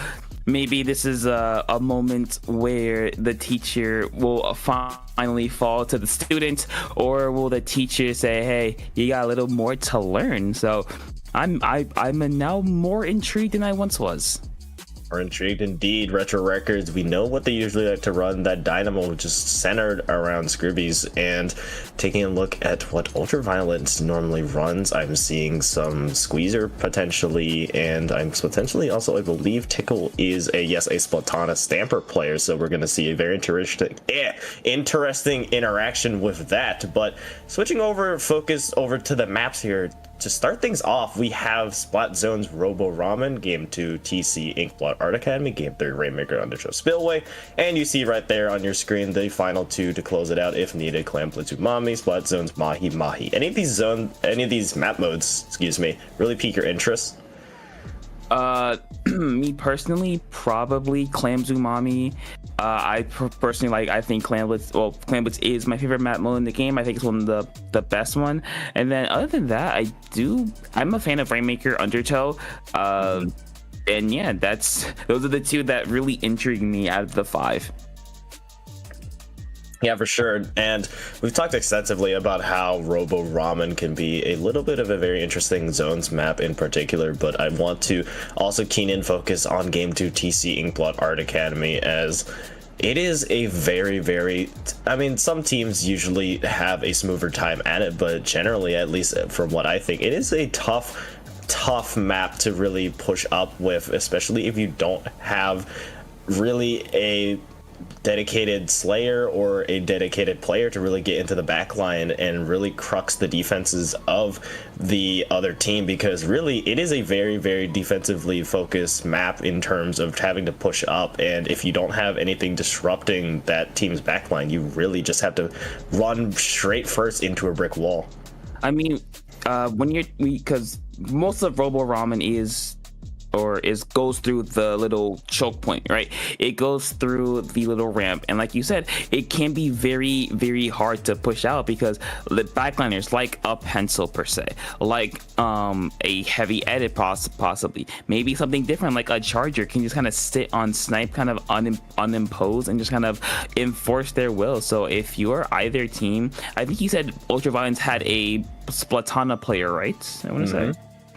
maybe this is a moment where the teacher will finally fall to the student, or will the teacher say, "Hey, you got a little more to learn"? So, I'm now more intrigued than I once was. Are intrigued indeed. Retro Records, we know what they usually like to run, that Dynamo just centered around Scroobies. And taking a look at what Ultraviolence normally runs, I'm seeing some Squeezer potentially, and I'm potentially also, I believe Tickle is a Splatana Stamper player, so we're going to see a very interesting interaction with that. But switching focus over to the maps here. To start things off, we have Splat Zones Robo Ramen, Game 2 TC Inkblot Art Academy, Game 3 Rainmaker Undershow Spillway, and you see right there on your screen the final two to close it out if needed, Clan Blitzu Mami, Splat Zones Mahi Mahi. Any of these map modes, really pique your interest? Me personally, probably Clam Zumami. I think Clan Blitz is my favorite map mode in the game. I think it's one of the best one. And then other than that, I'm a fan of Rainmaker Undertow. And yeah, those are the two that really intrigue me out of the 5. Yeah, for sure. And we've talked extensively about how Robo Ramen can be a little bit of a very interesting zones map in particular, but I want to also keen in focus on Game 2 TC Inkblot Art Academy, as it is a very, some teams usually have a smoother time at it, but generally, at least from what I think, it is a tough map to really push up with, especially if you don't have really a dedicated slayer or a dedicated player to really get into the back line and really crux the defenses of the other team, because really it is a very defensively focused map in terms of having to push up, and if you don't have anything disrupting that team's backline, you really just have to run straight first into a brick wall. I mean, because most of Robo Ramen goes through the little choke point, right? It goes through the little ramp, and like you said, it can be very hard to push out because the backliners, like a pencil per se, like a heavy edit possibly, maybe something different like a charger can just kind of sit on snipe, kind of unimposed, and just kind of enforce their will. So if you're either team, I think you said Ultraviolence had a Splatana player, right? I want to say.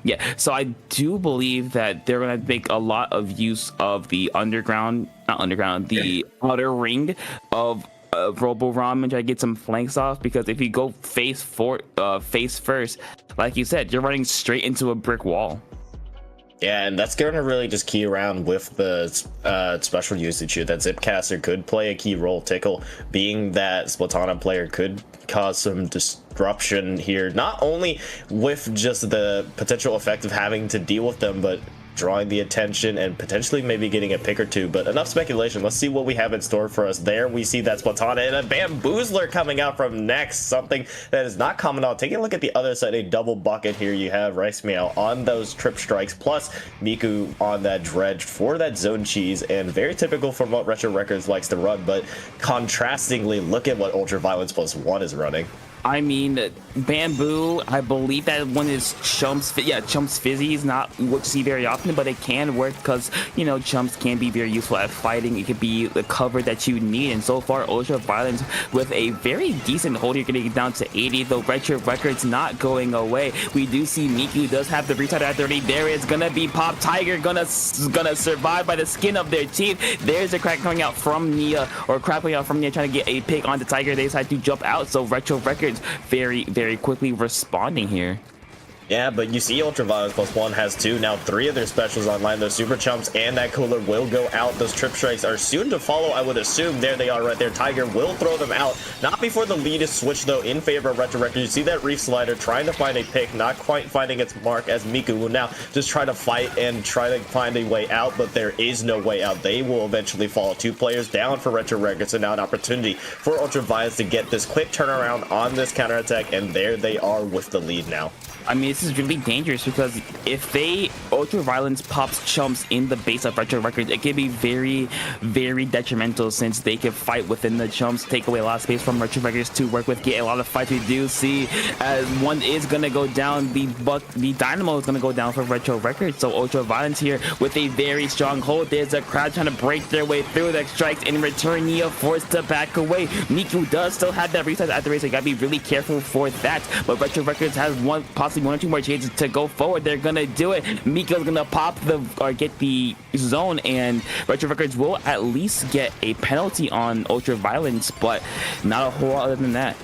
Yeah, so I do believe that they're going to make a lot of use of the the outer ring of Robo Ramen, try to get some flanks off, because if you go face first, like you said, you're running straight into a brick wall. Yeah, and that's going to really just key around with the special usage here. That Zipcaster could play a key role. Tickle, being that Splatana player, could cause some disruption here, not only with just the potential effect of having to deal with them, but drawing the attention and potentially maybe getting a pick or two. But enough speculation. Let's see what we have in store for us. There we see that Splatana and a Bamboozler coming out from Nex, something that is not common at all. Taking a look at the other side, a double bucket here. You have Rice Meow on those trip strikes, plus Miku on that dredge for that zone cheese, and very typical from what Retro Records likes to run. But contrastingly, look at what Ultraviolence +1 is running. I mean, Bamboo, I believe that one is Chump's Fizzy is not what you see very often, but it can work because, you know, Chumps can be very useful at fighting. It could be the cover that you need, and so far, Ultra Violence with a very decent hold here, getting it down to 80, though Retro Records not going away. We do see Miku does have the retard at 30. There is gonna be Pop Tiger, gonna survive by the skin of their teeth. There's a crack coming out from Nia, trying to get a pick on the Tiger. They decide to jump out, so Retro Records very, very quickly responding here. Yeah, but you see Ultraviolence +1 has 2, now 3 of their specials online. Those Super Chumps and that Cooler will go out. Those Trip Strikes are soon to follow, I would assume. There they are right there. Tiger will throw them out. Not before the lead is switched, though, in favor of Retro Records. You see that Reef Slider trying to find a pick, not quite finding its mark, as Miku will now just try to fight and try to find a way out, but there is no way out. They will eventually fall. 2 players down for Retro Records, so now an opportunity for Ultraviolence to get this quick turnaround on this counterattack, and there they are with the lead now. I mean, this is really dangerous because if Ultra Violence pops Chumps in the base of Retro Records, it can be very, very detrimental since they can fight within the Chumps, take away a lot of space from Retro Records to work with, get a lot of fights. We do see as one is going to go down, the Dynamo is going to go down for Retro Records. So Ultra Violence here with a very strong hold. There's a crowd trying to break their way through the strikes. In return, Nia forced to back away. Miku does still have that resize at the race, so you got to be really careful for that. But Retro Records has possibly 1 or 2 more chances to go forward. They're gonna do it. Miko's gonna pop get the zone, and Retro Records will at least get a penalty on Ultra Violence, but not a whole lot other than that.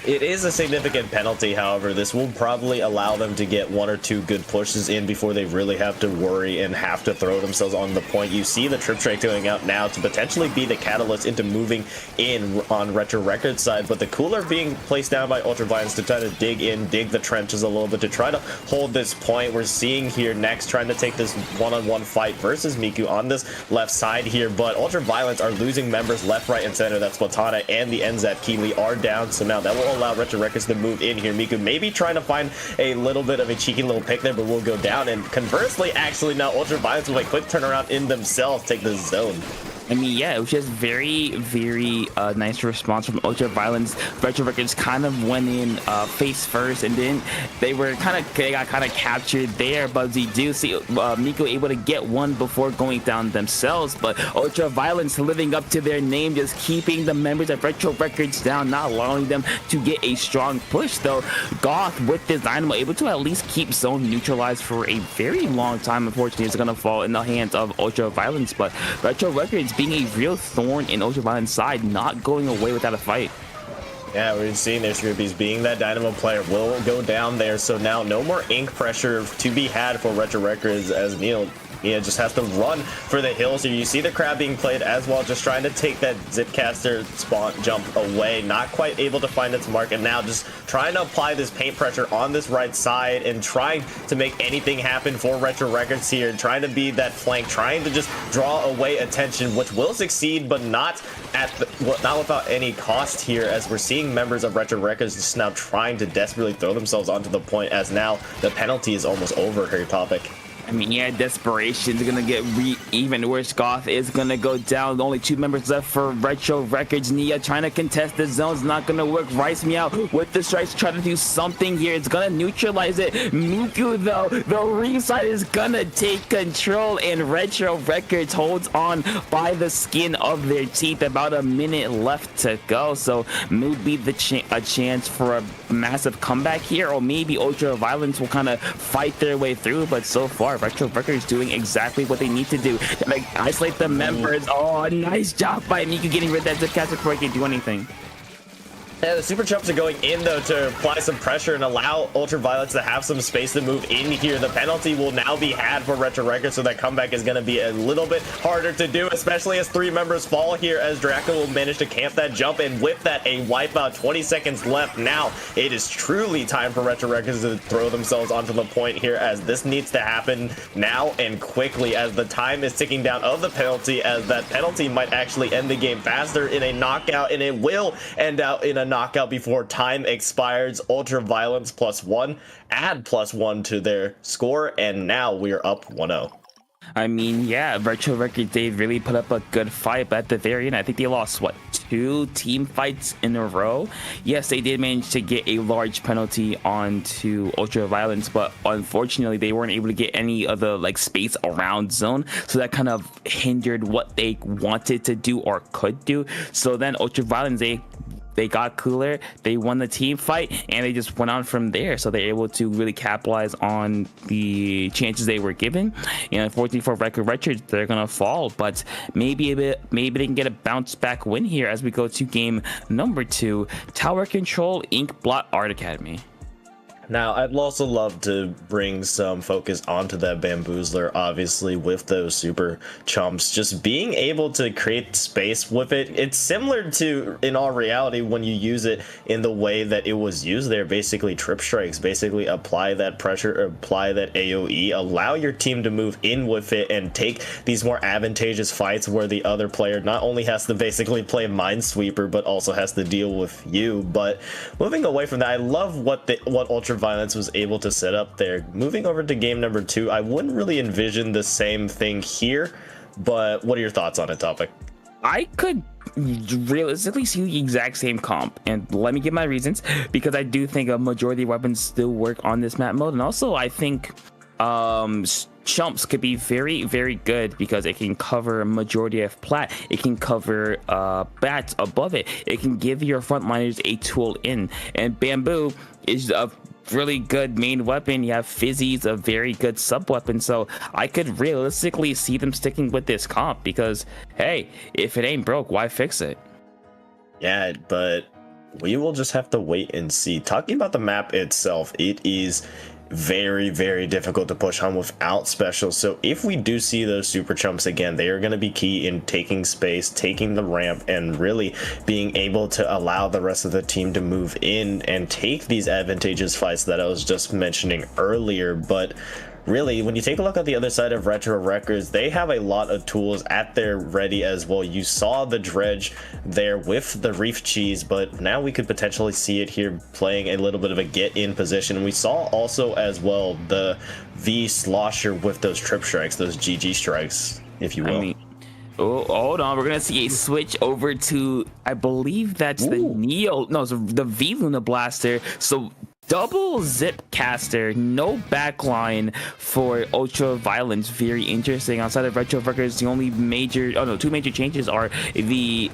It is a significant penalty, however. This will probably allow them to get 1 or 2 good pushes in before they really have to worry and have to throw themselves on the point. You see the Trip Strike going out now to potentially be the catalyst into moving in on Retro Records side, but the Cooler being placed down by Ultraviolence to try to dig the trenches a little bit to try to hold this point. We're seeing here next trying to take this one-on-one fight versus Miku on this left side here, but Ultraviolence are losing members left, right, and center. That's Platana and the NZ Keeley are down, so now that will allow Retro Records to move in here. Miku maybe trying to find a little bit of a cheeky little pick there, but will go down. And conversely, actually, now Ultraviolence with a quick turnaround in themselves take the zone. I mean, yeah, it was just very, very nice response from Ultra Violence. Retro Records kind of went in face first, and then they got kind of captured there. But we do see Miku able to get one before going down themselves. But Ultra Violence living up to their name, just keeping the members of Retro Records down, not allowing them to get a strong push. Though Goth with this Dynamo able to at least keep zone neutralized for a very long time. Unfortunately, it's gonna fall in the hands of Ultra Violence. But Retro Records being a real thorn in Ultra Violence side, not going away without a fight. Yeah, we're seeing their Scroopies being that Dynamo player will go down there, so now no more ink pressure to be had for Retro Records as Nia just has to run for the hills here. You see the crab being played as well, just trying to take that Zipcaster spawn jump away, not quite able to find its mark, and now just trying to apply this paint pressure on this right side and trying to make anything happen for Retro Records here, trying to be that flank, trying to just draw away attention, which will succeed, but not without any cost here, as we're seeing members of Retro Records just now trying to desperately throw themselves onto the point, as now the penalty is almost over here, Topic. I mean, yeah, Desperation's gonna get even worse. Goth is gonna go down. Only 2 members left for Retro Records. Nia trying to contest the zone's not gonna work. Rice Meow with the strikes trying to do something here. It's gonna neutralize it. Miku, though, the ring side is gonna take control, and Retro Records holds on by the skin of their teeth. About a minute left to go, so maybe a chance for a massive comeback here, or maybe Ultra Violence will kind of fight their way through, but so far Retro Records doing exactly what they need to do, like isolate the members. Oh, nice job by Miku getting rid of that Zipcaster before he can do anything. Yeah, the Super Chumps are going in, though, to apply some pressure and allow Ultraviolence to have some space to move in here. The penalty will now be had for Retro Records, so that comeback is going to be a little bit harder to do, especially as 3 members fall here, as Draco will manage to camp that jump, and with that, a wipeout. 20 seconds left. Now, it is truly time for Retro Records to throw themselves onto the point here, as this needs to happen now and quickly, as the time is ticking down of the penalty, as that penalty might actually end the game faster in a knockout, and it will end out in a knockout before time expires. Ultra Violence +1 add +1 to their score, and now we're up 1-0. I mean, yeah, Retro Records, they really put up a good fight, but at the very end, I think they lost, what, 2 team fights in a row? Yes, they did manage to get a large penalty onto Ultraviolence, but unfortunately, they weren't able to get any of the, like, space around zone, so that kind of hindered what they wanted to do or could do. So then Ultraviolence, they got cooler, they won the team fight, and they just went on from there. So they're able to really capitalize on the chances they were given. And unfortunately for Record Records, they're gonna fall, but maybe they can get a bounce back win here as we go to game number 2, Tower Control Ink Blot Art Academy. Now, I'd also love to bring some focus onto that Bamboozler, obviously, with those super chumps. Just being able to create space with it, it's similar to, in all reality, when you use it in the way that it was used there, basically trip strikes, basically apply that pressure, apply that AoE, allow your team to move in with it and take these more advantageous fights where the other player not only has to basically play Minesweeper, but also has to deal with you. But moving away from that, I love what Ultraviolence was able to set up there. Moving over to game number 2, I wouldn't really envision the same thing here, but what are your thoughts on it, Topic? I could realistically see the exact same comp, and let me give my reasons, because I do think a majority of weapons still work on this map mode, and also I think chumps could be very, very good because it can cover a majority of plat, it can cover bats above it, it can give your frontliners a tool in, and bamboo is a really good main weapon. You have Fizzy's a very good sub weapon, so I could realistically see them sticking with this comp because, hey, if it ain't broke, why fix it? Yeah, but we will just have to wait and see. Talking about the map itself, it is very, very difficult to push on without specials. So if we do see those super chumps again, they are going to be key in taking space, taking the ramp, and really being able to allow the rest of the team to move in and take these advantageous fights that I was just mentioning earlier. But really, when you take a look at the other side of Retro Records, they have a lot of tools at their ready as well. You saw the dredge there with the reef cheese, but now we could potentially see it here playing a little bit of a get in position. We saw also as well the V slosher with those trip strikes, those GG strikes, if you will. I mean, oh, hold on, we're gonna see a switch over to, I believe that's the Neo, no, it's the V Luna Blaster. So double zip caster, no backline for Ultraviolence. Very interesting. Outside of Retro Records, the only major, two major changes are the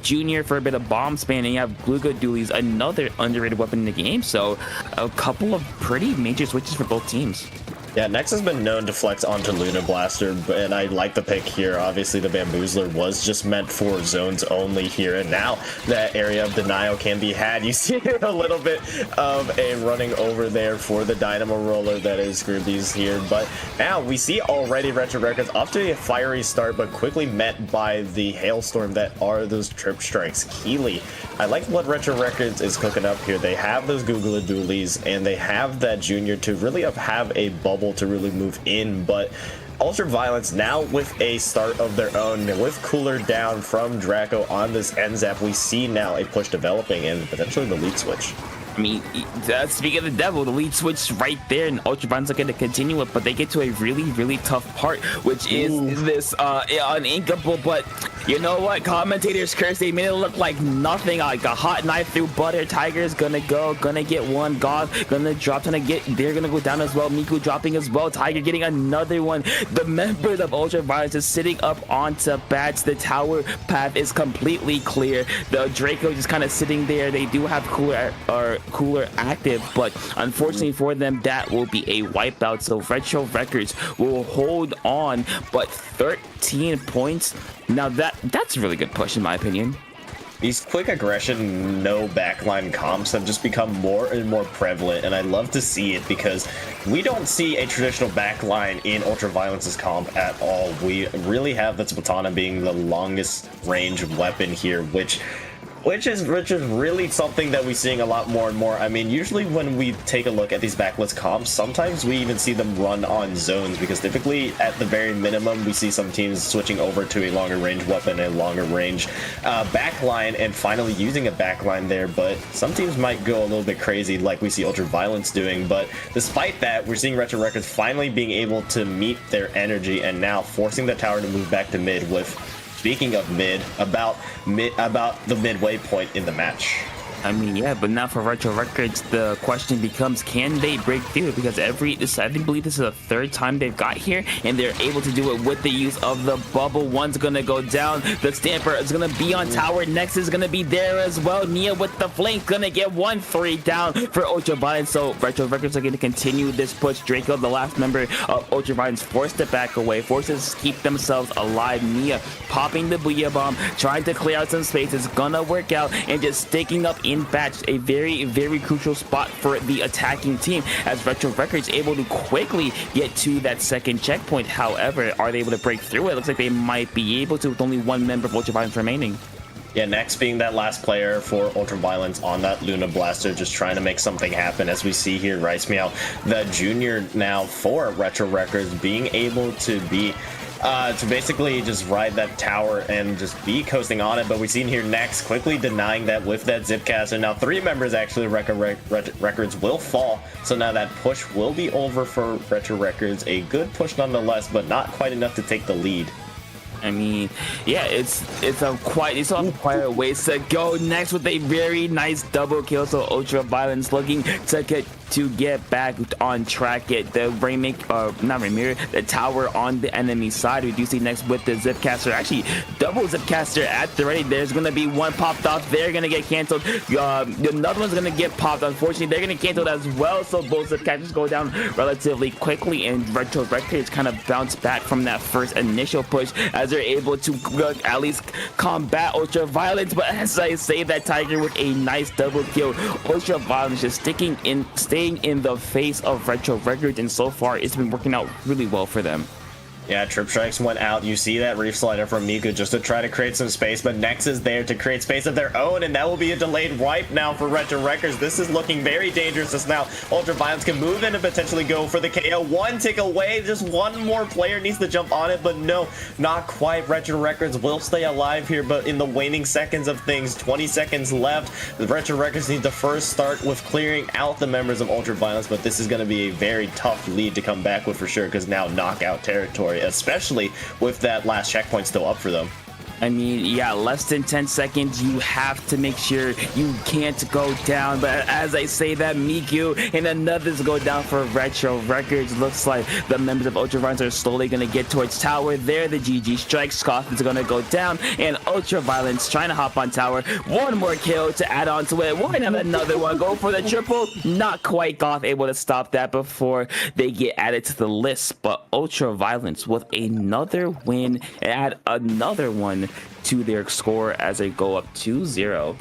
Junior for a bit of bomb span, and you have Gluga Doolies, another underrated weapon in the game. So a couple of pretty major switches for both teams. Yeah, Nex has been known to flex onto Lunar Blaster, and I like the pick here. Obviously, the Bamboozler was just meant for zones only here, and now that area of denial can be had. You see a little bit of a running over there for the Dynamo Roller that is Scroobies here, but now we see already Retro Records off to a fiery start, but quickly met by the hailstorm that are those trip strikes. Keely, I like what Retro Records is cooking up here. They have those Googla Doolies, and they have that Junior to really have a bubble to really move in, but Ultraviolence now with a start of their own, with cooler down from Draco on this NZAP, we see now a push developing and potentially the lead switch. I mean, speaking of the devil, the lead switch right there, and Ultraviolence are going to continue it, but they get to a really, really tough part, which is this uninkable. But you know what? Commentators curse, they made it look like nothing, like a hot knife through butter. Tiger's gonna get one. God gonna drop, they're gonna go down as well. Miku dropping as well. Tiger getting another one. The members of Ultraviolence is sitting up onto bats. The tower path is completely clear. The Draco just kind of sitting there. They do have cooler active, but unfortunately for them, that will be a wipeout. So Retro Records will hold on, but 13 points. Now that's a really good push in my opinion. These quick aggression, no backline comps have just become more and more prevalent, and I love to see it because we don't see a traditional backline in Ultraviolence's comp at all. We really have the Splatana being the longest range weapon here, which which is really something that we're seeing a lot more and more. I mean, usually when we take a look at these backlist comps, sometimes we even see them run on zones, because typically at the very minimum we see some teams switching over to a longer range weapon and longer range backline and finally using a backline there. But some teams might go a little bit crazy like we see Ultraviolence doing. But despite that, we're seeing Retro Records finally being able to meet their energy and now forcing the tower to move back to mid with, speaking of mid, about the midway point in the match. I mean, yeah, but now for Retro Records, the question becomes, can they break through? Because I believe this is the third time they've got here, and they're able to do it with the use of the bubble. One's gonna go down, the Stamper is gonna be on tower, next is gonna be there as well. Nia with the flank, gonna get 1-3 down for Ultraviolence, so Retro Records are gonna continue this push. Draco, the last member of Ultraviolence, forced to back away, forces to keep themselves alive. Nia popping the Booyah Bomb, trying to clear out some space, it's gonna work out, and just sticking up in batch, a very, very crucial spot for the attacking team, as Retro Records able to quickly get to that second checkpoint. However, are they able to break through it? Looks like they might be able to, with only one member of Ultraviolence remaining. Yeah, next being that last player for Ultraviolence on that Luna Blaster, just trying to make something happen, as we see here, Rice Meow, the junior now for Retro Records, being able to be to basically just ride that tower and just be coasting on it. But we've seen here next quickly denying that with that Zipcaster. Now 3 members actually of Records will fall, so now that push will be over for Retro Records. A good push nonetheless, but not quite enough to take the lead. I mean, yeah, it's a quite ways to go. Next with a very nice double kill, so Ultraviolence looking to get back on track, get the the tower on the enemy side. We do see next with the Zipcaster, actually double Zipcaster at the ready. There's gonna be one popped off, they're gonna get canceled. Another one's gonna get popped. Unfortunately, they're gonna cancel as well, so both Zipcasters go down relatively quickly, and Retro Records kind of bounce back from that first initial push as they're able to at least combat Ultraviolence. But as I say that, Tiger with a nice double kill, Ultraviolence just staying in the face of Retro Records, and so far it's been working out really well for them. Yeah, Trip Strikes went out. You see that Reef Slider from Miku just to try to create some space, but Nex is there to create space of their own, and that will be a delayed wipe now for Retro Records. This is looking very dangerous as now Ultraviolence can move in and potentially go for the KO. One tick away, just one more player needs to jump on it, but no, not quite. Retro Records will stay alive here, but in the waning seconds of things, 20 seconds left, the Retro Records need to first start with clearing out the members of Ultraviolence, but this is going to be a very tough lead to come back with for sure, because now knockout territory, especially with that last checkpoint still up for them. I mean, yeah, less than 10 seconds, you have to make sure you can't go down. But as I say that, Miku and another's go down for Retro Records. Looks like the members of Ultraviolence are slowly going to get towards tower. There, the GG strike. Scoff is going to go down, and Ultraviolence trying to hop on tower. One more kill to add on to it. Why not another one? Go for the triple. Not quite. Goth able to stop that before they get added to the list. But Ultraviolence with another win, add another one to their score as they go up 2-0.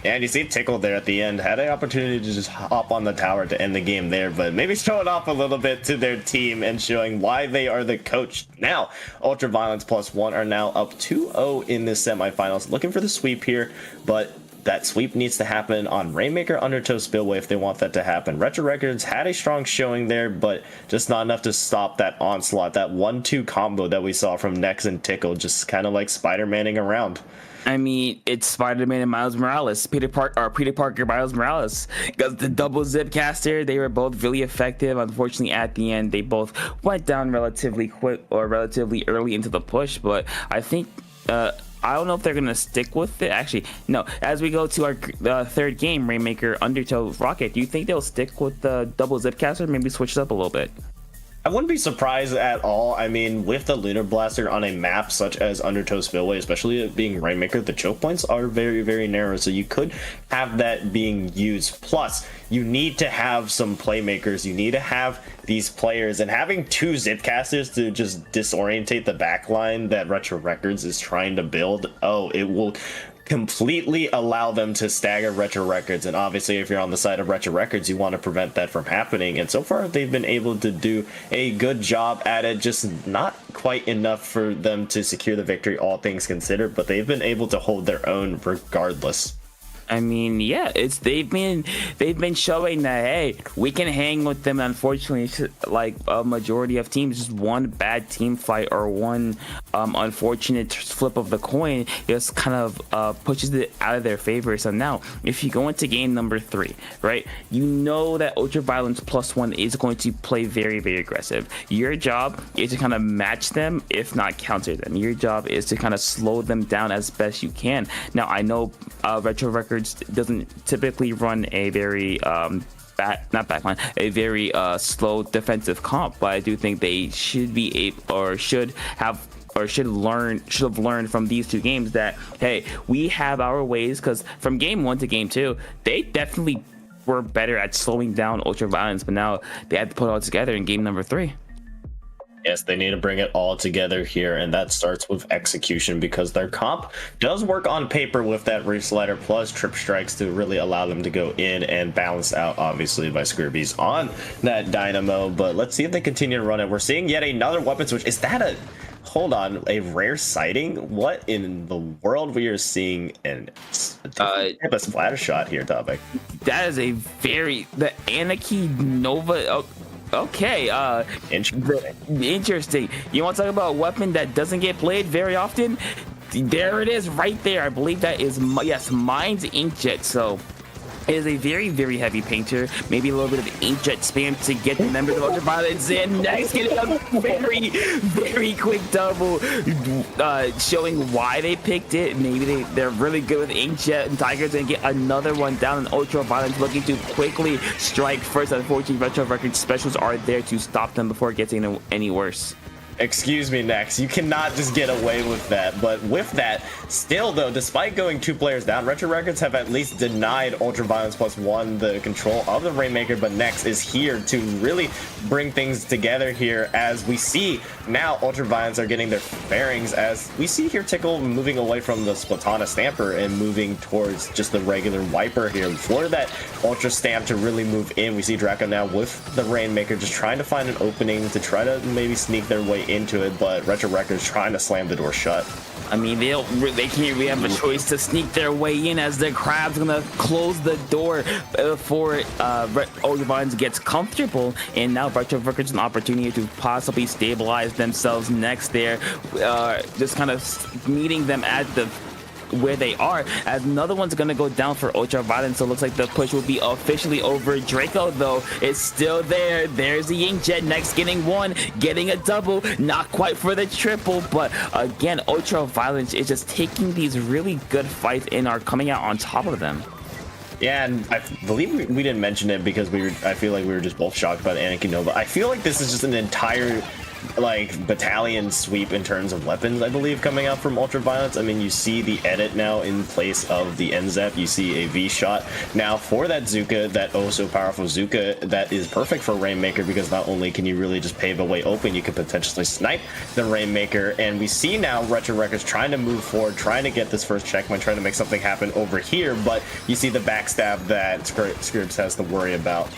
And you see Tickle there at the end had an opportunity to just hop on the tower to end the game there, but maybe show it off a little bit to their team and showing why they are the coach. Now, Ultraviolence +1 are now up 2-0 in this semifinals, looking for the sweep here, but that sweep needs to happen on Rainmaker, Undertow, Spillway if they want that to happen. Retro Records had a strong showing there, but just not enough to stop that onslaught, that 1-2 combo that we saw from Nex and Tickle, just kind of like Spider-Manning around. I mean, it's Spider-Man and Miles Morales, Peter Parker, Miles Morales, because the double Zipcaster, they were both really effective. Unfortunately, at the end, they both went down relatively quick or relatively early into the push, but I think I don't know if they're going to stick with it. Actually, no. As we go to our third game, Rainmaker, Undertow, Rocket, do you think they'll stick with the double Zipcaster? Maybe switch it up a little bit? I wouldn't be surprised at all. I mean, with the Lunar Blaster on a map such as Undertow Spillway, especially it being Rainmaker, the choke points are very, very narrow, so you could have that being used. Plus, you need to have some playmakers. You need to have these players, and having 2 Zipcasters to just disorientate the backline that Retro Records is trying to build, it will completely allow them to stagger Retro Records. And obviously, if you're on the side of Retro Records, you want to prevent that from happening. And so far, they've been able to do a good job at it, just not quite enough for them to secure the victory, all things considered, but they've been able to hold their own regardless. I mean, yeah, they've been showing that, hey, we can hang with them. Unfortunately, like a majority of teams, just one bad team fight or one unfortunate flip of the coin just kind of pushes it out of their favor. So now, if you go into game number 3, right, you know that Ultraviolence +1 is going to play very, very aggressive. Your job is to kind of match them, if not counter them. Your job is to kind of slow them down as best you can. Now, I know Retro Records doesn't typically run a very a very slow defensive comp, but I do think they should be able, or should have learned from these 2 games that, hey, we have our ways, because from game 1 to game 2, they definitely were better at slowing down Ultraviolence, but now they had to put it all together in game number 3. Yes, they need to bring it all together here, and that starts with execution, because their comp does work on paper with that reslider plus trip strikes to really allow them to go in and balance out, obviously, by Skirby's on that Dynamo. But let's see if they continue to run it. We're seeing yet another weapon switch. Is that a... Hold on, a rare sighting? What in the world we are seeing in a splatter shot here, Topic? That is a very... The Anarchy Nova... Oh. Okay, interesting. You want to talk about a weapon that doesn't get played very often? There it is right there. I believe that is, yes, Mine's Inkjet. So it is a very, very heavy painter. Maybe a little bit of inkjet spam to get the members of Ultraviolence in. Next, getting a very, very quick double, showing why they picked it. Maybe they're really good with inkjet, and Tigers and get another one down. And Ultraviolence looking to quickly strike first. Unfortunately, Retro Record specials are there to stop them before it gets any worse. Excuse me, Nex, you cannot just get away with that. But with that, still though, despite going 2 players down, Retro Records have at least denied Ultraviolence +1 the control of the Rainmaker, but Nex is here to really bring things together here, as we see now Ultraviolence are getting their bearings, as we see here Tickle moving away from the Splatana Stamper and moving towards just the regular Wiper here. For that Ultra Stamp to really move in, we see Draco now with the Rainmaker just trying to find an opening to try to maybe sneak their way into it, but Retro Records trying to slam the door shut. I mean, they can't really have a choice to sneak their way in, as the Crab's gonna close the door before Ultraviolence gets comfortable, and now Retro Records an opportunity to possibly stabilize themselves next there, just kind of meeting them at where they are, as another one's gonna go down for Ultraviolence. So it looks like the push will be officially over. Draco though is still there. There's the Inkjet next, getting one, getting a double, not quite for the triple, but again, Ultraviolence is just taking these really good fights and are coming out on top of them. Yeah, and I believe we didn't mention it because I feel like we were just both shocked by the Anarchy Nova. I feel like this is just an entire battalion sweep in terms of weapons, I believe, coming out from Ultraviolence. I mean, you see the edit now in place of the NZEP. You see a V shot now for that Zuka, that oh so powerful Zuka that is perfect for Rainmaker, because not only can you really just pave a way open, you can potentially snipe the Rainmaker. And we see now Retro Records trying to move forward, trying to get this first checkpoint, trying to make something happen over here, but you see the backstab that Scripps has to worry about.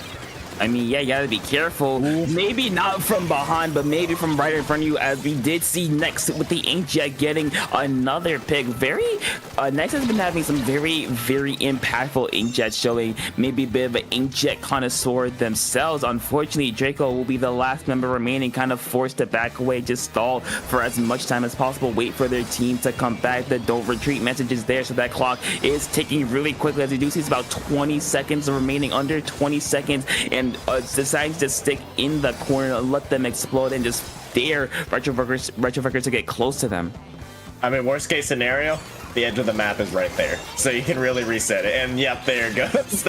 I mean, yeah, you gotta be careful. Maybe not from behind, but maybe from right in front of you, as we did see Nex with the Inkjet getting another pick. Nex has been having some very, very impactful Inkjets, showing maybe a bit of an Inkjet connoisseur themselves. Unfortunately, Draco will be the last member remaining, kind of forced to back away, just stall for as much time as possible, wait for their team to come back. The don't retreat message is there, so that clock is ticking really quickly. As you do see, it's about 20 seconds remaining, under 20 seconds, and decides to stick in the corner, let them explode, and just dare Retro Records to get close to them. I mean, worst case scenario, the edge of the map is right there, so you can really reset it. And yep, there it goes.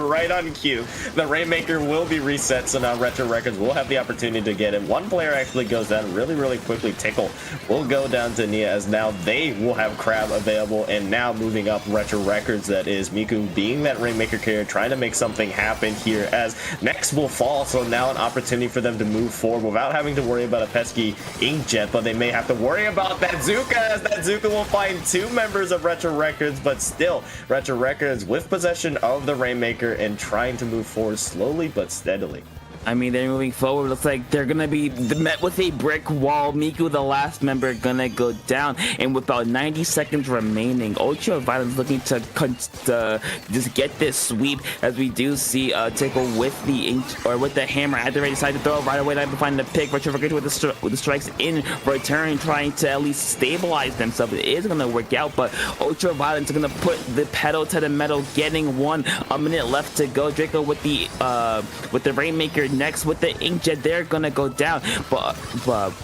Right on cue. The Rainmaker will be reset, so now Retro Records will have the opportunity to get it. One player actually goes down really, really quickly. Tickle will go down to Nia, as now they will have Crab available. And now moving up Retro Records, that is Miku being that Rainmaker carrier, trying to make something happen here, as Nex will fall. So now an opportunity for them to move forward without having to worry about a pesky Inkjet, but they may have to worry about that Zuka, as that Zuka will find 2 two members of Retro Records, but still, Retro Records with possession of the Rainmaker and trying to move forward slowly but steadily. I mean, they're moving forward. Looks like they're gonna be met with a brick wall. Miku, the last member, gonna go down, and with about 90 seconds remaining, Ultra Violence looking to just get this sweep. As we do see Tickle with the hammer at the ready side to throw right away, to find the pick. Retro Records with the strikes in return, trying to at least stabilize themselves. It is gonna work out, but Ultra Violence are gonna put the pedal to the metal, getting a minute left to go. Draco with the Rainmaker. Next with the inkjet, they're gonna go down, but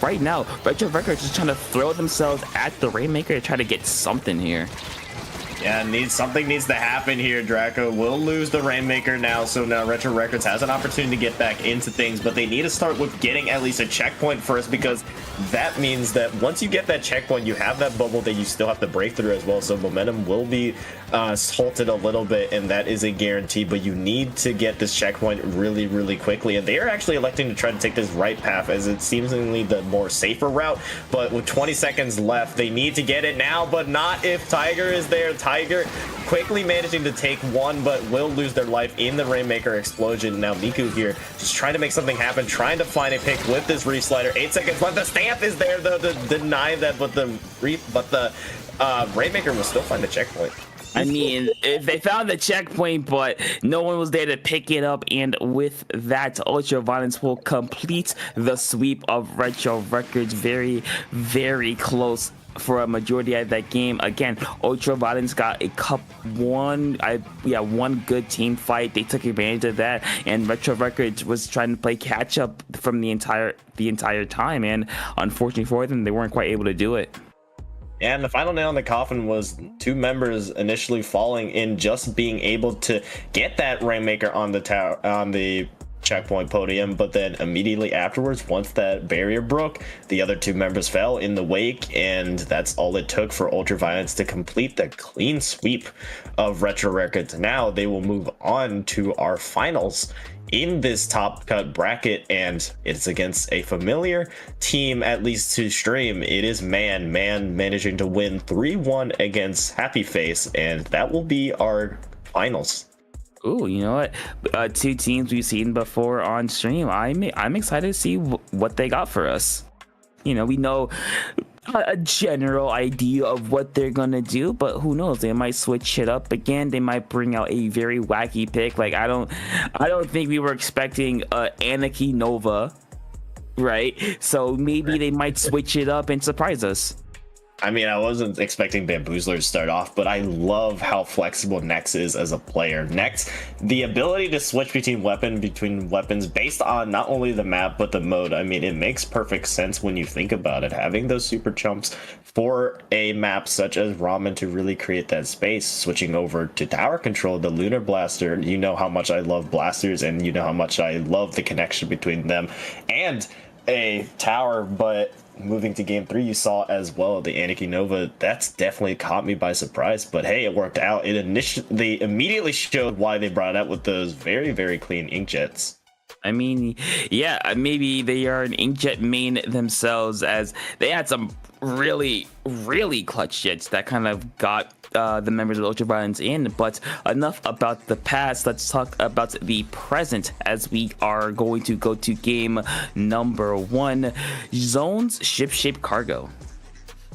right now Retro Records is trying to throw themselves at the Rainmaker to try to get something here. Yeah, something needs to happen here. Draco will lose the Rainmaker now, so now Retro Records has an opportunity to get back into things, but they need to start with getting at least a checkpoint first, because that means that once you get that checkpoint, you have that bubble that you still have to break through as well, so momentum will be halted a little bit, and that is a guarantee, but you need to get this checkpoint really, really quickly, and they are actually electing to try to take this right path, as it seemingly the more safer route, but with 20 seconds left, they need to get it now, but not if Tiger is there. Tiger quickly managing to take one, but will lose their life in the Rainmaker explosion. Now Miku here just trying to make something happen, trying to find a pick with this Reef Slider. 8 seconds left. The stamp is there though to deny that, but the Rainmaker will still find the checkpoint. I mean, they found the checkpoint, but no one was there to pick it up, and with that, Ultra Violence will complete the sweep of Retro Records. Very, very close for a majority of that game. Again, Ultra Violence got one good team fight. They took advantage of that, and Retro Records was trying to play catch up from the entire time, and unfortunately for them, they weren't quite able to do it. And the final nail in the coffin was two members initially falling in just being able to get that Rainmaker on the checkpoint podium, but then immediately afterwards, once that barrier broke, the other two members fell in the wake, and that's all it took for Ultra Violence to complete the clean sweep of Retro Records. Now they will move on to our finals in this top cut bracket, and it's against a familiar team, at least to stream. It is Man managing to win 3-1 against Happy Face, and that will be our finals. Ooh, you know what? Two teams we've seen before on stream. I'm excited to see what they got for us. You know, we know a general idea of what they're gonna do, but who knows? They might switch it up again. They might bring out a very wacky pick. Like I don't think we were expecting Anarchy Nova, right? So maybe they might switch it up and surprise us. I mean, I wasn't expecting Bamboozler to start off, but I love how flexible Nex is as a player. Nex, the ability to switch between weapons based on not only the map, but the mode. I mean, it makes perfect sense when you think about it. Having those super chumps for a map such as Ramen to really create that space. Switching over to tower control, the Lunar Blaster, you know how much I love blasters, and you know how much I love the connection between them and a tower, but moving to game 3, you saw as well the Anarchy Nova. That's definitely caught me by surprise, but hey, it worked out. They immediately showed why they brought it out with those very, very clean inkjets. I mean, yeah, maybe they are an inkjet main themselves, as they had some really, really clutch jets that kind of got the members of Ultra Violence in. But enough about the past. Let's talk about the present, as we are going to go to game number 1, Zone's Ship-Shaped Cargo.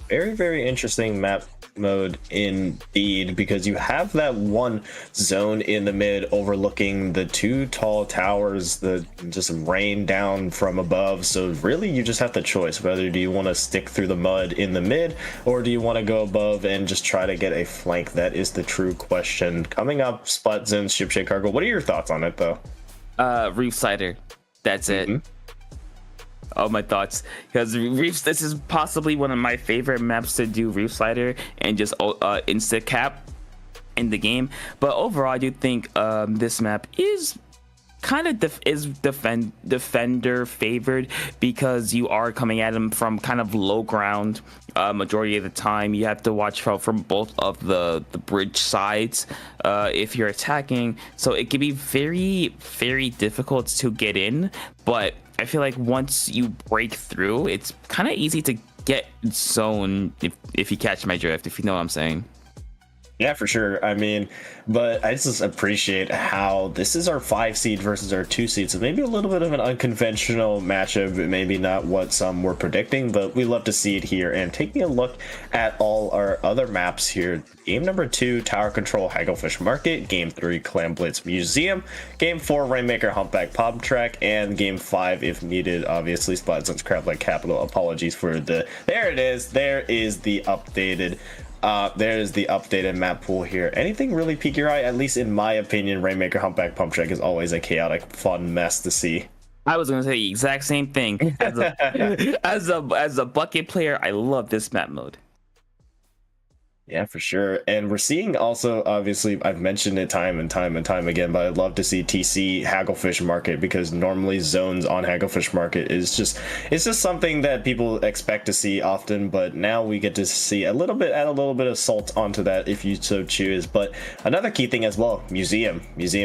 Very, very interesting map mode indeed, because you have that one zone in the mid overlooking the two tall towers that just rain down from above. So really you just have the choice, whether do you want to stick through the mud in the mid, or do you want to go above and just try to get a flank? That is the true question. Coming up, Splat Zone's Ship-Shaped Cargo. What are your thoughts on it though? Reef Slider, that's it. All my thoughts, because this is possibly one of my favorite maps to do Reef Slider and just insta cap in the game. But overall, I do think this map is kind of defender favored, because you are coming at him from kind of low ground majority of the time. You have to watch out from both of the bridge sides if you're attacking, so it can be very, very difficult to get in. But I feel like once you break through, it's kind of easy to get zone if you catch my drift, if you know what I'm saying. Yeah, for sure. I mean, but I just appreciate how this is our 5 seed versus our 2 seed. So maybe a little bit of an unconventional matchup, maybe not what some were predicting, but we love to see it here. And taking a look at all our other maps here, game number 2, Tower Control Hagglefish Market, game 3, Clam Blitz Museum, game 4, Rainmaker Humpback Pop Track, and game 5, if needed, obviously, Splatoon's Crab-Like Capital. Apologies for the... There it is. There is the updated... there's the updated map pool here. Anything really pique your eye? At least in my opinion, Rainmaker Humpback Pump Track is always a chaotic, fun mess to see. I was gonna say the exact same thing. As a bucket player, I love this map mode. Yeah, for sure. And we're seeing also, obviously, I've mentioned it time and time and time again, but I'd love to see TC Hagglefish Market, because normally zones on Hagglefish Market is just, it's just something that people expect to see often, but now we get to see add a little bit of salt onto that if you so choose. But another key thing as well, Museum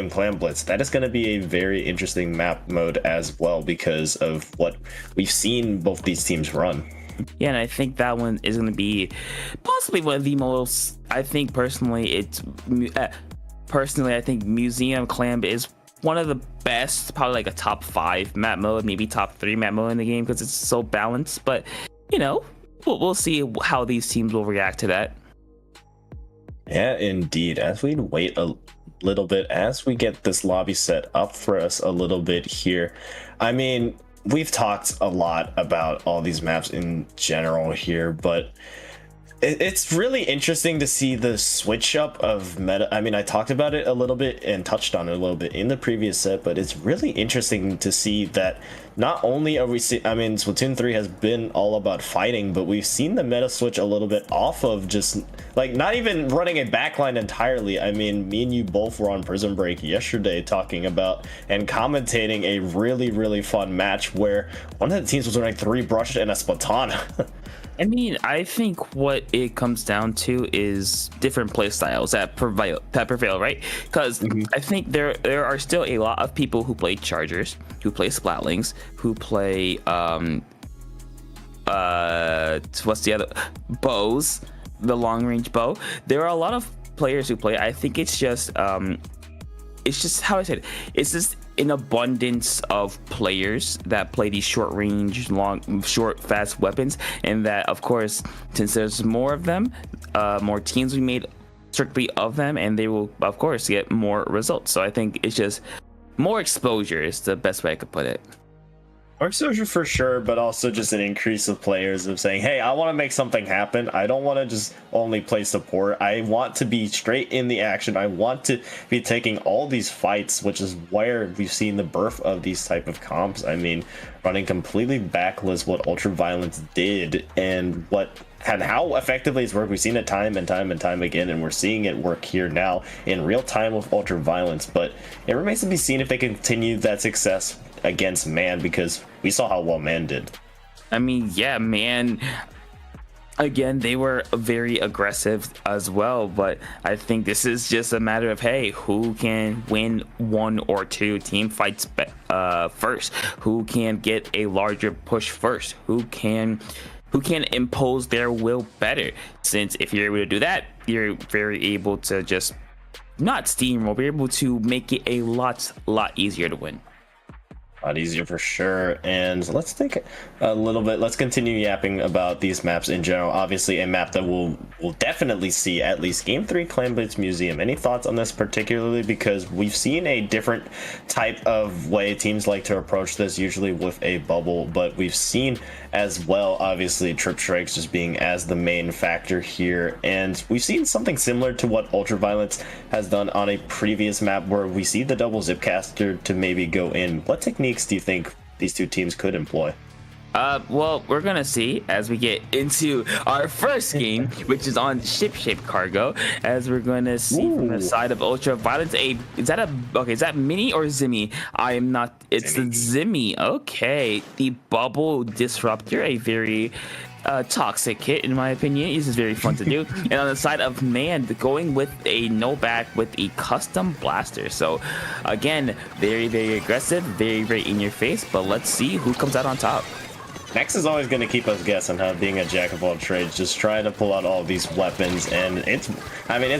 Clam Blitz. That is going to be a very interesting map mode as well, because of what we've seen both these teams run. Yeah, and I think that one is going to be possibly one of the most. I think personally, I think Museum Clam is one of the best, probably like a top 5 map mode, maybe top 3 map mode in the game, because it's so balanced. But you know, we'll see how these teams will react to that. Yeah, indeed. As we wait a little bit, as we get this lobby set up for us a little bit here, I mean, we've talked a lot about all these maps in general here, but it's really interesting to see the switch up of meta. I mean, I talked about it a little bit and touched on it a little bit in the previous set, but it's really interesting to see that not only are we I mean, Splatoon 3 has been all about fighting, but we've seen the meta switch a little bit off of just like not even running a backline entirely. I mean, me and you both were on Prison Break yesterday talking about and commentating a really fun match where one of the teams was running 3 brushed and a Splatana. I mean, I think what it comes down to is different play styles that prevail, right? Because I think there are still a lot of people who play Chargers, who play Splatlings, who play what's the other, bows, the long range bow. There are a lot of players who play. I think it's just how I said it. It's just an abundance of players that play these short range, short, fast weapons, and that, of course, since there's more of them, more teams we made strictly of them, and they will, of course, get more results. So I think it's just more exposure is the best way I could put it. More exposure for sure, but also just an increase of players of saying, hey, I want to make something happen. I don't want to just only play support. I want to be straight in the action. I want to be taking all these fights, which is where we've seen the birth of these type of comps. I mean, running completely backless what Ultraviolence did and how effectively it's worked. We've seen it time and time and time again, and we're seeing it work here now in real time with Ultraviolence. But it remains to be seen if they continue that success against Man, because we saw how well Man did. I mean, yeah, Man, again, they were very aggressive as well, but I think this is just a matter of, hey, who can win 1 or 2 team fights first, who can get a larger push first, who can impose their will better. Since if you're able to do that, you're very able to just not steamroll, be able to make it a lot easier to win. A lot easier for sure. And let's take a little bit, let's continue yapping about these maps in general. Obviously a map that we'll definitely see at least game 3, Clam Blitz Museum. Any thoughts on this particularly, because we've seen a different type of way teams like to approach this, usually with a bubble, but we've seen as well, obviously, trip strikes just being as the main factor here. And we've seen something similar to what Ultraviolence has done on a previous map, where we see the double zipcaster to maybe go in. What techniques do you think these two teams could employ? Well, we're gonna see as we get into our first game, which is on ship-shaped cargo, as we're gonna see from the side of Ultraviolence. Is that Mini or Zimmy? I am not. It's Zimmy. The Zimmy. Okay, the Bubble Disruptor, a very toxic hit in my opinion. This is very fun to do. And on the side of Man, going with a no back with a custom blaster. So again, very aggressive, very in your face. But let's see who comes out on top. Nex is always going to keep us guessing, huh? Being a jack of all trades, just trying to pull out all these weapons, and it's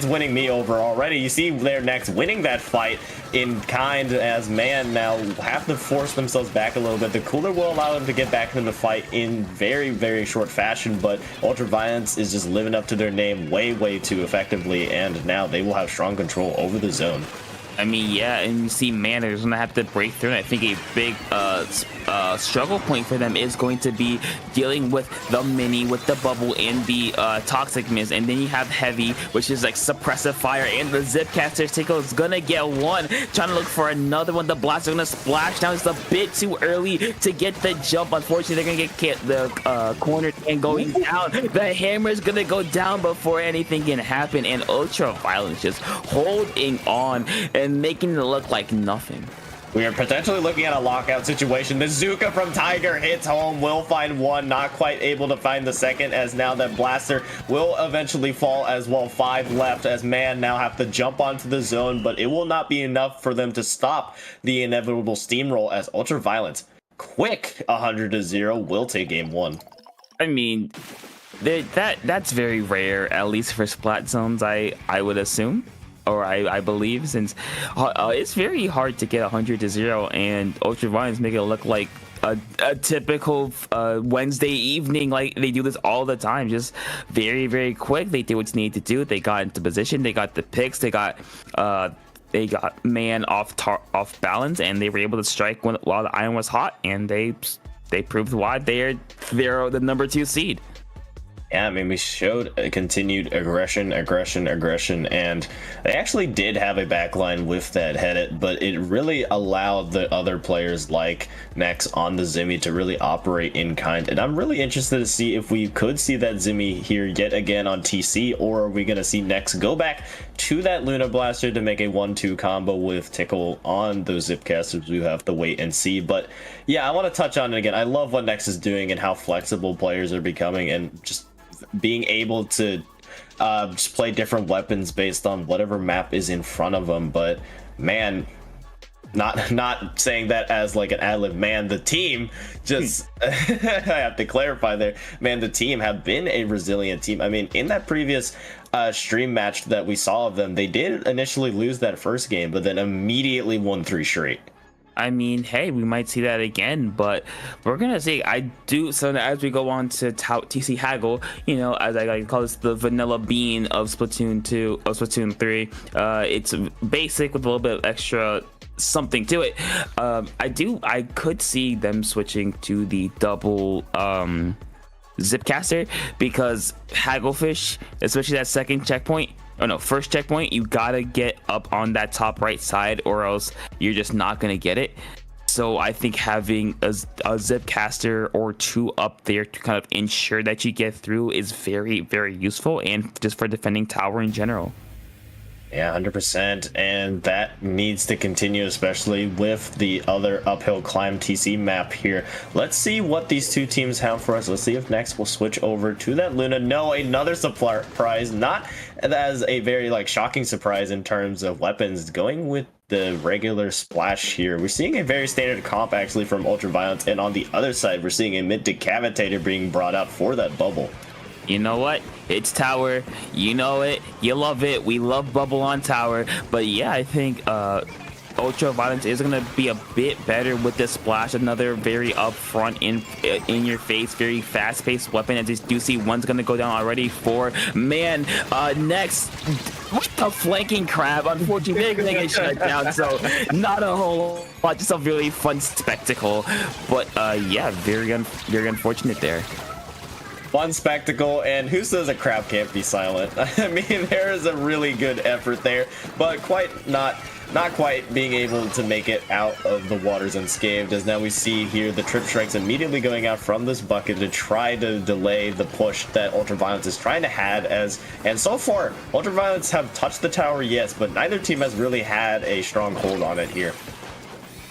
winning me over already. You see their Nex winning that fight in kind, as Man now have to force themselves back a little bit. The cooler will allow them to get back into the fight in very, very short fashion, but Ultraviolence is just living up to their name way too effectively, and now they will have strong control over the zone. I mean, yeah, and you see Man is going to have to break through, and I think a big struggle point for them is going to be dealing with the Mini, with the Bubble, and the Toxic Mist, and then you have Heavy, which is like Suppressive Fire, and the Zipcaster Tickle is going to get one, trying to look for another one. The Blast are going to splash down just a bit too early to get the jump. Unfortunately, they're going to get the corner and going down. The Hammer is going to go down before anything can happen, and Ultraviolence just holding on and making it look like nothing. We are potentially looking at a lockout situation. The Zuka from Tiger hits home, will find one, not quite able to find the second, as now that Blaster will eventually fall as well. 5 left, as Man now have to jump onto the zone, but it will not be enough for them to stop the inevitable steamroll, as Ultraviolence, quick 100-0, will take game 1. I mean, that's very rare, at least for Splat zones, I would assume. Or I believe, since it's very hard to get 100-0, and Ultraviolence make it look like a typical Wednesday evening. Like, they do this all the time, just very quick. They did what you need to do. They got into position, they got the picks, they got Man off balance, and they were able to strike while the iron was hot, and they proved why they're the number 2 seed. Yeah, I mean, we showed a continued aggression, and they actually did have a backline with that headed, but it really allowed the other players like Nex on the Zimmy to really operate in kind. And I'm really interested to see if we could see that Zimmy here yet again on TC, or are we going to see Nex go back to that Luna Blaster to make a 1-2 combo with Tickle on those Zipcasters? We have to wait and see. But yeah, I want to touch on it again. I love what Nex is doing and how flexible players are becoming, and just being able to just play different weapons based on whatever map is in front of them. But Man, not saying that as like an ad-lib, Man, the team just I have to clarify there, Man, the team have been a resilient team. I mean, in that previous stream match that we saw of them, they did initially lose that first game, but then immediately won 3 straight. I mean, hey, we might see that again, but we're gonna see. So as we go on to TC Haggle, you know, as I like to call this, the vanilla bean of Splatoon 2, of Splatoon 3. It's basic with a little bit of extra something to it. I could see them switching to the double Zipcaster, because Hagglefish, especially that first checkpoint, you gotta get up on that top right side, or else you're just not gonna get it. So I think having a Zipcaster or 2 up there to kind of ensure that you get through is very useful, and just for defending tower in general. Yeah, 100%, and that needs to continue, especially with the other uphill climb TC map here. Let's see what these 2 teams have for us. Let's see if Next will switch over to that Luna. No, another surprise, not as a very shocking surprise in terms of weapons, going with the regular Splash here. We're seeing a very standard comp actually from Ultraviolence, and on the other side we're seeing a mid-decavitator being brought out for that Bubble. You know what? It's tower. You know it. You love it. We love Bubble on tower. But yeah, I think Ultraviolence is going to be a bit better with this Splash. Another very upfront, in your face, very fast-paced weapon. As you do see, one's going to go down already for Man. Next, what the flanking crab? Unfortunately, they're going to get shut down. So not a whole lot. Just a really fun spectacle. But yeah, very unfortunate there. Fun spectacle, and who says a crab can't be silent? I mean, there is a really good effort there, but not quite being able to make it out of the waters unscathed, as now we see here the trip strikes immediately going out from this bucket to try to delay the push that Ultraviolence is trying to have. And so far, Ultraviolence have touched the tower, yes, but neither team has really had a strong hold on it here.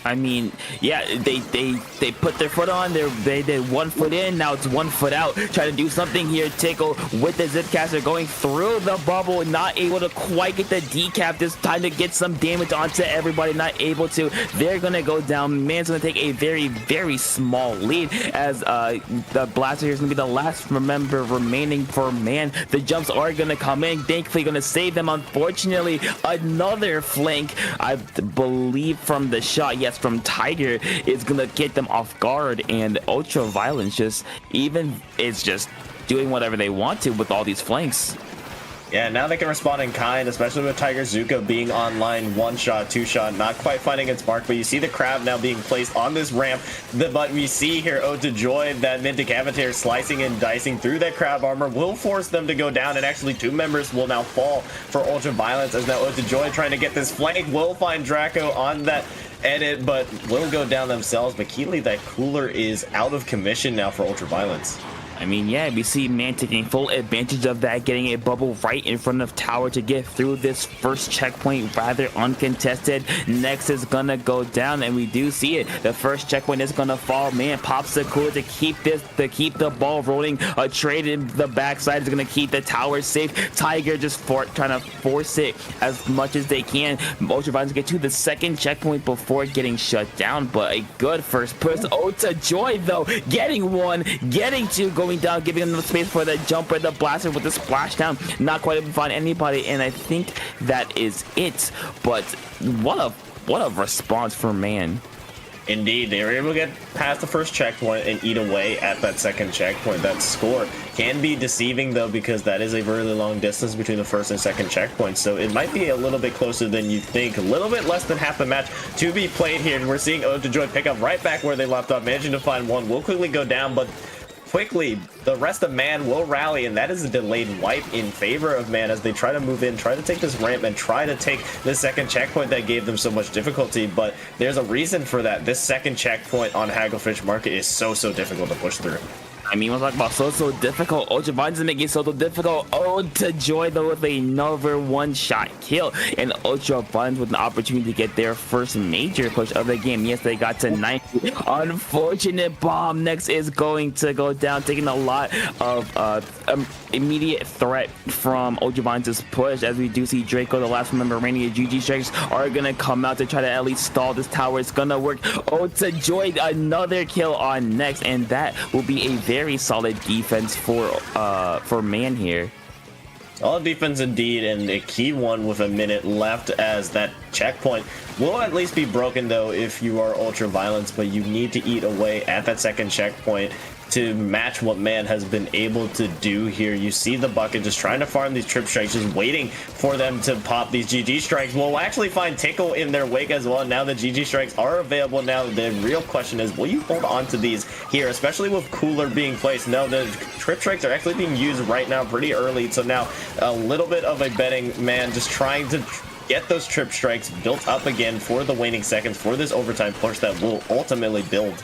I mean, yeah, they put their foot on. They did 1 foot in. Now it's 1 foot out. Trying to do something here. Tickle with the Zipcaster going through the bubble. Not able to quite get the decap. This time to get some damage onto everybody. Not able to. They're gonna go down. Man's gonna take a very, very small lead as the blaster here is gonna be the last member remaining for Man. The jumps are gonna come in. Thankfully, gonna save them. Unfortunately, another flank. I believe from the shot. Yes. From Tiger is gonna get them off guard, and Ultra Violence just doing whatever they want to with all these flanks. Yeah, now they can respond in kind, especially with Tiger Zuka being online, 1-shot, 2-shot, not quite finding its mark, but you see the crab now being placed on this ramp. But we see here Ode to Joy, that Mintic Avatar slicing and dicing through that crab armor will force them to go down, and actually 2 members will now fall for Ultra Violence, as now Ode to Joy trying to get this flank, will find Draco on that edit, but will go down themselves. But Keely, that cooler is out of commission now for Ultra Violence. I mean, yeah, we see Man taking full advantage of that, getting a bubble right in front of Tower to get through this first checkpoint rather uncontested. Next is gonna go down, and we do see it. The first checkpoint is gonna fall. Man pops the cooler to keep the ball rolling. A trade in the backside is gonna keep the Tower safe. Tiger just trying to force it as much as they can. Ultra Violence get to the second checkpoint before getting shut down, but a good first push. Ota Joy though, getting 1, getting 2, going down, giving them the space for the jumper, the blaster with the splashdown. Not quite able to find anybody, and I think that is it. But what a response for Man. Indeed, they were able to get past the first checkpoint and eat away at that second checkpoint. That score can be deceiving though, because that is a really long distance between the first and second checkpoint, so it might be a little bit closer than you think. A little bit less than half the match to be played here, and we're seeing Ode to Joy pick up right back where they left off, managing to find 1. Will quickly go down, but quickly the rest of Man will rally, and that is a delayed wipe in favor of Man as they try to move in, try to take this ramp, and try to take the second checkpoint that gave them so much difficulty. But there's a reason for that. This second checkpoint on Hagglefish Market is so difficult to push through. I mean, we're talking about so difficult. Ultra Violence is making it so difficult. Ode to Joy though with another 1-shot kill, and Ultra Violence with an opportunity to get their first major push of the game. Yes, they got to 90. Unfortunate bomb next is going to go down, taking a lot of immediate threat from Ultra Violence's push, as we do see Draco, the last member remaining of GG Strikes, are gonna come out to try to at least stall this tower. It's gonna work. Ode to Joy, another kill on next, and that will be a very solid defense for Man here. All defense indeed, and a key one with a minute left, as that checkpoint will at least be broken though if you are Ultra Violence, but you need to eat away at that second checkpoint to match what Man has been able to do here. You see the bucket just trying to farm these trip strikes, just waiting for them to pop these GG strikes. We'll actually find Tickle in their wake as well. Now the GG strikes are available. Now the real question is, will you hold on to these here, especially with Cooler being placed? No, the trip strikes are actually being used right now pretty early, so now a little bit of a betting Man just trying to get those trip strikes built up again for the waning seconds for this overtime push that will ultimately build.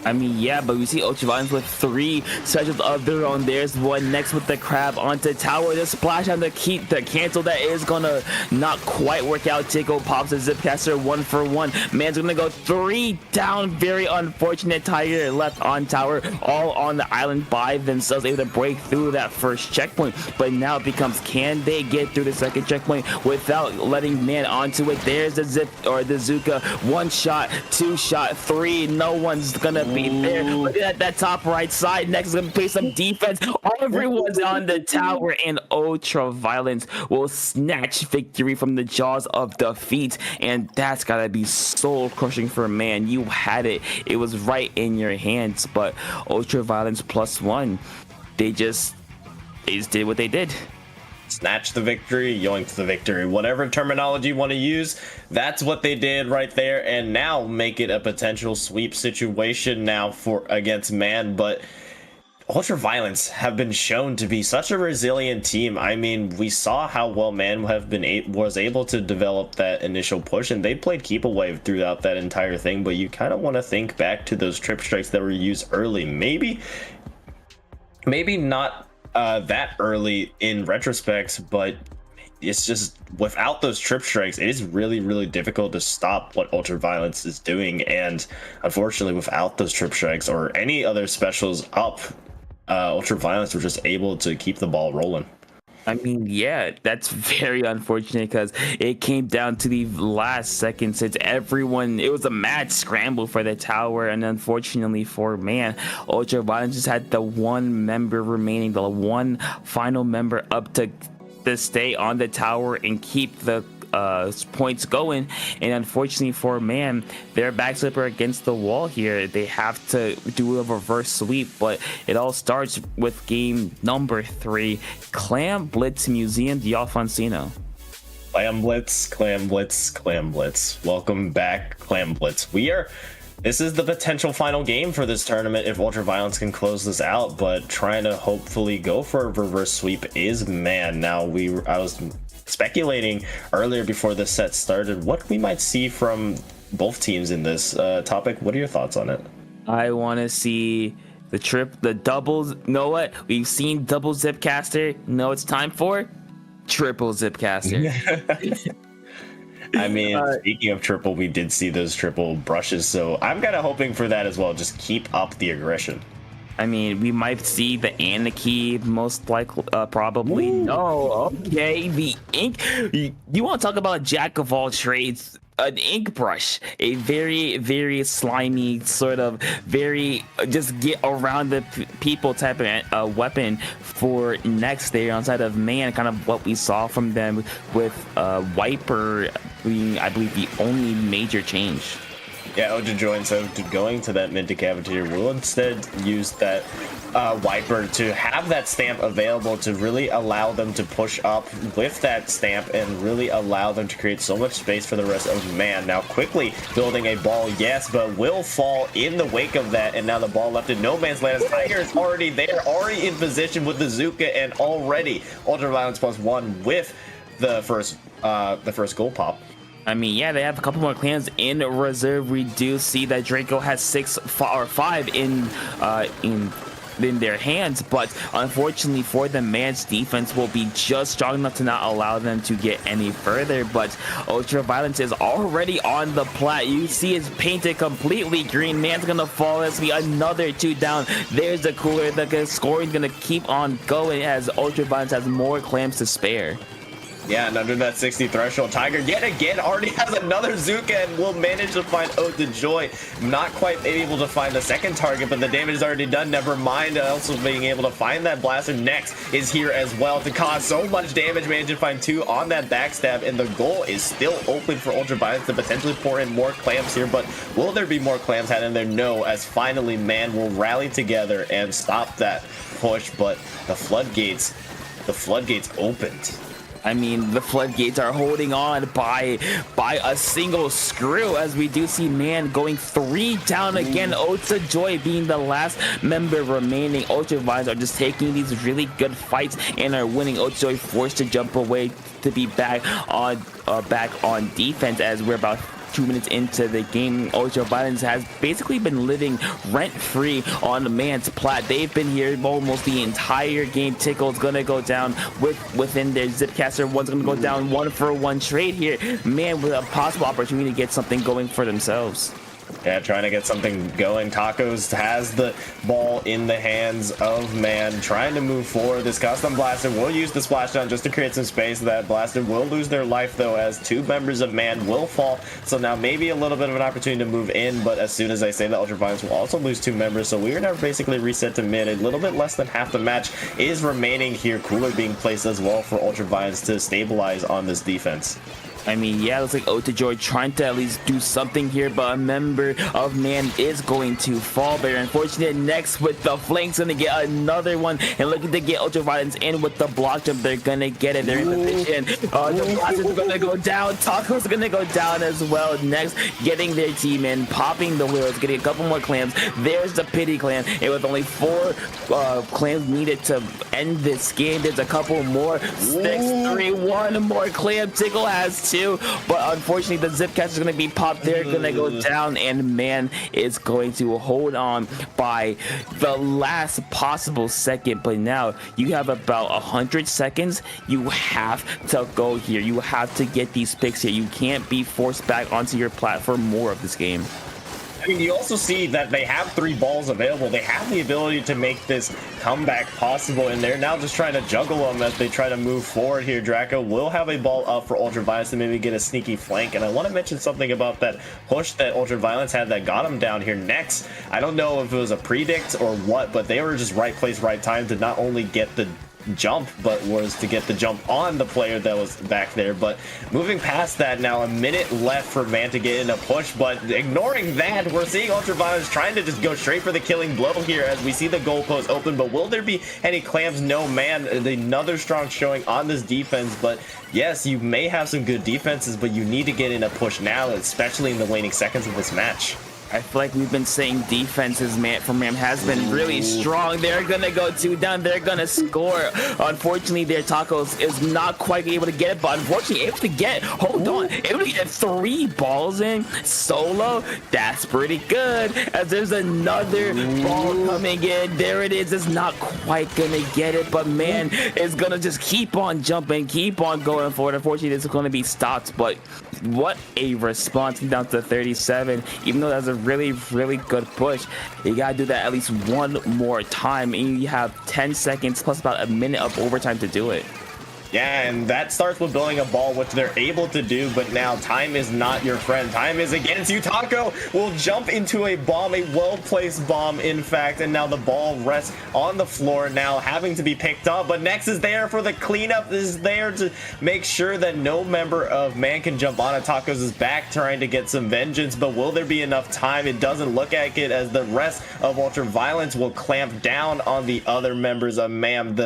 I mean, yeah, but we see Ultra Violence with 3 specials of their own. There's one next with the crab onto Tower. The splash on the keep, the cancel that is gonna not quite work out. Tickle pops a Zipcaster 1 for 1. Man's gonna go 3 down. Very unfortunate. Tiger left on Tower, all on the island by themselves, able to break through that first checkpoint. But now it becomes, can they get through the second checkpoint without letting Man onto it? There's the Zip or the Zuka. 1-shot, 2-shot, 3. No one's gonna be there. Look at that top right side. Next is gonna play some defense. Everyone's on the Tower, and Ultra Violence will snatch victory from the jaws of defeat, and that's gotta be soul crushing for Man. You had it. It was right in your hands, but Ultra Violence +1. They just did what they did. Snatch the victory, yoink the victory, whatever terminology you want to use, that's what they did right there, and now make it a potential sweep situation now for against Man. But Ultra Violence have been shown to be such a resilient team. I mean, we saw how well Man was able to develop that initial push, and they played keep away throughout that entire thing. But you kind of want to think back to those trip strikes that were used early. Maybe not that early in retrospect, but it's just without those trip strikes, it is really, really difficult to stop what Ultraviolence is doing. And unfortunately, without those trip strikes or any other specials up, Ultraviolence were just able to keep the ball rolling. I mean, yeah, that's very unfortunate because it came down to the last second since it was a mad scramble for the tower. And unfortunately for man, Ultraviolence just had the one member remaining, the one final member up to stay on the tower and keep the points going. And unfortunately for man, their backslipper against the wall here. They have to do a reverse sweep, but it all starts with game number 3, Clam Blitz Museum de Alfonsino. Clam Blitz, Clam Blitz, Clam Blitz. Welcome back, Clam Blitz. This is the potential final game for this tournament if Ultraviolence can close this out, but trying to hopefully go for a reverse sweep is man. Now I was speculating earlier before this set started what we might see from both teams in this topic. What are your thoughts on it? I want to see the doubles. Know what? We've seen double Zipcaster. No, it's time for triple Zipcaster. I mean, speaking of triple, we did see those triple brushes, so I'm kind of hoping for that as well. Just keep up the aggression. I mean, we might see the Anarchy most likely, probably. Ooh. No, okay. The ink. You want to talk about a jack of all trades? An ink brush, a very, very slimy sort of very just get around the people type of weapon for next there on side of man. Kind of what we saw from them with Wiper being, I believe, the only major change. Yeah, Ojojoy, instead of going to that mid to cafeteria, will instead use that Wiper to have that stamp available to really allow them to push up with that stamp and really allow them to create so much space for the rest of man. Now quickly building a ball, yes, but will fall in the wake of that, and now the ball left in no man's land as Tiger is already there, already in position with the Zuka, and already Ultraviolence +1 with the first goal pop. I mean, yeah, they have a couple more clans in reserve. We do see that Draco has 5 in their hands, but unfortunately for them, man's defense will be just strong enough to not allow them to get any further. But Ultraviolence is already on the plat. You see it's painted completely green. Man's gonna fall. That's be another 2 down. There's the cooler. The scoring's gonna keep on going as Ultraviolence has more clams to spare. Yeah, and under that 60 threshold, Tiger yet again already has another Zuka and will manage to find Ode to Joy. Not quite able to find the second target, but the damage is already done. Never mind, also being able to find that blaster next is here as well to cause so much damage. Managed to find 2 on that backstab, and the goal is still open for Ultraviolence to potentially pour in more clams here. But will there be more clams had in there? No, as finally man will rally together and stop that push. But the floodgates opened. I mean, the floodgates are holding on by a single screw as we do see man going 3 down again. Ota Joy being the last member remaining. Ultraviolence are just taking these really good fights and are winning. Ota Joy forced to jump away to be back on defense as we're about 2 minutes into the game. Ultraviolence has basically been living rent-free on the man's plat. They've been here almost the entire game. Tickle's gonna go down within their Zipcaster. One's gonna go down 1-for-1 trade here. Man, with a possible opportunity to get something going for themselves. Yeah, trying to get something going. Tacos has the ball in the hands of man, trying to move forward. This custom blaster will use the splashdown just to create some space. That blaster will lose their life though, as 2 members of man will fall. So now maybe a little bit of an opportunity to move in, but as soon as I say that, Ultraviolence will also lose 2 members. So we are now basically reset to mid. A little bit less than half the match is remaining here. Cooler being placed as well for Ultraviolence to stabilize on this defense. I mean, yeah, it looks like Ota Joy trying to at least do something here, but a member of man is going to fall. Very unfortunate. Next with the flanks, gonna get another one, and looking to get Ultraviolence in with the block jump. They're gonna get it. They're in position. The blasters are gonna go down. Taco's gonna go down as well. Next, getting their team in, popping the wheels, getting a couple more clams. There's the pity clan, and with only 4 clams needed to end this game, there's a couple more. 6-3, 1 more clam. Tickle has too, but unfortunately the zip catch is going to be popped. They're going to go down, and man is going to hold on by the last possible second. But now you have about 100 seconds. You have to go here. You have to get these picks here. You can't be forced back onto your plat for more of this game. I mean, you also see that they have 3 balls available. They have the ability to make this comeback possible, and they're now just trying to juggle them as they try to move forward here. Draco will have a ball up for Ultraviolence to maybe get a sneaky flank, and I want to mention something about that push that Ultraviolence had that got him down here next. I don't know if it was a predict or what, but they were just right place, right time to not only get the jump, but was to get the jump on the player that was back there. But moving past that, now a minute left for Man to get in a push, but ignoring that, we're seeing Ultraviolence trying to just go straight for the killing blow here as we see the goalpost open. But will there be any clamps? No, Man, another strong showing on this defense. But yes, you may have some good defenses, but you need to get in a push now, especially in the waning seconds of this match. I feel like we've been saying defenses, man, from Ram has been really strong. They're gonna go 2 down. They're gonna score. Unfortunately, their Tacos is not quite able to get it, but unfortunately able to get. Hold on, able to get 3 balls in solo. That's pretty good. As there's another ball coming in. There it is. It's not quite gonna get it, but man is gonna just keep on jumping, keep on going forward. Unfortunately, this is gonna be stopped, but what a response down to 37. Even though that's a really good push, you gotta do that at least one more time, and you have 10 seconds plus about a minute of overtime to do it. Yeah, and that starts with building a ball, which they're able to do, but now time is not your friend. Time is against you. Taco will jump into a bomb, a well-placed bomb, in fact, and now the ball rests on the floor, now having to be picked up, but Nex is there for the cleanup, is there to make sure that no member of Man can jump on it. Tacos' back trying to get some vengeance, but will there be enough time? It doesn't look like it, as the rest of Ultraviolence will clamp down on the other members of Man.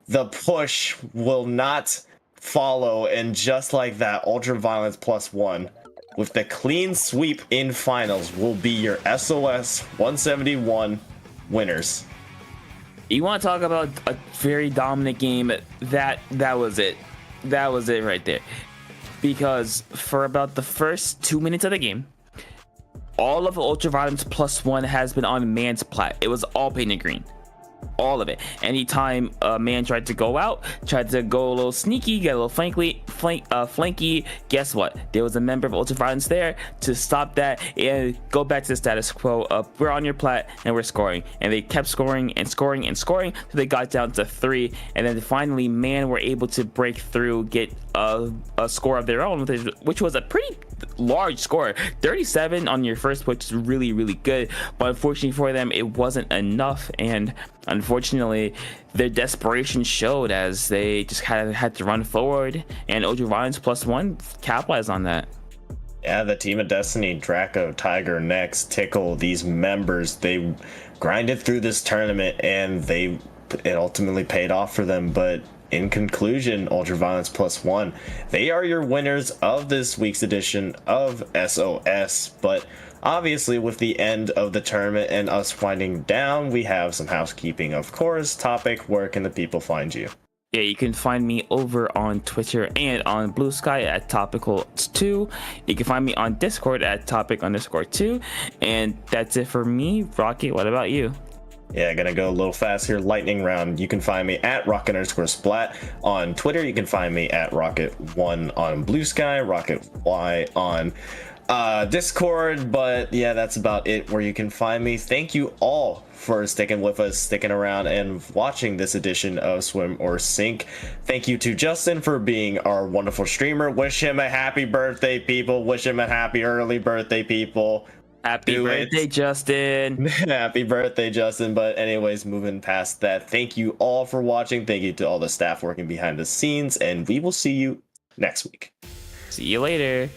The push will not follow, and just like that, Ultraviolence +1 with the clean sweep in finals will be your SOS 171 winners. You want to talk about a very dominant game? That was it. That was it right there. Because for about the first 2 minutes of the game, all of Ultraviolence +1 has been on Man's plat. It was all painted green. All of it. Anytime a Man tried to go out, tried to go a little sneaky, get a little flanky, guess what? There was a member of Ultraviolence there to stop that and go back to the status quo of we're on your plat and we're scoring. And they kept scoring and scoring and scoring, so they got down to 3, and then finally Man were able to break through, get a score of their own, which was a pretty large score. 37 on your first push is really good, but unfortunately for them it wasn't enough, and unfortunately their desperation showed as they just had to run forward, and Ultraviolence +1 capitalized on that. Yeah, the team of Destiny, Draco, Tiger, Nex, Tickle, these members, they grinded through this tournament, and it ultimately paid off for them. But in conclusion, Ultraviolence +1, they are your winners of this week's edition of SOS. But obviously, with the end of the tournament and us winding down, we have some housekeeping, of course. Topic, where can the people find you? Yeah, you can find me over on Twitter and on Blue Sky at Topical2. You can find me on Discord at Topic_2. And that's it for me. Rocket, what about you? Yeah, gonna go a little fast here. Lightning round. You can find me at Rocket_Splat on Twitter. You can find me at Rocket1 on Blue Sky, RocketY on Discord. But yeah, that's about it where you can find me. Thank you all for sticking with us, sticking around, and watching this edition of Swim or Sink. Thank you to Justin for being our wonderful streamer. Wish him a happy birthday, people. Wish him a happy early birthday, people. Happy birthday, Justin. Happy birthday, Justin. But anyways, moving past that, thank you all for watching. Thank you to all the staff working behind the scenes, and we will see you next week. See you later.